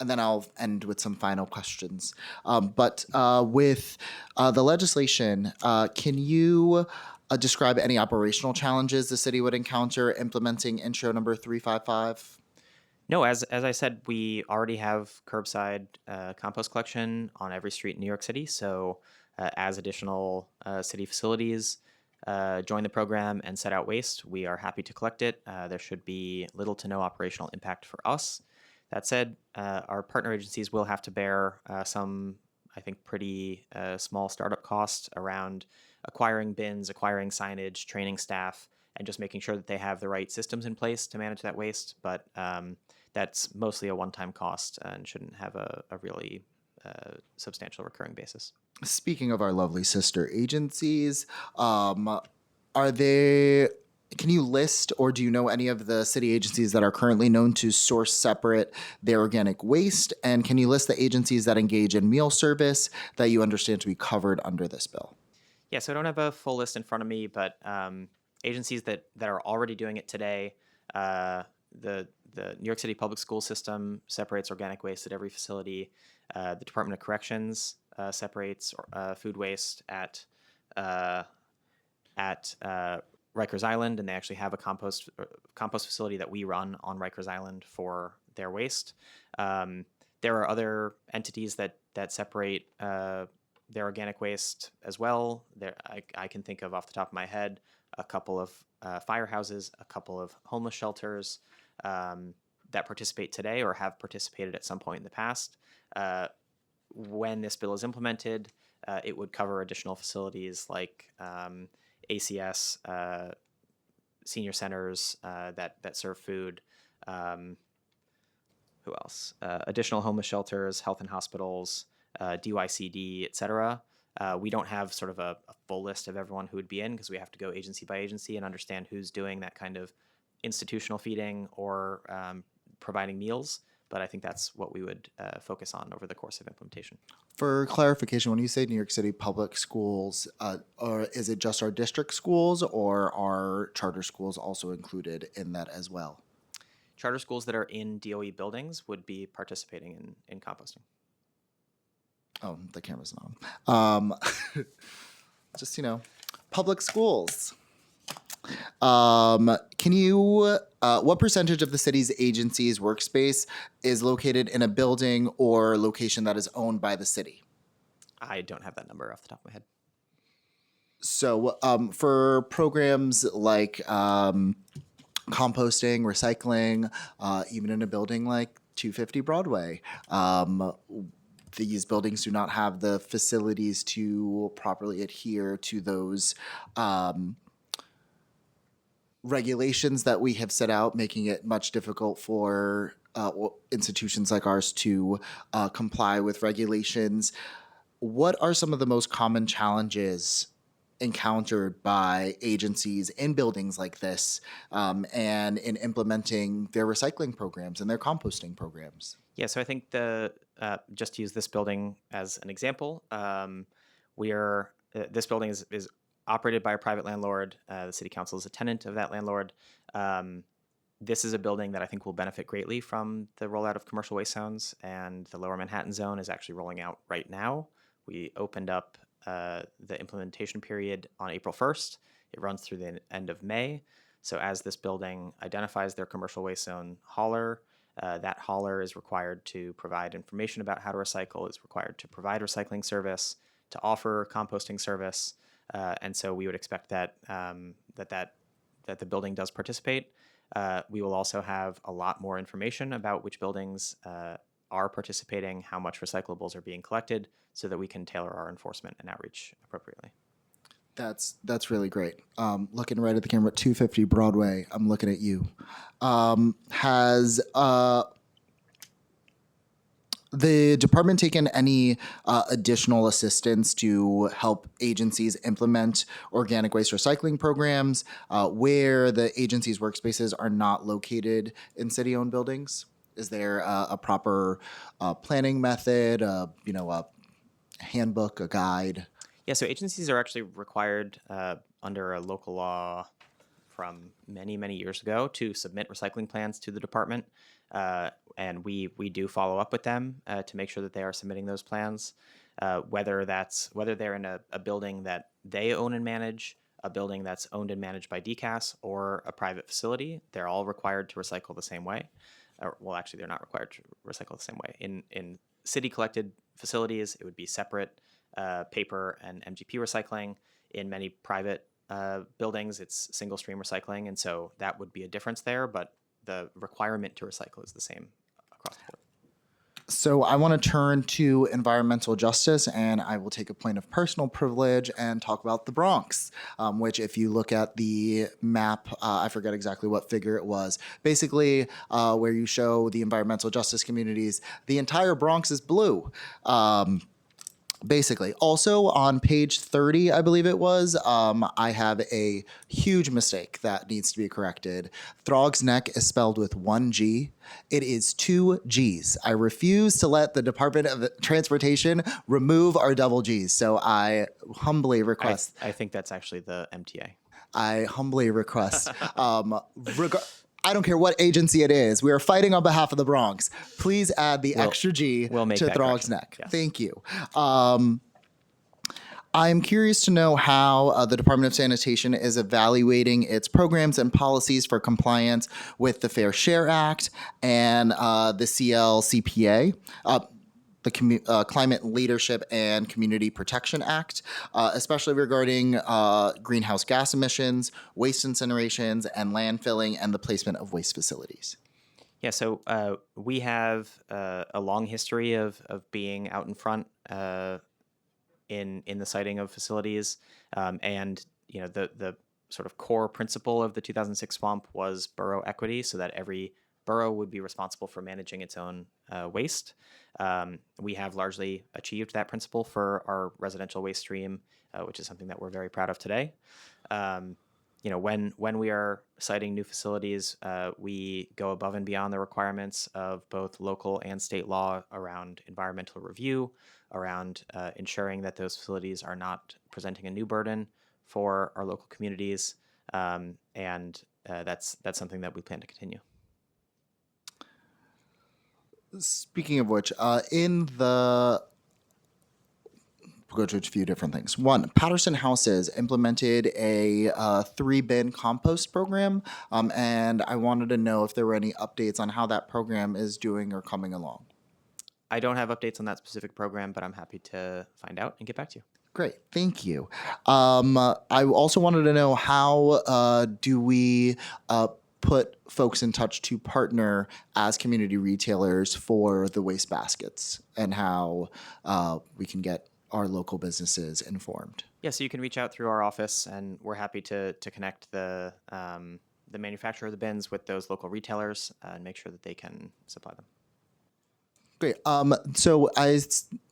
And then I'll end with some final questions. But with the legislation, can you describe any operational challenges the city would encounter implementing intro number 355? No, as I said, we already have curbside compost collection on every street in New York City. So as additional city facilities join the program and set out waste, we are happy to collect it. There should be little to no operational impact for us. That said, our partner agencies will have to bear some, I think, pretty small startup costs around acquiring bins, acquiring signage, training staff, and just making sure that they have the right systems in place to manage that waste. But that's mostly a one-time cost and shouldn't have a really substantial recurring basis. Speaking of our lovely sister agencies, are there can you list, or do you know any of the city agencies that are currently known to source separate their organic waste? And can you list the agencies that engage in meal service that you understand to be covered under this bill? Yeah, so I don't have a full list in front of me, but agencies that are already doing it today, the New York City public school system separates organic waste at every facility. The Department of Corrections separates food waste at Rikers Island, and they actually have a compost facility that we run on Rikers Island for their waste. There are other entities that separate their organic waste as well. I can think of off the top of my head a couple of firehouses, a couple of homeless shelters that participate today or have participated at some point in the past. When this bill is implemented, it would cover additional facilities like ACS, senior centers that serve food. Who else? Additional homeless shelters, health and hospitals, DYCD, et cetera. We don't have sort of a full list of everyone who would be in because we have to go agency by agency and understand who's doing that kind of institutional feeding or providing meals. But I think that's what we would focus on over the course of implementation. For clarification, when you say New York City public schools, or is it just our district schools, or are charter schools also included in that as well? Charter schools that are in DOE buildings would be participating in composting. Oh, the camera's on. Just, public schools. Can you, what percentage of the city's agencies' workspace is located in a building or location that is owned by the city? I don't have that number off the top of my head. So for programs like composting, recycling, even in a building like 250 Broadway, these buildings do not have the facilities to properly adhere to those regulations that we have set out, making it much difficult for institutions like ours to comply with regulations. What are some of the most common challenges encountered by agencies in buildings like this and in implementing their recycling programs and their composting programs? Yeah, so I think just to use this building as an example, this building is operated by a private landlord. The city council is a tenant of that landlord. This is a building that I think will benefit greatly from the rollout of commercial waste zones, and the Lower Manhattan zone is actually rolling out right now. We opened up the implementation period on April 1st. It runs through the end of May. So as this building identifies their commercial waste zone hauler, that hauler is required to provide information about how to recycle, is required to provide recycling service, to offer composting service. And so we would expect that that the building does participate. We will also have a lot more information about which buildings are participating, how much recyclables are being collected, so that we can tailor our enforcement and outreach appropriately. That's really great. Looking right at the camera, 250 Broadway. I'm looking at you. Has the department taken any additional assistance to help agencies implement organic waste recycling programs where the agency's workspaces are not located in city-owned buildings? Is there a proper planning method, a handbook, a guide? Yeah, so agencies are actually required under a local law from many, many years ago to submit recycling plans to the department. And we do follow up with them to make sure that they are submitting those plans, whether they're in a building that they own and manage, a building that's owned and managed by DCAS, or a private facility. They're all required to recycle the same way. Well, actually, they're not required to recycle the same way. In city collected facilities, it would be separate paper and MGP recycling. In many private buildings, it's single stream recycling. And so that would be a difference there, but the requirement to recycle is the same across the board. So I want to turn to environmental justice, and I will take a point of personal privilege and talk about the Bronx, which if you look at the map, I forget exactly what figure it was, basically where you show the environmental justice communities, the entire Bronx is blue. Basically. Also on page 30, I believe it was, I have a huge mistake that needs to be corrected. Throg's Neck is spelled with one G. It is two G's. I refuse to let the Department of Transportation remove our double G's. So I humbly request. I think that's actually the MTA. I humbly request, I don't care what agency it is. We are fighting on behalf of the Bronx. Please add the extra G we'll make to that Throg's correction. Neck. Yes. Thank you. I'm curious to know how the Department of Sanitation is evaluating its programs and policies for compliance with the Fair Share Act and the CLCPA. The Climate Leadership and Community Protection Act, especially regarding greenhouse gas emissions, waste incinerations, and landfilling and the placement of waste facilities. Yeah, so we have a long history of being out in front in the siting of facilities, and the sort of core principle of the 2006 swamp was borough equity, so that every borough would be responsible for managing its own waste. We have largely achieved that principle for our residential waste stream, which is something that we're very proud of today. When we are siting new facilities, we go above and beyond the requirements of both local and state law around environmental review, around ensuring that those facilities are not presenting a new burden for our local communities, and that's something that we plan to continue. Speaking of which, we'll go to a few different things. One, Patterson Houses implemented a 3-bin compost program, and I wanted to know if there were any updates on how that program is doing or coming along. I don't have updates on that specific program, but I'm happy to find out and get back to you. Great, thank you. I also wanted to know how do we put folks in touch to partner as community retailers for the waste baskets, and how we can get our local businesses informed. Yeah, so you can reach out through our office, and we're happy to connect the manufacturer of the bins with those local retailers and make sure that they can supply them. Great. So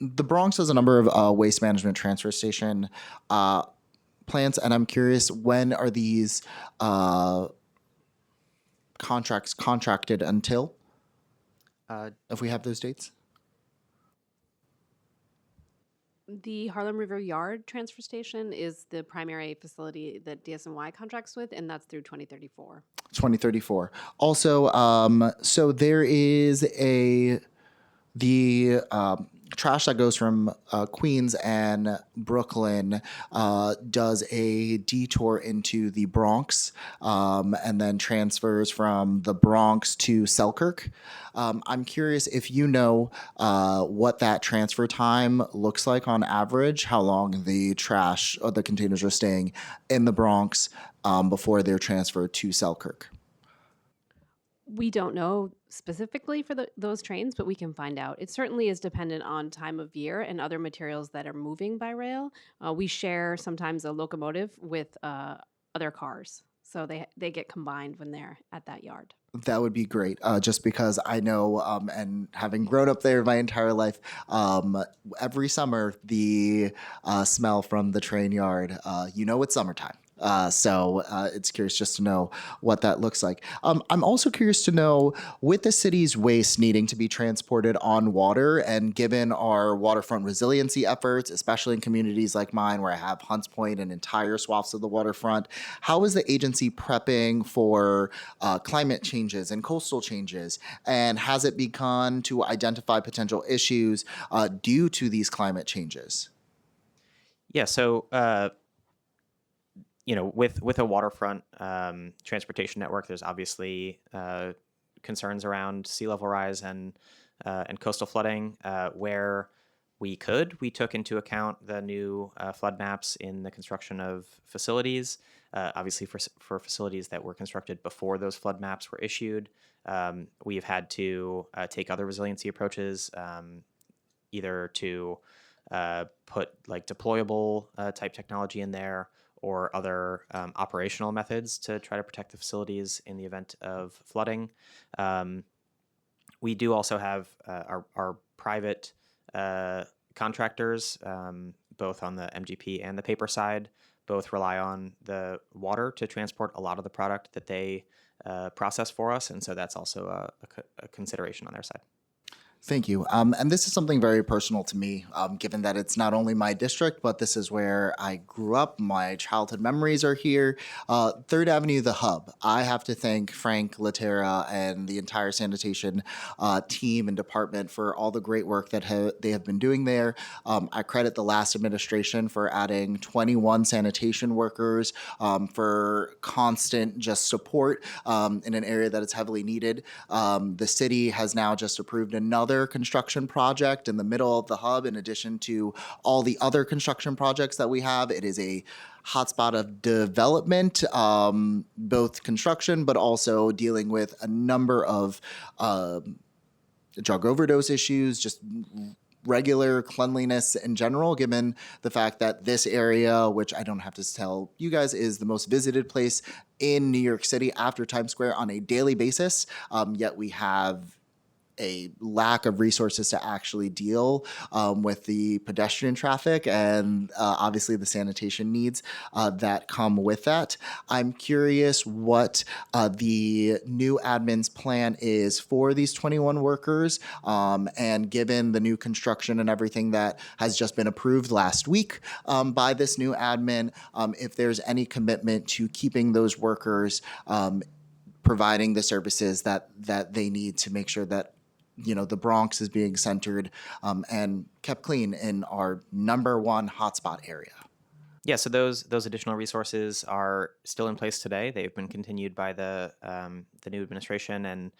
the Bronx has a number of waste management transfer station plants, and I'm curious, when are these contracts contracted until? If we have those dates? The Harlem River Yard transfer station is the primary facility that DSNY contracts with, and that's through 2034. 2034. Also, so there is the trash that goes from Queens and Brooklyn does a detour into the Bronx, and then transfers from the Bronx to Selkirk. I'm curious if you know what that transfer time looks like on average, how long the trash or the containers are staying in the Bronx before they're transferred to Selkirk. We don't know specifically for those trains, but we can find out. It certainly is dependent on time of year and other materials that are moving by rail. We share sometimes a locomotive with other cars, so they get combined when they're at that yard. That would be great, just because I know, and having grown up there my entire life, every summer the smell from the train yard, it's summertime. So it's curious just to know what that looks like. I'm also curious to know, with the city's waste needing to be transported on water, and given our waterfront resiliency efforts, especially in communities like mine where I have Hunts Point and entire swaths of the waterfront, how is the agency prepping for climate changes and coastal changes? And has it begun to identify potential issues due to these climate changes? Yeah, so with a waterfront transportation network, there's obviously concerns around sea level rise and coastal flooding. Where we took into account the new flood maps in the construction of facilities. Obviously, for facilities that were constructed before those flood maps were issued, we've had to take other resiliency approaches, either to put like deployable type technology in there, or other operational methods to try to protect the facilities in the event of flooding. We do also have our private contractors, both on the MGP and the paper side, both rely on the water to transport a lot of the product that they process for us, and so that's also a consideration on their side. Thank you. And this is something very personal to me, given that it's not only my district, but this is where I grew up. My childhood memories are here. Third Avenue, the hub. I have to thank Frank Latera and the entire sanitation team and department for all the great work that they have been doing there. I credit the last administration for adding 21 sanitation workers for constant just support in an area that is heavily needed. The city has now just approved another construction project in the middle of the hub, in addition to all the other construction projects that we have. It is a hotspot of development, both construction, but also dealing with a number of drug overdose issues, just regular cleanliness in general, given the fact that this area, which I don't have to tell you guys, is the most visited place in New York City after Times Square on a daily basis, yet we have a lack of resources to actually deal with the pedestrian traffic and obviously the sanitation needs that come with that. I'm curious what the new admin's plan is for these 21 workers, and given the new construction and everything that has just been approved last week by this new admin, if there's any commitment to keeping those workers providing the services that they need to make sure that the Bronx is being centered and kept clean in our number one hotspot area. Yeah, so those additional resources are still in place today. They've been continued by the new administration, and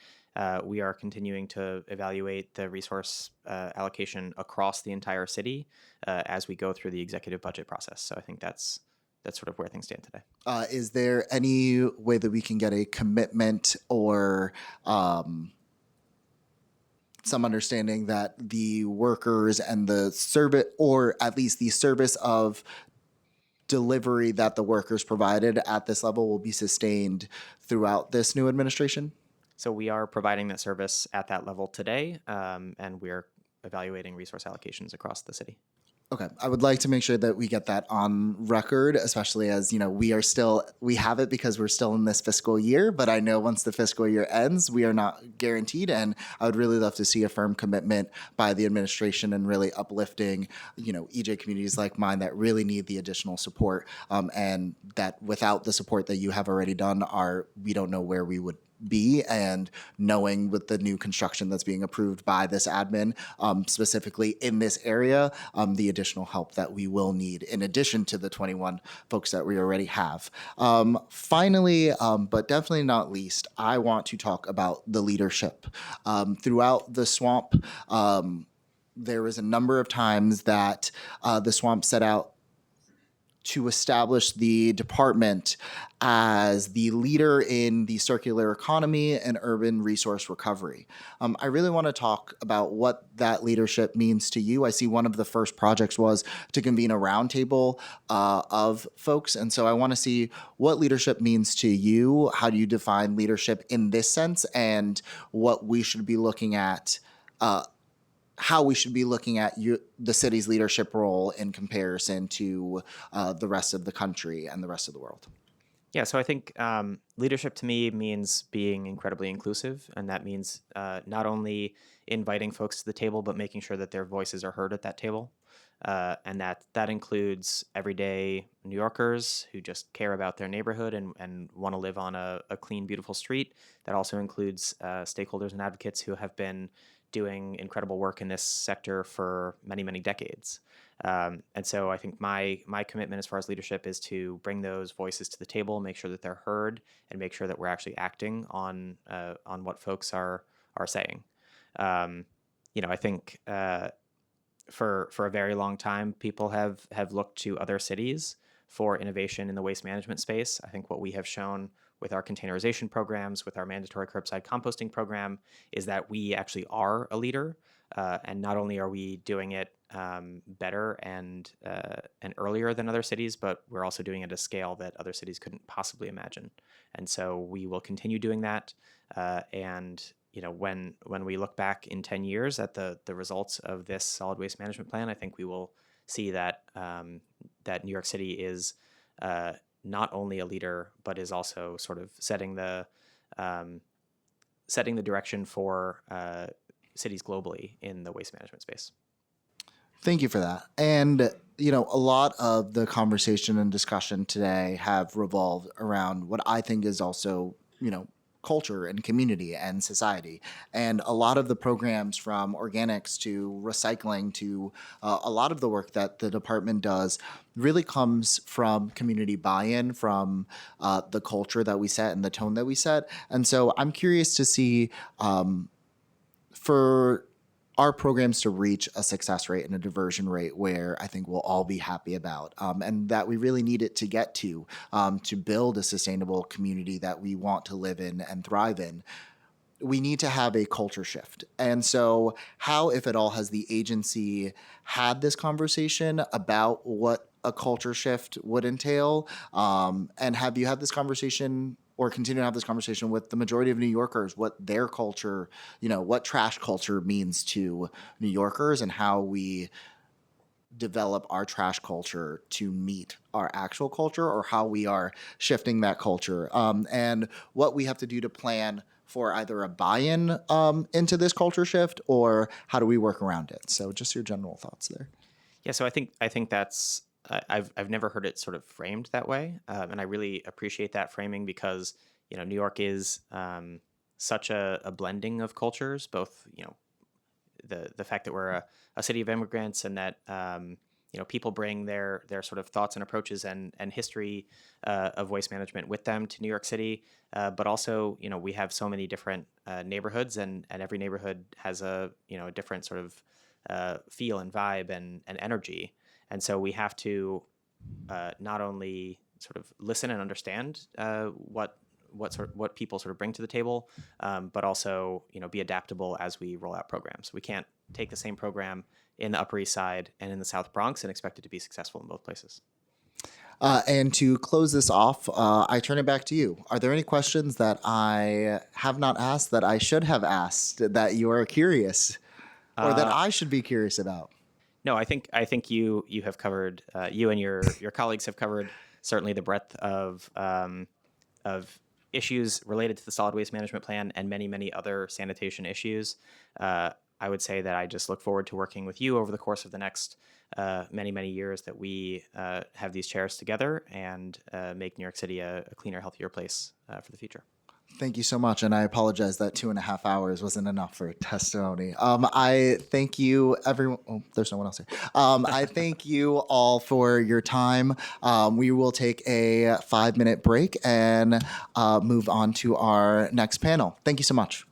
we are continuing to evaluate the resource allocation across the entire city as we go through the executive budget process. So I think that's sort of where things stand today. Is there any way that we can get a commitment or some understanding that the workers and the service, or at least the service of delivery that the workers provided at this level, will be sustained throughout this new administration? So we are providing that service at that level today, and we're evaluating resource allocations across the city. Okay, I would like to make sure that we get that on record, especially as, we have it because we're still in this fiscal year, but I know once the fiscal year ends, we are not guaranteed, and I would really love to see a firm commitment by the administration and really uplifting, EJ communities like mine that really need the additional support, and that without the support that you have already done, we don't know where we would be, and knowing with the new construction that's being approved by this admin, specifically in this area, the additional help that we will need in addition to the 21 folks that we already have. Finally, but definitely not least, I want to talk about the leadership. Throughout the swamp, there was a number of times that the swamp set out to establish the department as the leader in the circular economy and urban resource recovery. I really want to talk about what that leadership means to you. I see one of the first projects was to convene a roundtable of folks, and so I want to see what leadership means to you. How do you define leadership in this sense, and what we should be looking at, how we should be looking at the city's leadership role in comparison to the rest of the country and the rest of the world? Yeah, so I think leadership to me means being incredibly inclusive, and that means not only inviting folks to the table, but making sure that their voices are heard at that table. And that includes everyday New Yorkers who just care about their neighborhood and want to live on a clean, beautiful street. That also includes stakeholders and advocates who have been doing incredible work in this sector for many, many decades. And so I think my commitment as far as leadership is to bring those voices to the table, make sure that they're heard, and make sure that we're actually acting on what folks are saying. I think for a very long time, people have looked to other cities for innovation in the waste management space. I think what we have shown with our containerization programs, with our mandatory curbside composting program, is that we actually are a leader. And not only are we doing it better and earlier than other cities, but we're also doing it at a scale that other cities couldn't possibly imagine. And so we will continue doing that. And when we look back in 10 years at the results of this solid waste management plan, I think we will see that that New York City is not only a leader, but is also sort of setting the direction for cities globally in the waste management space. Thank you for that. And, a lot of the conversation and discussion today have revolved around what I think is also, culture and community and society. And a lot of the programs from organics to recycling to a lot of the work that the department does really comes from community buy-in, from the culture that we set and the tone that we set. And so I'm curious to see for our programs to reach a success rate and a diversion rate where I think we'll all be happy about, and that we really need it to get to build a sustainable community that we want to live in and thrive in. We need to have a culture shift. And so, how, if at all, has the agency had this conversation about what a culture shift would entail? And have you had this conversation or continue to have this conversation with the majority of New Yorkers, what their culture, what trash culture means to New Yorkers and how we develop our trash culture to meet our actual culture, or how we are shifting that culture, and what we have to do to plan for either a buy-in into this culture shift, or how do we work around it? So just your general thoughts there. Yeah, so I think that's I've never heard it sort of framed that way, and I really appreciate that framing because New York is such a blending of cultures, both the fact that we're a city of immigrants and that people bring their sort of thoughts and approaches and history of waste management with them to New York City, but also we have so many different neighborhoods, and every neighborhood has a a different sort of feel and vibe and energy. And so we have to not only sort of listen and understand what people sort of bring to the table, but also be adaptable as we roll out programs. We can't take the same program in the Upper East Side and in the South Bronx and expect it to be successful in both places. And to close this off, I turn it back to you. Are there any questions that I have not asked that I should have asked that you are curious, or that I should be curious about? No, I think you have covered, you and your colleagues have covered certainly the breadth of issues related to the solid waste management plan and many other sanitation issues. I would say that I just look forward to working with you over the course of the next many years, that we have these chairs together and make New York City a cleaner, healthier place for the future. Thank you so much, and I apologize that 2.5 hours wasn't enough for testimony. I thank you, everyone. Oh, there's no one else here. I thank you all for your time. We will take a 5-minute break and move on to our next panel. Thank you so much.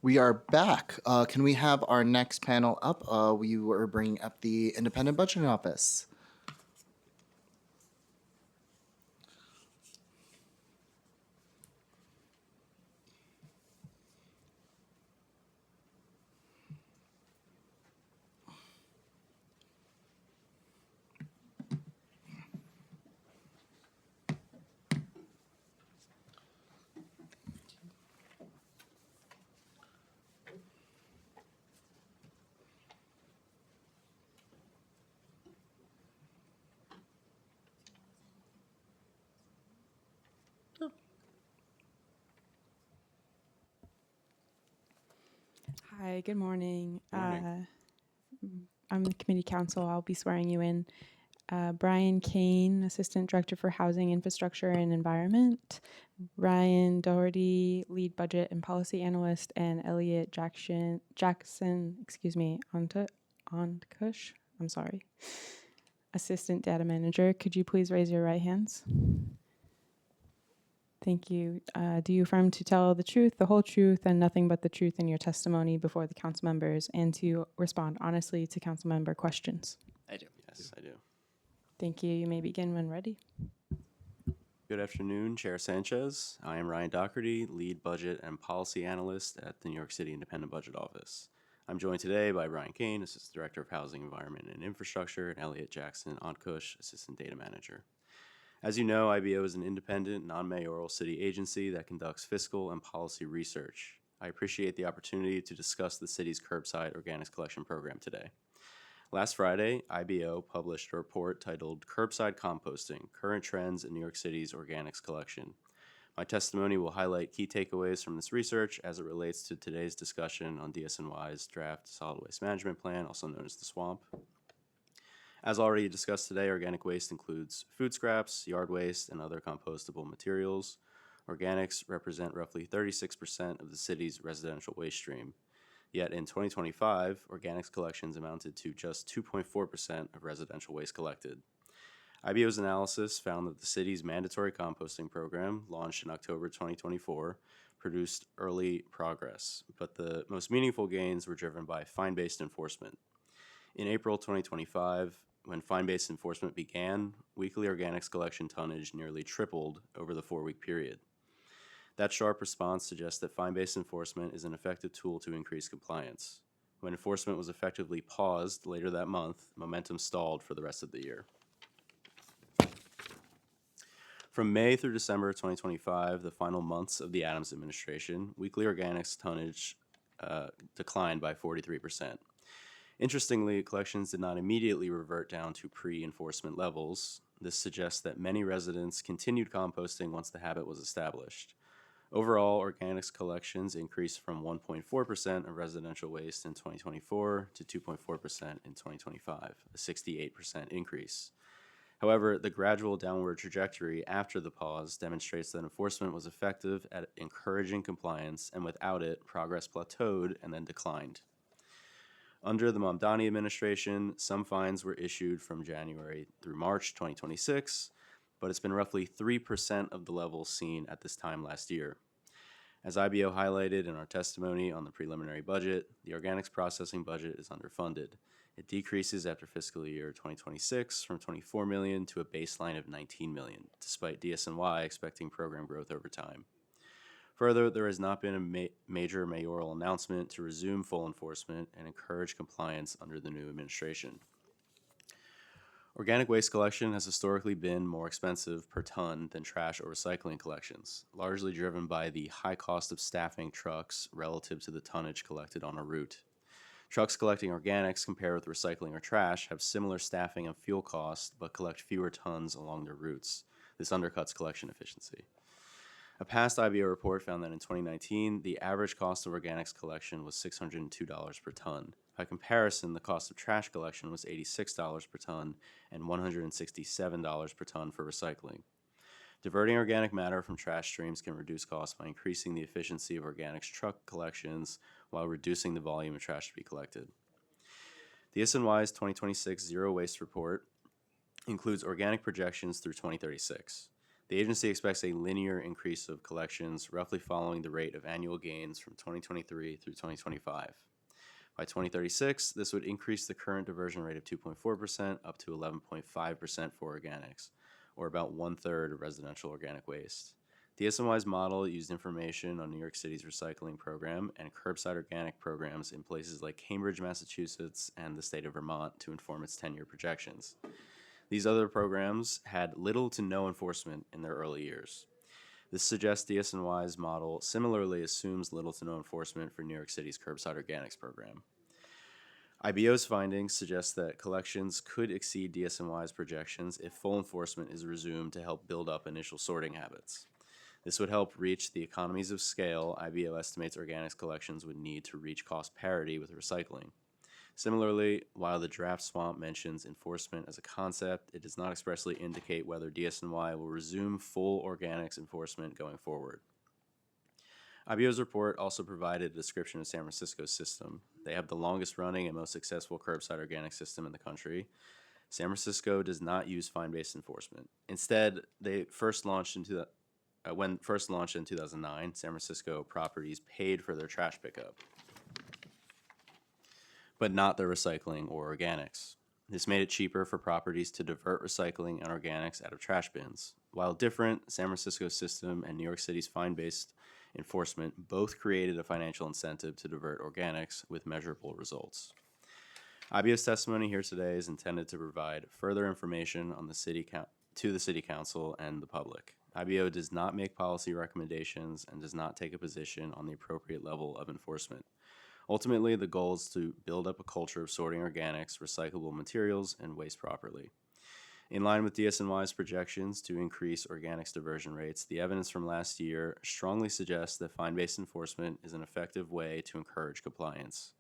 We are back. Can we have our next panel up? We were bringing up the Independent Budgeting Office. Hi, good morning. Morning. I'm the committee counsel. I'll be swearing you in. Brian Kane, Assistant Director for Housing, Infrastructure, and Environment. Ryan Doherty, Lead Budget and Policy Analyst, and Elliot Jackson, Onkush, I'm sorry, Assistant Data Manager. Could you please raise your right hands? Thank you. Do you affirm to tell the truth, the whole truth, and nothing but the truth in your testimony before the council members, and to respond honestly to council member questions? I do. Yes, I do. Thank you. You may begin when ready. Good afternoon, Chair Sanchez. I am Ryan Doherty, Lead Budget and Policy Analyst at the New York City Independent Budget Office. I'm joined today by Brian Kane, Assistant Director of Housing, Environment, and Infrastructure, and Elliot Jackson Onkush, Assistant Data Manager. As you know, IBO is an independent, non-mayoral city agency that conducts fiscal and policy research. I appreciate the opportunity to discuss the city's curbside organics collection program today. Last Friday, IBO published a report titled Curbside Composting, Current Trends in New York City's Organics Collection. My testimony will highlight key takeaways from this research as it relates to today's discussion on DSNY's draft solid waste management plan, also known as the SWAMP. As already discussed today, organic waste includes food scraps, yard waste, and other compostable materials. Organics represent roughly 36% of the city's residential waste stream. Yet in 2025, organics collections amounted to just 2.4% of residential waste collected. IBO's analysis found that the city's mandatory composting program, launched in October 2024, produced early progress, but the most meaningful gains were driven by fine-based enforcement. In April 2025, when fine-based enforcement began, weekly organics collection tonnage nearly tripled over the 4-week period. That sharp response suggests that fine-based enforcement is an effective tool to increase compliance. When enforcement was effectively paused later that month, momentum stalled for the rest of the year. From May through December 2025, the final months of the Adams administration, weekly organics tonnage declined by 43%. Interestingly, collections did not immediately revert down to pre-enforcement levels. This suggests that many residents continued composting once the habit was established. Overall, organics collections increased from 1.4% of residential waste in 2024 to 2.4% in 2025, a 68% increase. However, the gradual downward trajectory after the pause demonstrates that enforcement was effective at encouraging compliance, and without it, progress plateaued and then declined. Under the Mamdani administration, some fines were issued from January through March 2026, but it's been roughly 3% of the levels seen at this time last year. As IBO highlighted in our testimony on the preliminary budget, the organics processing budget is underfunded. It decreases after fiscal year 2026 from $24 million to a baseline of $19 million, despite DSNY expecting program growth over time. Further, there has not been a major mayoral announcement to resume full enforcement and encourage compliance under the new administration. Organic waste collection has historically been more expensive per ton than trash or recycling collections, largely driven by the high cost of staffing trucks relative to the tonnage collected on a route. Trucks collecting organics compared with recycling or trash have similar staffing and fuel costs, but collect fewer tons along their routes. This undercuts collection efficiency. A past IBO report found that in 2019, the average cost of organics collection was $602 per ton. By comparison, the cost of trash collection was $86 per ton and $167 per ton for recycling. Diverting organic matter from trash streams can reduce costs by increasing the efficiency of organics truck collections while reducing the volume of trash to be collected. The DSNY's 2026 Zero Waste Report includes organic projections through 2036. The agency expects a linear increase of collections, roughly following the rate of annual gains from 2023 through 2025. By 2036, this would increase the current diversion rate of 2.4% up to 11.5% for organics, or about 1/3 of residential organic waste. DSNY's model used information on New York City's recycling program and curbside organic programs in places like Cambridge, Massachusetts, and the state of Vermont to inform its 10-year projections. These other programs had little to no enforcement in their early years. This suggests DSNY's model similarly assumes little to no enforcement for New York City's curbside organics program. IBO's findings suggest that collections could exceed DSNY's projections if full enforcement is resumed to help build up initial sorting habits. This would help reach the economies of scale IBO estimates organics collections would need to reach cost parity with recycling. Similarly, while the draft swamp mentions enforcement as a concept, it does not expressly indicate whether DSNY will resume full organics enforcement going forward. IBO's report also provided a description of San Francisco's system. They have the longest running and most successful curbside organic system in the country. San Francisco does not use fine-based enforcement. Instead, they first launched in 2009, San Francisco properties paid for their trash pickup, but not their recycling or organics. This made it cheaper for properties to divert recycling and organics out of trash bins. While different, San Francisco's system and New York City's fine-based enforcement both created a financial incentive to divert organics with measurable results. IBO's testimony here today is intended to provide further information on to the City Council and the public. IBO does not make policy recommendations and does not take a position on the appropriate level of enforcement. Ultimately, the goal is to build up a culture of sorting organics, recyclable materials, and waste properly. In line with DSNY's projections to increase organics diversion rates, the evidence from last year strongly suggests that fine-based enforcement is an effective way to encourage compliance.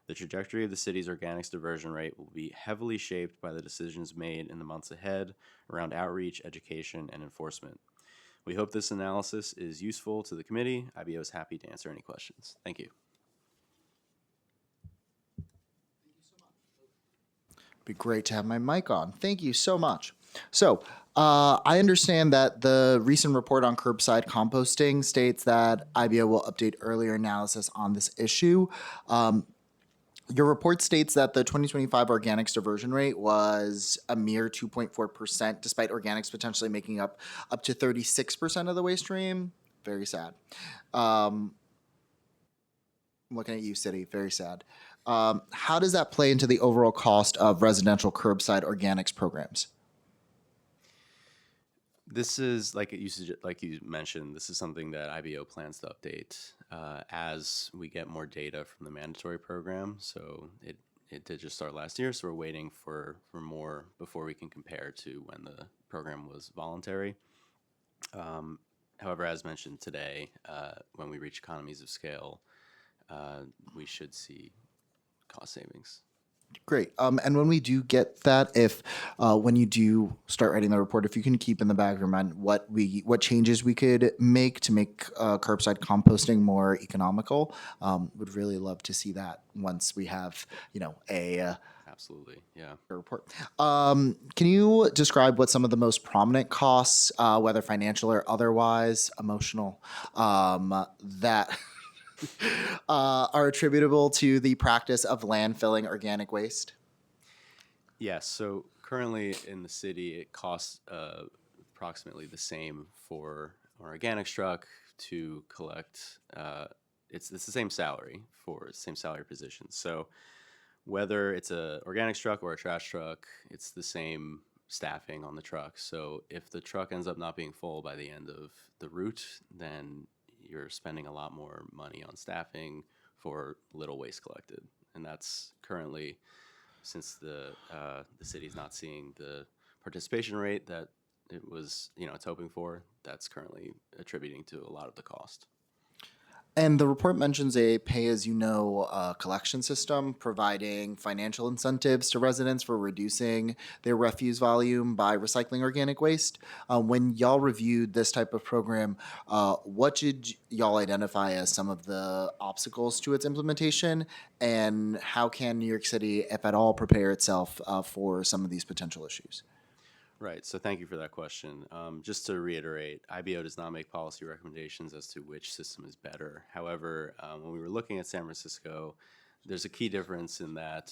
The trajectory of the city's organics diversion rate will be heavily shaped by the decisions made in the months ahead around outreach, education, and enforcement. We hope this analysis is useful to the committee. IBO is happy to answer any questions. Thank you. Be great to have my mic on. Thank you so much. So I understand that the recent report on curbside composting states that IBO will update earlier analysis on this issue. Your report states that the 2025 organics diversion rate was a mere 2.4%, despite organics potentially making up to 36% of the waste stream. Very sad. I'm looking at you, City. Very sad. How does that play into the overall cost of residential curbside organics programs? This is, like you mentioned, this is something that IBO plans to update as we get more data from the mandatory program. So it did just start last year, so we're waiting for more before we can compare to when the program was voluntary. However, as mentioned today, when we reach economies of scale, we should see cost savings. Great. And when we do get that, if when you do start writing the report, if you can keep in the back of your mind what changes we could make to make curbside composting more economical, would really love to see that once we have a Absolutely, yeah. report. Can you describe what some of the most prominent costs, whether financial or otherwise, emotional, that are attributable to the practice of landfilling organic waste? Yes, so currently in the city, it costs approximately the same for an organics truck to collect. It's the same salary for same salary positions. So whether it's a organics truck or a trash truck, it's the same staffing on the truck. So if the truck ends up not being full by the end of the route, then you're spending a lot more money on staffing for little waste collected. And that's currently, since the city's not seeing the participation rate that it was, it's hoping for, that's currently attributing to a lot of the cost. And the report mentions a pay-as-you-know collection system, providing financial incentives to residents for reducing their refuse volume by recycling organic waste. When y'all reviewed this type of program, what did y'all identify as some of the obstacles to its implementation? And how can New York City, if at all, prepare itself for some of these potential issues? Right. So thank you for that question. Just to reiterate, IBO does not make policy recommendations as to which system is better. However, when we were looking at San Francisco, there's a key difference in that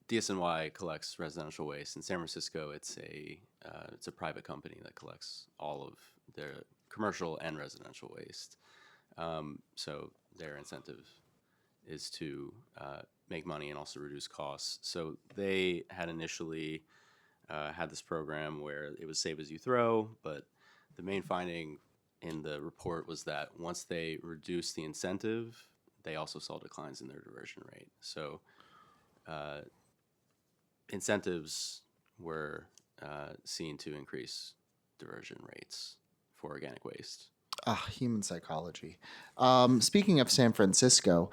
DSNY collects residential waste. In San Francisco, it's a private company that collects all of their commercial and residential waste. So their incentive is to make money and also reduce costs. So they had initially had this program where it was save as you throw, but the main finding in the report was that once they reduced the incentive, they also saw declines in their diversion rate. So incentives were seen to increase diversion rates for organic waste. Human psychology. Speaking of San Francisco,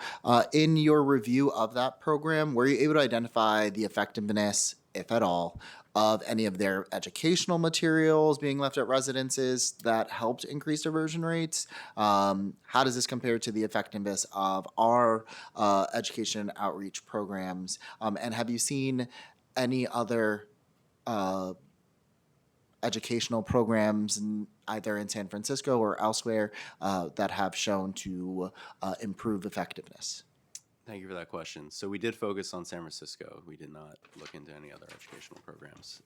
in your review of that program, were you able to identify the effectiveness, if at all, of any of their educational materials being left at residences that helped increase diversion rates? How does this compare to the effectiveness of our education outreach programs? And have you seen any other educational programs either in San Francisco or elsewhere that have shown to improve effectiveness? Thank you for that question. So we did focus on San Francisco. We did not look into any other educational programs.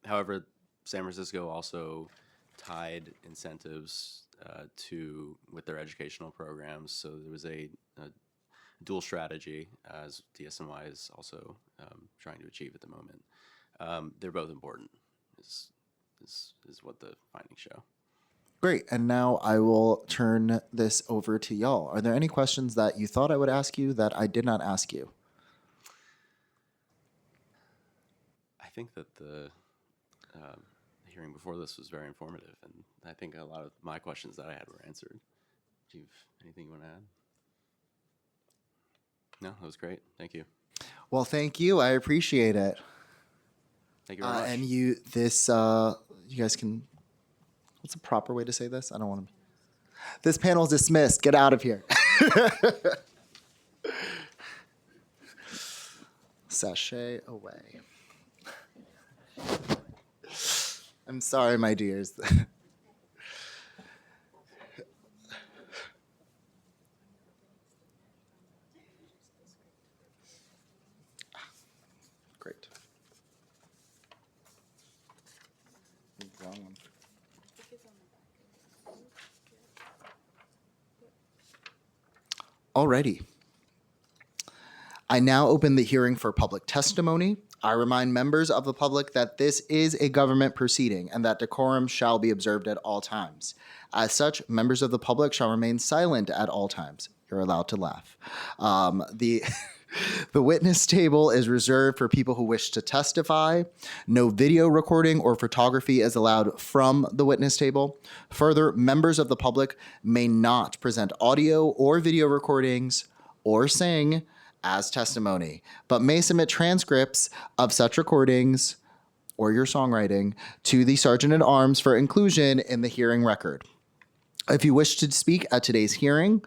However, San Francisco also tied incentives with their educational programs. So there was a dual strategy, as DSNY is also trying to achieve at the moment. They're both important, is what the findings show. Great. And now I will turn this over to y'all. Are there any questions that you thought I would ask you that I did not ask you? I think that the hearing before this was very informative, and I think a lot of my questions that I had were answered. Do you have anything you want to add? No, that was great. Thank you. Well, thank you. I appreciate it. Thank you very much. And you guys can, what's the proper way to say this? I don't want to. This panel's dismissed. Get out of here. Sashay away. I'm sorry, my dears. Great. Wrong one. Alrighty. I now open the hearing for public testimony. I remind members of the public that this is a government proceeding and that decorum shall be observed at all times. As such, members of the public shall remain silent at all times. You're allowed to laugh. The witness table is reserved for people who wish to testify. No video recording or photography is allowed from the witness table. Further, members of the public may not present audio or video recordings or sing as testimony, but may submit transcripts of such recordings or your songwriting to the Sergeant at Arms for inclusion in the hearing record. If you wish to speak at today's hearing,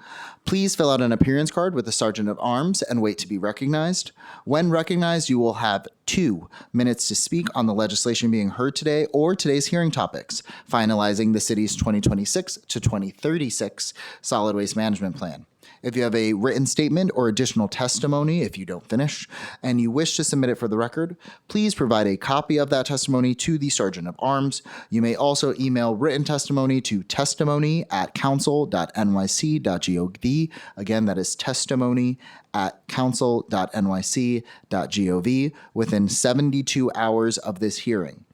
please fill out an appearance card with the Sergeant at Arms and wait to be recognized. When recognized, you will have 2 minutes to speak on the legislation being heard today or today's hearing topics, finalizing the city's 2026 to 2036 solid waste management plan. If you have a written statement or additional testimony, if you don't finish, and you wish to submit it for the record, please provide a copy of that testimony to the Sergeant of Arms. You may also email written testimony to testimony@council.nyc.gov. Again, that is testimony@council.nyc.gov within 72 hours of this hearing.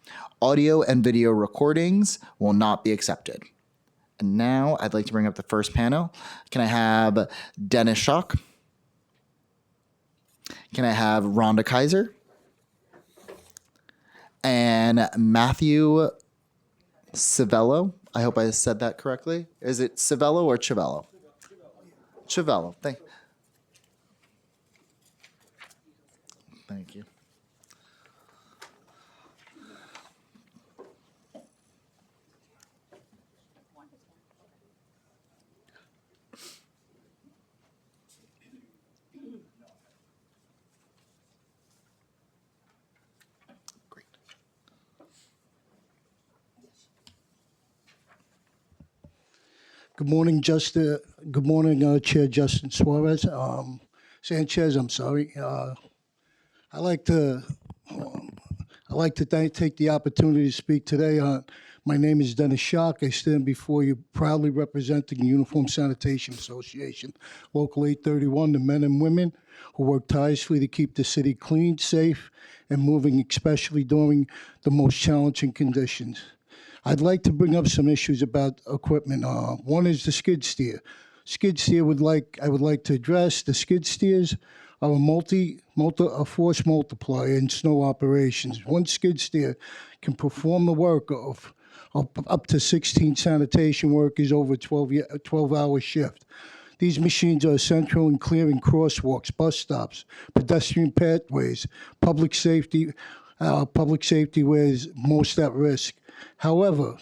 Audio and video recordings will not be accepted. And now I'd like to bring up the first panel. Can I have Dennis Schock? Can I have Rhonda Kaiser? And Matthew Civello? I hope I said that correctly. Is it Civello or Civello? Civello. Thank you. Great. Good morning, Good morning, Chair Justin Suarez. Sanchez, I'm sorry. I like to take the opportunity to speak today. My name is Dennis Schock. I stand before you proudly representing the Uniform Sanitation Association, Local 831, the men and women who work tirelessly to keep the city clean, safe, and moving, especially during the most challenging conditions. I'd like to bring up some issues about equipment. One is the skid steer. Skid steer I would like to address. The skid steers are a force multiplier in snow operations. One skid steer can perform the work of up to 16 sanitation workers over a 12-hour shift. These machines are essential in clearing crosswalks, bus stops, pedestrian pathways, public safety where is most at risk. However,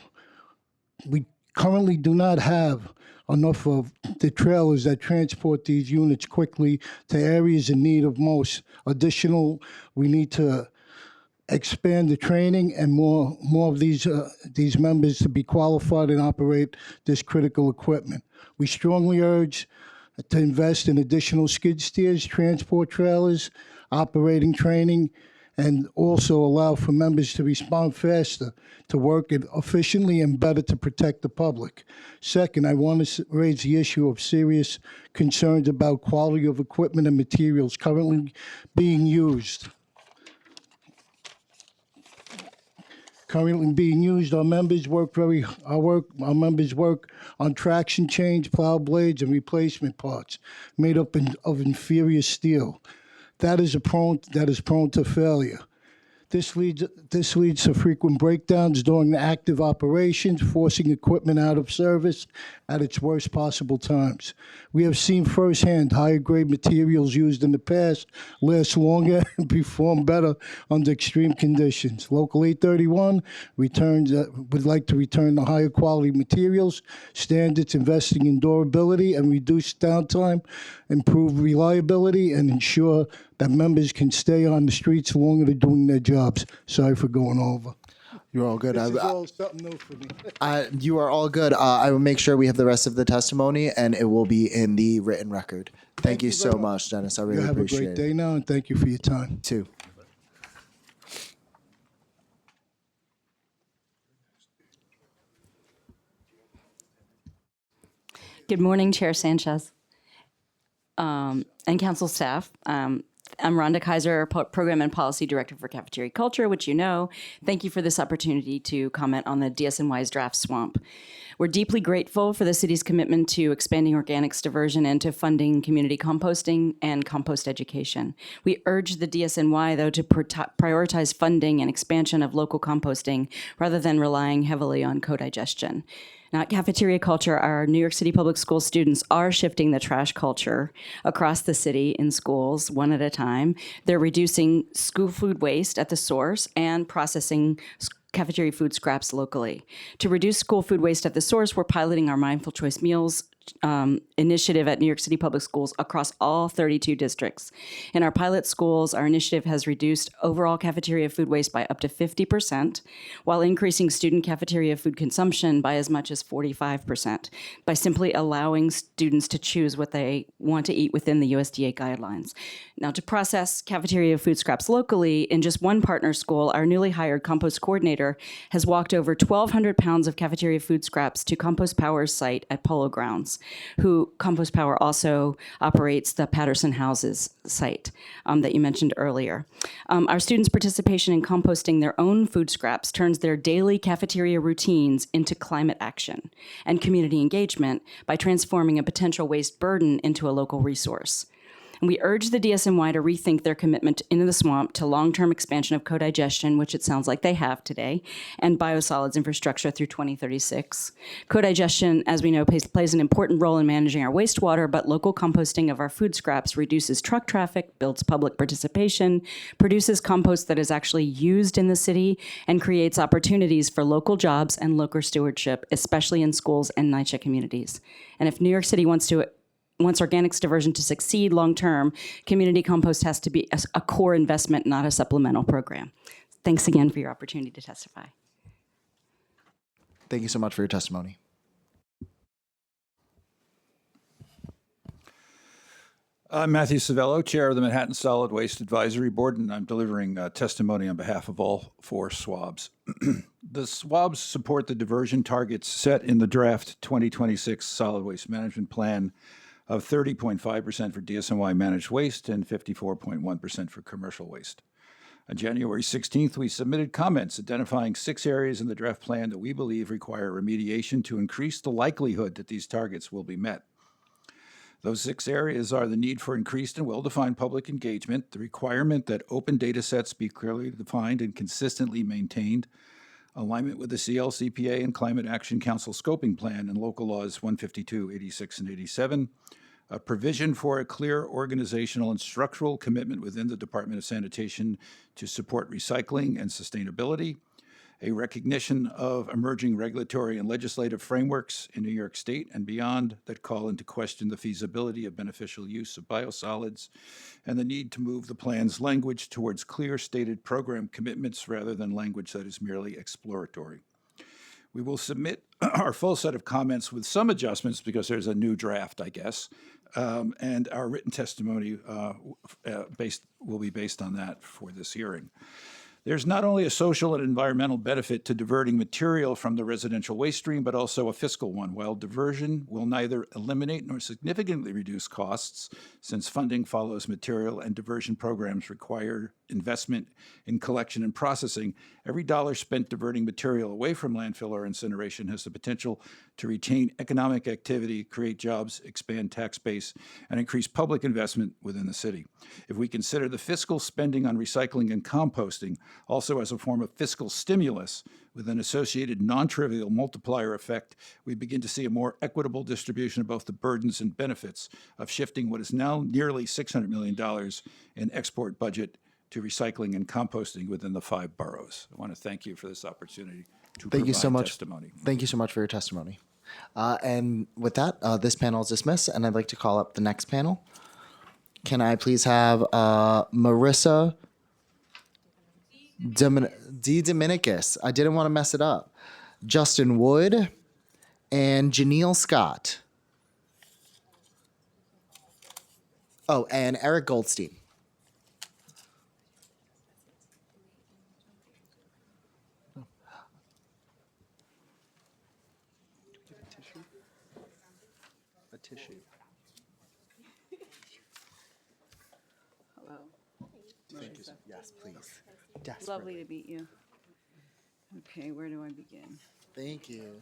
we currently do not have enough of the trailers that transport these units quickly to areas in need of most. We need to expand the training and more of these members to be qualified and operate this critical equipment. We strongly urge to invest in additional skid steers, transport trailers, operating training, and also allow for members to respond faster, to work efficiently and better to protect the public. Second, I want to raise the issue of serious concerns about quality of equipment and materials currently being used. Our members work on traction change, plow blades, and replacement parts made up of inferior steel. That is prone to failure. This leads to frequent breakdowns during active operations, forcing equipment out of service at its worst possible times. We have seen firsthand higher grade materials used in the past last longer and perform better under extreme conditions. Local 831 would like to return to higher quality materials, standards, investing in durability and reduce downtime, improve reliability, and ensure that members can stay on the streets longer to doing their jobs. Sorry for going over. You're all good. This is all something new for me. You are all good. I will make sure we have the rest of the testimony, and it will be in the written record. Thank you so much, Dennis. I really You have a appreciate great day now, and thank you for your time. Too. Good morning, Chair Sanchez and council staff. I'm Rhonda Kaiser, Program and Policy Director for Cafeteria Culture, which you know. Thank you for this opportunity to comment on the DSNY's draft swamp. We're deeply grateful for the city's commitment to expanding organics diversion and to funding community composting and compost education. We urge the DSNY, though, to prioritize funding and expansion of local composting rather than relying heavily on co-digestion. Now, at Cafeteria Culture, our New York City Public School students are shifting the trash culture across the city in schools one at a time. They're reducing school food waste at the source and processing cafeteria food scraps locally. To reduce school food waste at the source, we're piloting our Mindful Choice Meals initiative at New York City Public Schools across all 32 districts. In our pilot schools, our initiative has reduced overall cafeteria food waste by up to 50%, while increasing student cafeteria food consumption by as much as 45%, by simply allowing students to choose what they want to eat within the USDA guidelines. Now, to process cafeteria food scraps locally, in just one partner school, our newly hired compost coordinator has walked over 1,200 pounds of cafeteria food scraps to Compost Power's site at Polo Grounds, who Compost Power also operates the Patterson Houses site that you mentioned earlier. Our students' participation in composting their own food scraps turns their daily cafeteria routines into climate action and community engagement by transforming a potential waste burden into a local resource. And we urge the DSNY to rethink their commitment into the swamp to long-term expansion of co-digestion, which it sounds like they have today, and biosolids infrastructure through 2036. Co-digestion, as we know, plays an important role in managing our wastewater, but local composting of our food scraps reduces truck traffic, builds public participation, produces compost that is actually used in the city, and creates opportunities for local jobs and local stewardship, especially in schools and Nycc communities. And if New York City wants organics diversion to succeed long-term, community compost has to be a core investment, not a supplemental program. Thanks again for your opportunity to testify. Thank you so much for your testimony. I'm Matthew Savello, Chair of the Manhattan Solid Waste Advisory Board, and I'm delivering testimony on behalf of all 4 SWABs. The SWABs support the diversion targets set in the draft 2026 Solid Waste Management Plan of 30.5% for DSNY managed waste and 54.1% for commercial waste. On January 16th, we submitted comments identifying 6 areas in the draft plan that we believe require remediation to increase the likelihood that these targets will be met. Those 6 areas are the need for increased and well-defined public engagement, the requirement that open data sets be clearly defined and consistently maintained, alignment with the CLCPA and Climate Action Council Scoping Plan and Local Laws 152, 86, and 87, a provision for a clear organizational and structural commitment within the Department of Sanitation to support recycling and sustainability, a recognition of emerging regulatory and legislative frameworks in New York State and beyond that call into question the feasibility of beneficial use of biosolids, and the need to move the plan's language towards clear stated program commitments rather than language that is merely exploratory. We will submit our full set of comments with some adjustments because there's a new draft, I guess, and our written testimony will be based on that for this hearing. There's not only a social and environmental benefit to diverting material from the residential waste stream, but also a fiscal one. While diversion will neither eliminate nor significantly reduce costs, since funding follows material and diversion programs require investment in collection and processing, every dollar spent diverting material away from landfill or incineration has the potential to retain economic activity, create jobs, expand tax base, and increase public investment within the city. If we consider the fiscal spending on recycling and composting also as a form of fiscal stimulus with an associated non-trivial multiplier effect, we begin to see a more equitable distribution of both the burdens and benefits of shifting what is now nearly $600 million in export budget to recycling and composting within the 5 boroughs. I want to thank you for this opportunity to Thank you so provide much. testimony. Thank you so much for your testimony. And with that, this panel is dismissed, and I'd like to call up the next panel. Can I please have Marissa Dominicus? I didn't want to mess it up. Justin Wood and Janelle Scott. Oh, and Eric Goldstein. A tissue. Hello. Thank you. Yes, please. Lovely to meet you. Okay, where do I begin? Thank you.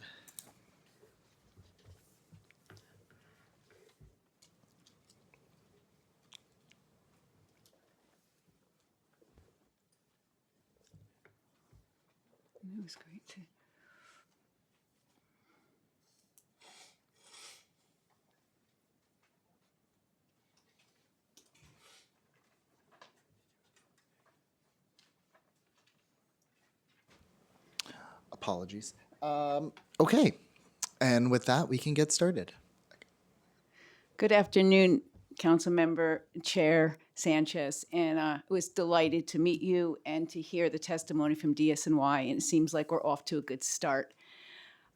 It was great to. Apologies. Okay, and with that, we can get started. Good afternoon, Councilmember Chair Sanchez, and I was delighted to meet you and to hear the testimony from DSNY, and it seems like we're off to a good start.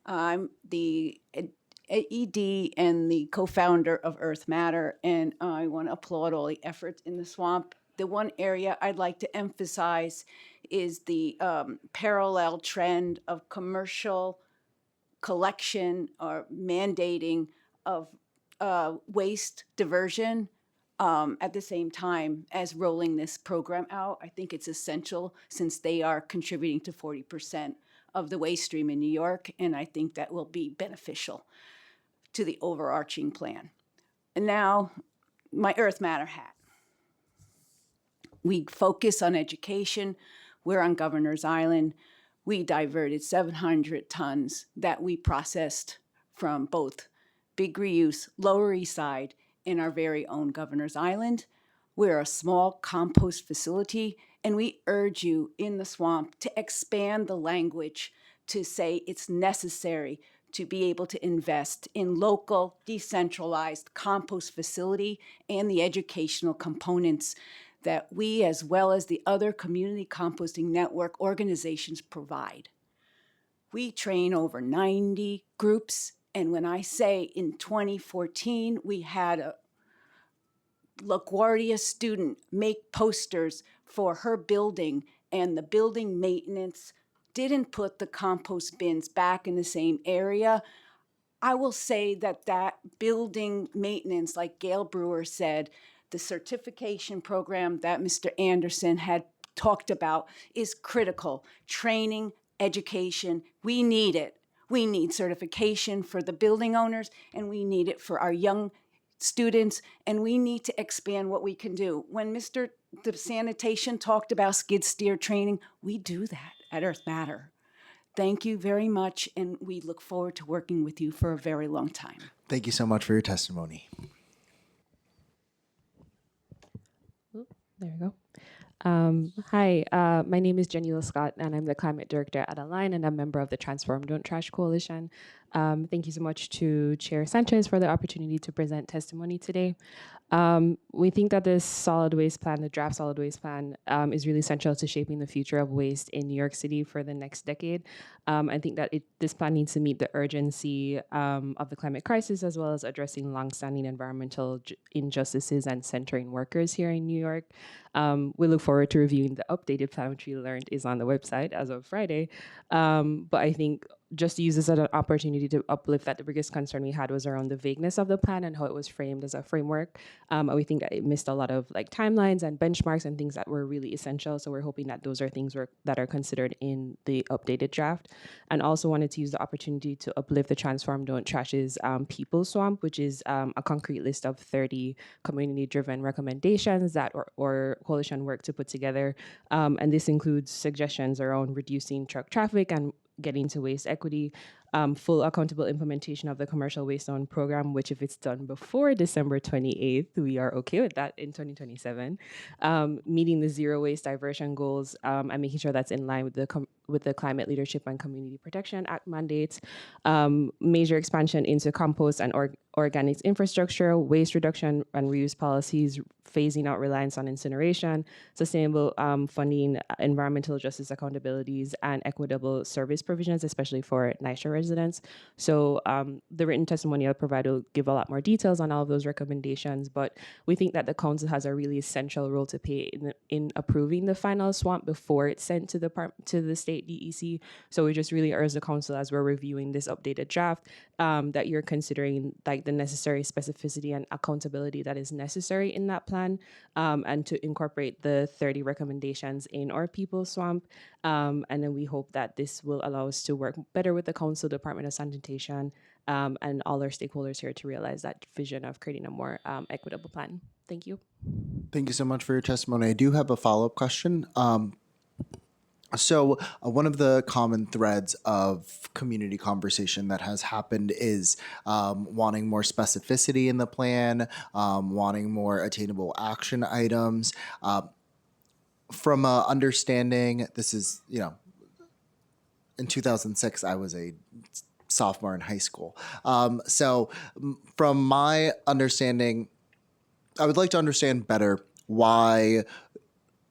I'm the ED and the co-founder of Earth Matter, and I want to applaud all the efforts in the swamp. The one area I'd like to emphasize is the parallel trend of commercial collection or mandating of waste diversion at the same time as rolling this program out. I think it's essential since they are contributing to 40% of the waste stream in New York, and I think that will be beneficial to the overarching plan. And now, my Earth Matter hat. We focus on education. We're on Governor's Island. We diverted 700 tons that we processed from both Big Reuse, Lower East Side, and our very own Governor's Island. We're a small compost facility, and we urge you in the swamp to expand the language to say it's necessary to be able to invest in local, decentralized compost facility and the educational components that we, as well as the other community composting network organizations, provide. We train over 90 groups, and when I say in 2014 we had LaGuardia student make posters for her building, and the building maintenance didn't put the compost bins back in the same area, I will say that that building maintenance, like Gail Brewer said, the certification program that Mr. Anderson had talked about is critical. Training, education, we need it. We need certification for the building owners, and we need it for our young students, and we need to expand what we can do. When Mr. The sanitation talked about skid steer training, we do that at Earth Matter. Thank you very much, and we look forward to working with you for a very long time. Thank you so much for your testimony. There we go. Hi, my name is Janila Scott, and I'm the Climate Director at Align, and a member of the Transform Don't Trash Coalition. Thank you so much to Chair Sanchez for the opportunity to present testimony today. We think that this solid waste plan, the draft solid waste plan, is really central to shaping the future of waste in New York City for the next decade. I think that this plan needs to meet the urgency of the climate crisis, as well as addressing longstanding environmental injustices and centering workers here in New York. We look forward to reviewing the updated plan, which we learned is on the website as of Friday. But I think just to use this as an opportunity to uplift that the biggest concern we had was around the vagueness of the plan and how it was framed as a framework. And we think that it missed a lot of like timelines and benchmarks and things that were really essential. So we're hoping that those are things that are considered in the updated draft. And also wanted to use the opportunity to uplift the Transform Don't Trash's People Swamp, which is a concrete list of 30 community-driven recommendations that or coalition work to put together. And this includes suggestions around reducing truck traffic and getting to waste equity, full accountable implementation of the commercial waste zone program, which if it's done before December 28th, we are okay with that in 2027, meeting the zero waste diversion goals and making sure that's in line with the Climate Leadership and Community Protection Act mandates, major expansion into compost and organics infrastructure, waste reduction and reuse policies, phasing out reliance on incineration, sustainable funding, environmental justice accountabilities, and equitable service provisions, especially for NYCC residents. So the written testimony I'll provide will give a lot more details on all of those recommendations, but we think that the council has a really essential role to play in approving the final swamp before it's sent to the state DEC. So we just really urge the council as we're reviewing this updated draft that you're considering like the necessary specificity and accountability that is necessary in that plan, and to incorporate the 30 recommendations in our People Swamp. And then we hope that this will allow us to work better with the Council, Department of Sanitation, and all our stakeholders here to realize that vision of creating a more equitable plan. Thank you. Thank you so much for your testimony. I do have a follow-up question. So one of the common threads of community conversation that has happened is wanting more specificity in the plan, wanting more attainable action items. From understanding, this is, in 2006, I was a sophomore in high school. From my understanding, I would like to understand better why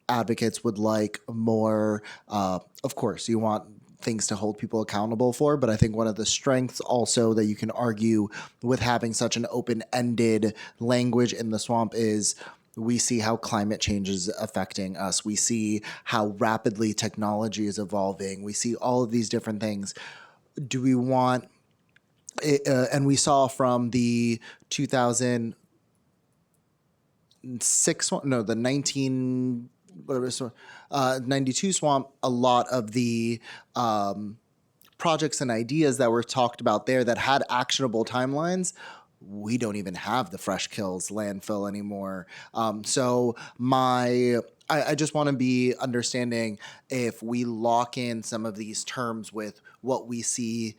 advocates would like more. Of course, you want things to hold people accountable for, but I think one of the strengths also that you can argue with having such an open-ended language in the swamp is we see how climate change is affecting us. We see how rapidly technology is evolving. We see all of these different things. Do we want, and we saw from the 2006, the 92 swamp, a lot of the projects and ideas that were talked about there that had actionable timelines. We don't even have the Fresh Kills landfill anymore. I just want to be understanding if we lock in some of these terms with what we see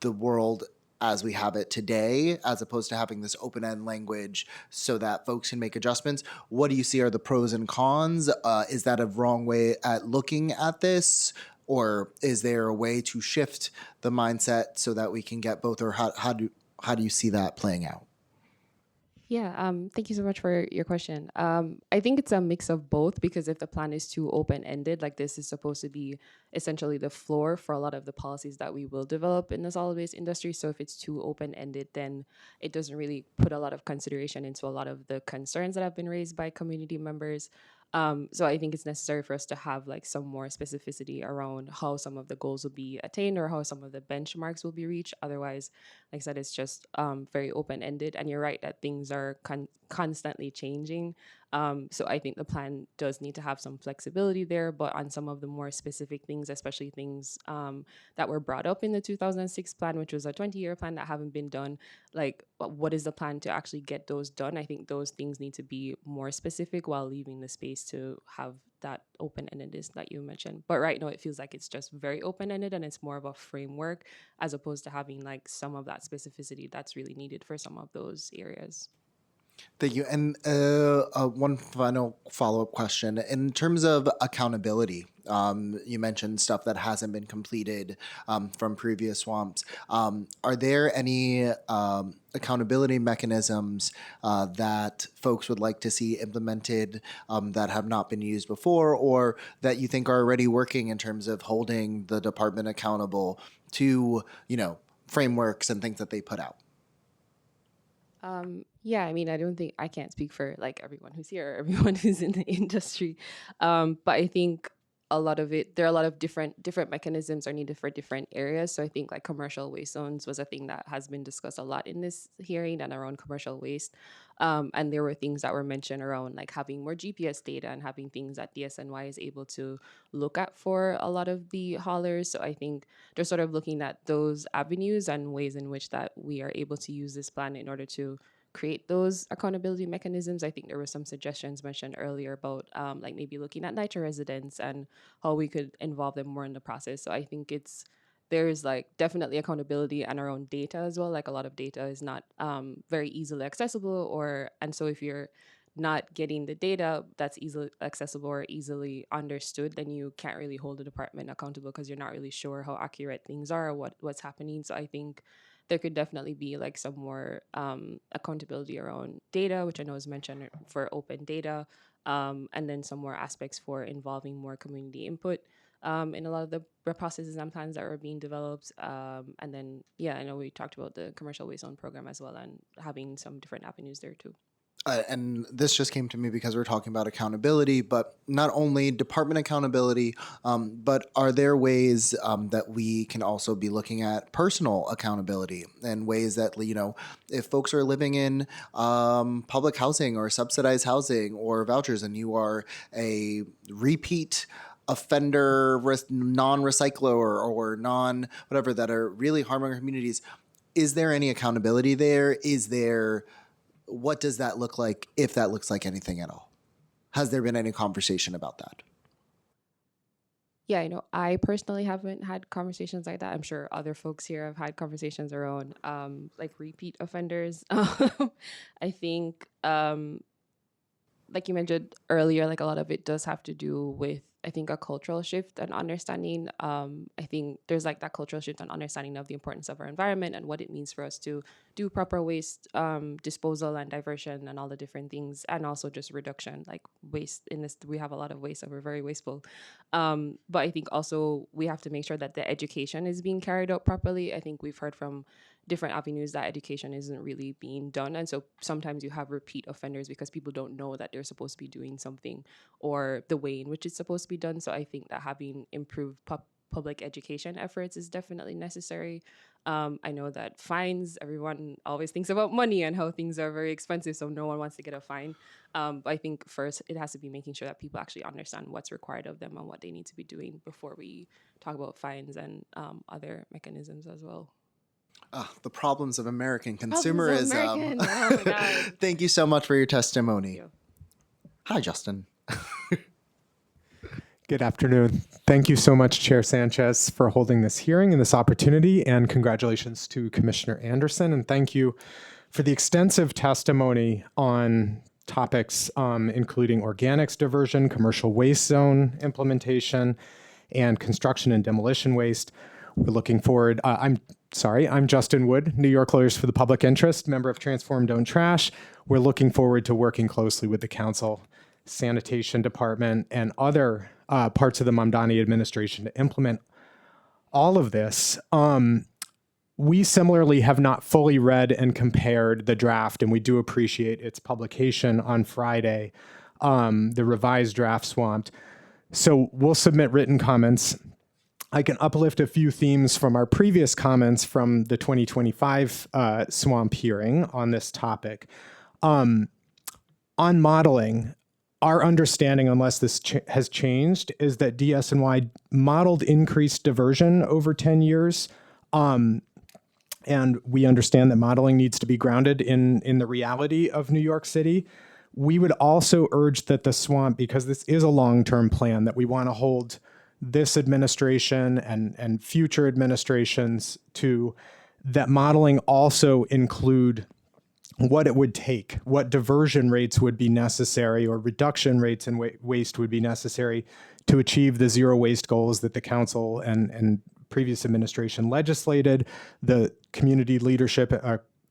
the world as we have it today, as opposed to having this open-end language so that folks can make adjustments. What do you see are the pros and cons? Is that a wrong way at looking at this? Or is there a way to shift the mindset so that we can get both? Or how do you see that playing out? Yeah, thank you so much for your question. I think it's a mix of both because if the plan is too open-ended, like this is supposed to be essentially the floor for a lot of the policies that we will develop in the solid waste industry. So if it's too open-ended, then it doesn't really put a lot of consideration into a lot of the concerns that have been raised by community members. So I think it's necessary for us to have like some more specificity around how some of the goals will be attained or how some of the benchmarks will be reached. Otherwise, like I said, it's just very open ended. And you're right that things are constantly changing. So I think the plan does need to have some flexibility there, but on some of the more specific things, especially things that were brought up in the 2006 plan, which was a 20-year plan that haven't been done, like what is the plan to actually get those done? I think those things need to be more specific while leaving the space to have that open-endedness that you mentioned. But right now it feels like it's just very open-ended and it's more of a framework as opposed to having like some of that specificity that's really needed for some of those areas. Thank you. And one final follow-up question. In terms of accountability, you mentioned stuff that hasn't been completed from previous swamps. Are there any accountability mechanisms that folks would like to see implemented that have not been used before, or that you think are already working in terms of holding the department accountable to, frameworks and things that they put out? Yeah, I mean, I can't speak for like everyone who's here, or everyone who's in the industry. But I think there are a lot of different mechanisms are needed for different areas. So I think like commercial waste zones was a thing that has been discussed a lot in this hearing and around commercial waste. And there were things that were mentioned around like having more GPS data and having things that DSNY is able to look at for a lot of the haulers. So I think they're sort of looking at those avenues and ways in which that we are able to use this plan in order to create those accountability mechanisms. I think there were some suggestions mentioned earlier about like maybe looking at NYCC residents and how we could involve them more in the process. So I think there's like definitely accountability and our own data as well. Like a lot of data is not very easily accessible, and so if you're not getting the data that's easily accessible or easily understood, then you can't really hold the department accountable because you're not really sure how accurate things are or what's happening. So I think there could definitely be like some more accountability around data, which I know is mentioned for open data, and then some more aspects for involving more community input in a lot of the processes and plans that are being developed. And then, yeah, I know we talked about the commercial waste zone program as well and having some different avenues there too. And this just came to me because we're talking about accountability, but not only department accountability, but are there ways that we can also be looking at personal accountability and ways that, if folks are living in public housing or subsidized housing or vouchers and you are a repeat offender, non-recycler or non-whatever that are really harming our communities, is there any accountability there? What does that look like, if that looks like anything at all? Has there been any conversation about that? Yeah, I personally haven't had conversations like that. I'm sure other folks here have had conversations around like repeat offenders. I think like you mentioned earlier, like a lot of it does have to do with, I think, a cultural shift and understanding. I think there's like that cultural shift and understanding of the importance of our environment and what it means for us to do proper waste disposal and diversion and all the different things, and also just reduction, like waste in this. We have a lot of waste and we're very wasteful. But I think also we have to make sure that the education is being carried out properly. I think we've heard from different avenues that education isn't really being done. And so sometimes you have repeat offenders because people don't know that they're supposed to be doing something or the way in which it's supposed to be done. So I think that having improved public education efforts is definitely necessary. I know that fines, everyone always thinks about money and how things are very expensive, so no one wants to get a fine. But I think first it has to be making sure that people actually understand what's required of them and what they need to be doing before we talk about fines and other mechanisms as well. The problems of American consumerism. American. Oh my God. Thank you so much for your testimony. Hi, Justin. Good afternoon. Thank you so much, Chair Sanchez, for holding this hearing and this opportunity, and congratulations to Commissioner Anderson, and thank you for the extensive testimony on topics including organics diversion, commercial waste zone implementation, and construction and demolition waste. We're looking forward. I'm Justin Wood, New York Lawyers for the Public Interest, member of Transform Don't Trash. We're looking forward to working closely with the council, sanitation department, and other parts of the Mamdani administration to implement all of this. We similarly have not fully read and compared the draft, and we do appreciate its publication on Friday, the revised draft swamped. So we'll submit written comments. I can uplift a few themes from our previous comments from the 2025 swamp hearing on this topic. On modeling, our understanding, unless this has changed, is that DSNY modeled increased diversion over 10 years. And we understand that modeling needs to be grounded in the reality of New York City. We would also urge that the swamp, because this is a long-term plan, that we want to hold this administration and future administrations to, that modeling also include what it would take, what diversion rates would be necessary or reduction rates in waste would be necessary to achieve the zero waste goals that the council and previous administration legislated, the Community Leadership,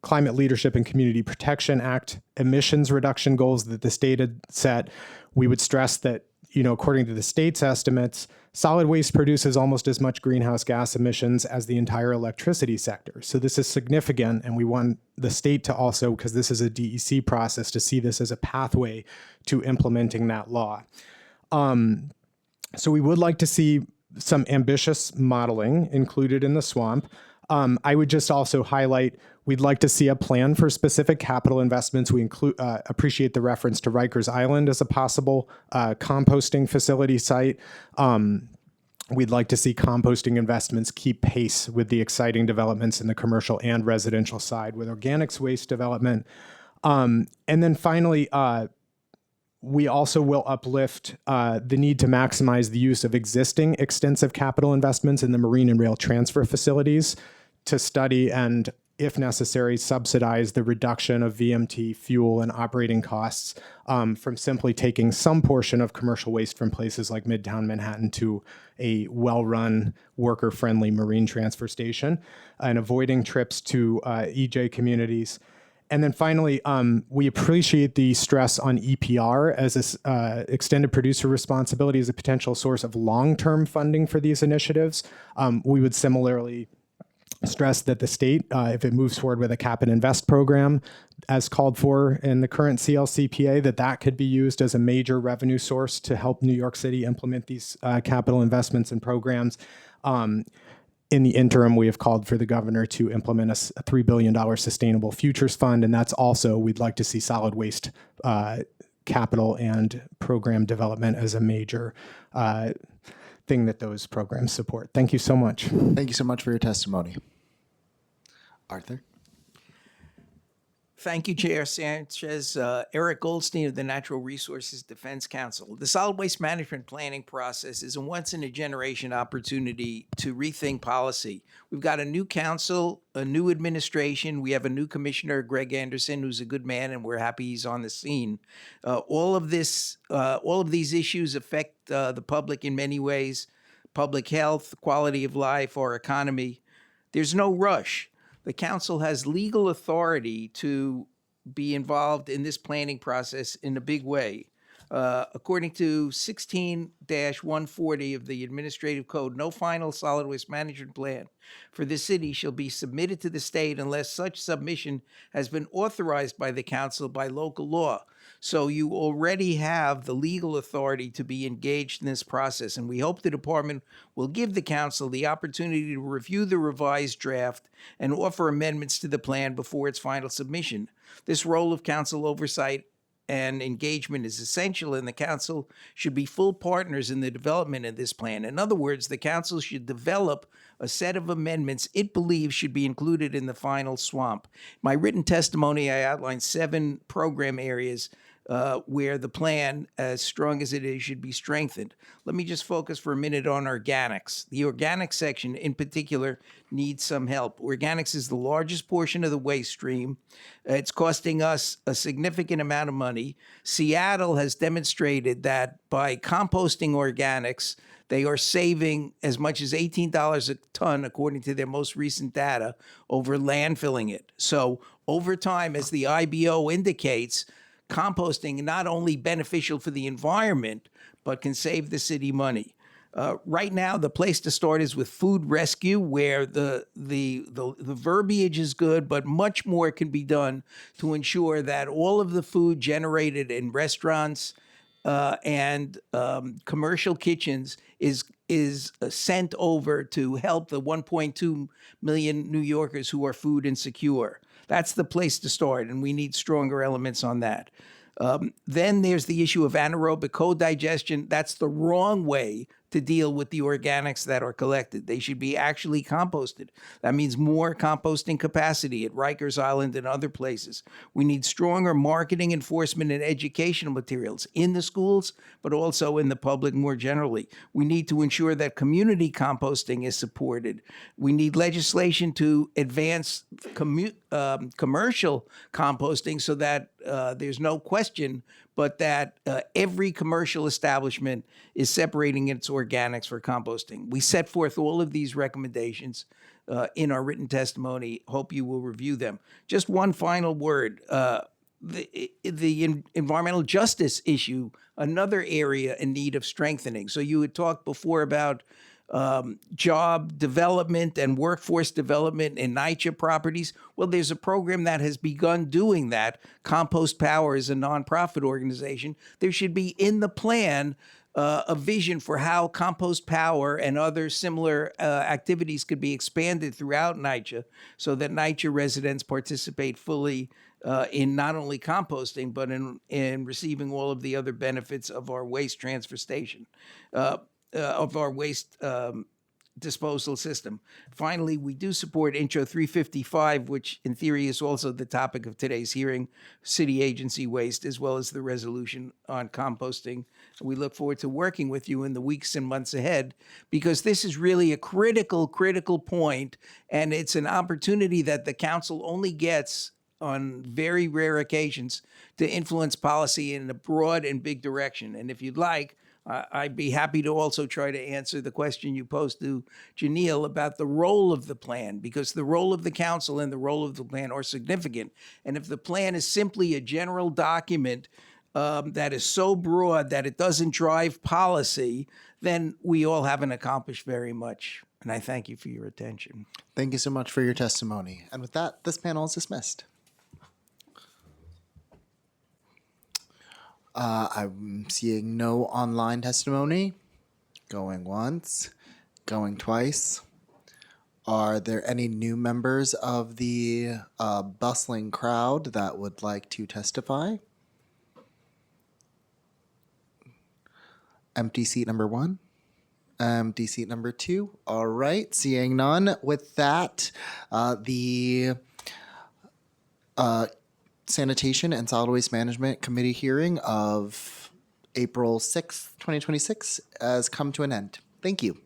Climate Leadership and Community Protection Act emissions reduction goals that the state had set. We would stress that, according to the state's estimates, solid waste produces almost as much greenhouse gas emissions as the entire electricity sector. So this is significant, and we want the state to also, because this is a DEC process, to see this as a pathway to implementing that law. So we would like to see some ambitious modeling included in the swamp. I would just also highlight, we'd like to see a plan for specific capital investments. We appreciate the reference to Rikers Island as a possible composting facility site. We'd like to see composting investments keep pace with the exciting developments in the commercial and residential side with organics waste development. And then finally, we also will uplift the need to maximize the use of existing extensive capital investments in the marine and rail transfer facilities to study and, if necessary, subsidize the reduction of VMT fuel and operating costs from simply taking some portion of commercial waste from places like Midtown Manhattan to a well-run, worker-friendly marine transfer station, and avoiding trips to EJ communities. And then finally, we appreciate the stress on EPR as extended producer responsibility as a potential source of long-term funding for these initiatives. We would similarly stress that the state, if it moves forward with a cap and invest program as called for in the current CLCPA, that could be used as a major revenue source to help New York City implement these capital investments and programs. In the interim, we have called for the governor to implement a $3 billion sustainable futures fund, and that's also, we'd like to see solid waste capital and program development as a major thing that those programs support. Thank you so much. Thank you so much for your testimony. Arthur? Thank you, Chair Sanchez. Eric Goldstein of the Natural Resources Defense Council. The solid waste management planning process is a once-in-a-generation opportunity to rethink policy. We've got a new council, a new administration. We have a new commissioner, Greg Anderson, who's a good man, and we're happy he's on the scene. All of these issues affect the public in many ways: public health, quality of life, our economy. There's no rush. The council has legal authority to be involved in this planning process in a big way. According to 16-140 of the Administrative Code, no final solid waste management plan for the city shall be submitted to the state unless such submission has been authorized by the council by local law. So you already have the legal authority to be engaged in this process, and we hope the department will give the council the opportunity to review the revised draft and offer amendments to the plan before its final submission. This role of council oversight and engagement is essential, and the council should be full partners in the development of this plan. In other words, the council should develop a set of amendments it believes should be included in the final swamp. My written testimony, I outlined 7 program areas where the plan, as strong as it is, should be strengthened. Let me just focus for a minute on organics. The organics section in particular needs some help. Organics is the largest portion of the waste stream. It's costing us a significant amount of money. Seattle has demonstrated that by composting organics, they are saving as much as $18 a ton, according to their most recent data, over landfilling it. So over time, as the IBO indicates, composting not only beneficial for the environment, but can save the city money. Right now, the place to start is with food rescue, where the verbiage is good, but much more can be done to ensure that all of the food generated in restaurants and commercial kitchens is sent over to help the 1.2 million New Yorkers who are food insecure. That's the place to start, and we need stronger elements on that. Then there's the issue of anaerobic co-digestion. That's the wrong way to deal with the organics that are collected. They should be actually composted. That means more composting capacity at Rikers Island and other places. We need stronger marketing, enforcement, and educational materials in the schools, but also in the public more generally. We need to ensure that community composting is supported. We need legislation to advance commercial composting so that there's no question but that every commercial establishment is separating its organics for composting. We set forth all of these recommendations in our written testimony. Hope you will review them. Just one final word. The environmental justice issue, another area in need of strengthening. So you had talked before about job development and workforce development in Nycc properties. Well, there's a program that has begun doing that. Compost Power is a nonprofit organization. There should be in the plan a vision for how Compost Power and other similar activities could be expanded throughout Nycc so that Nycc residents participate fully in not only composting, but in receiving all of the other benefits of our waste transfer station. Of our waste disposal system. Finally, we do support Intro 355, which in theory is also the topic of today's hearing, city agency waste, as well as the resolution on composting. We look forward to working with you in the weeks and months ahead, because this is really a critical point, and it's an opportunity that the council only gets on very rare occasions to influence policy in a broad and big direction. And if you'd like, I'd be happy to also try to answer the question you posed to Janelle about the role of the plan, because the role of the council and the role of the plan are significant. And if the plan is simply a general document that is so broad that it doesn't drive policy, then we all haven't accomplished very much. And I thank you for your attention. Thank you so much for your testimony. And with that, this panel is dismissed. I'm seeing no online testimony. Going once, going twice. Are there any new members of the bustling crowd that would like to testify? Empty seat number 1. Empty seat number 2. All right, seeing none. With that, the Sanitation and Solid Waste Management Committee hearing of April 6th, 2026 has come to an end. Thank you.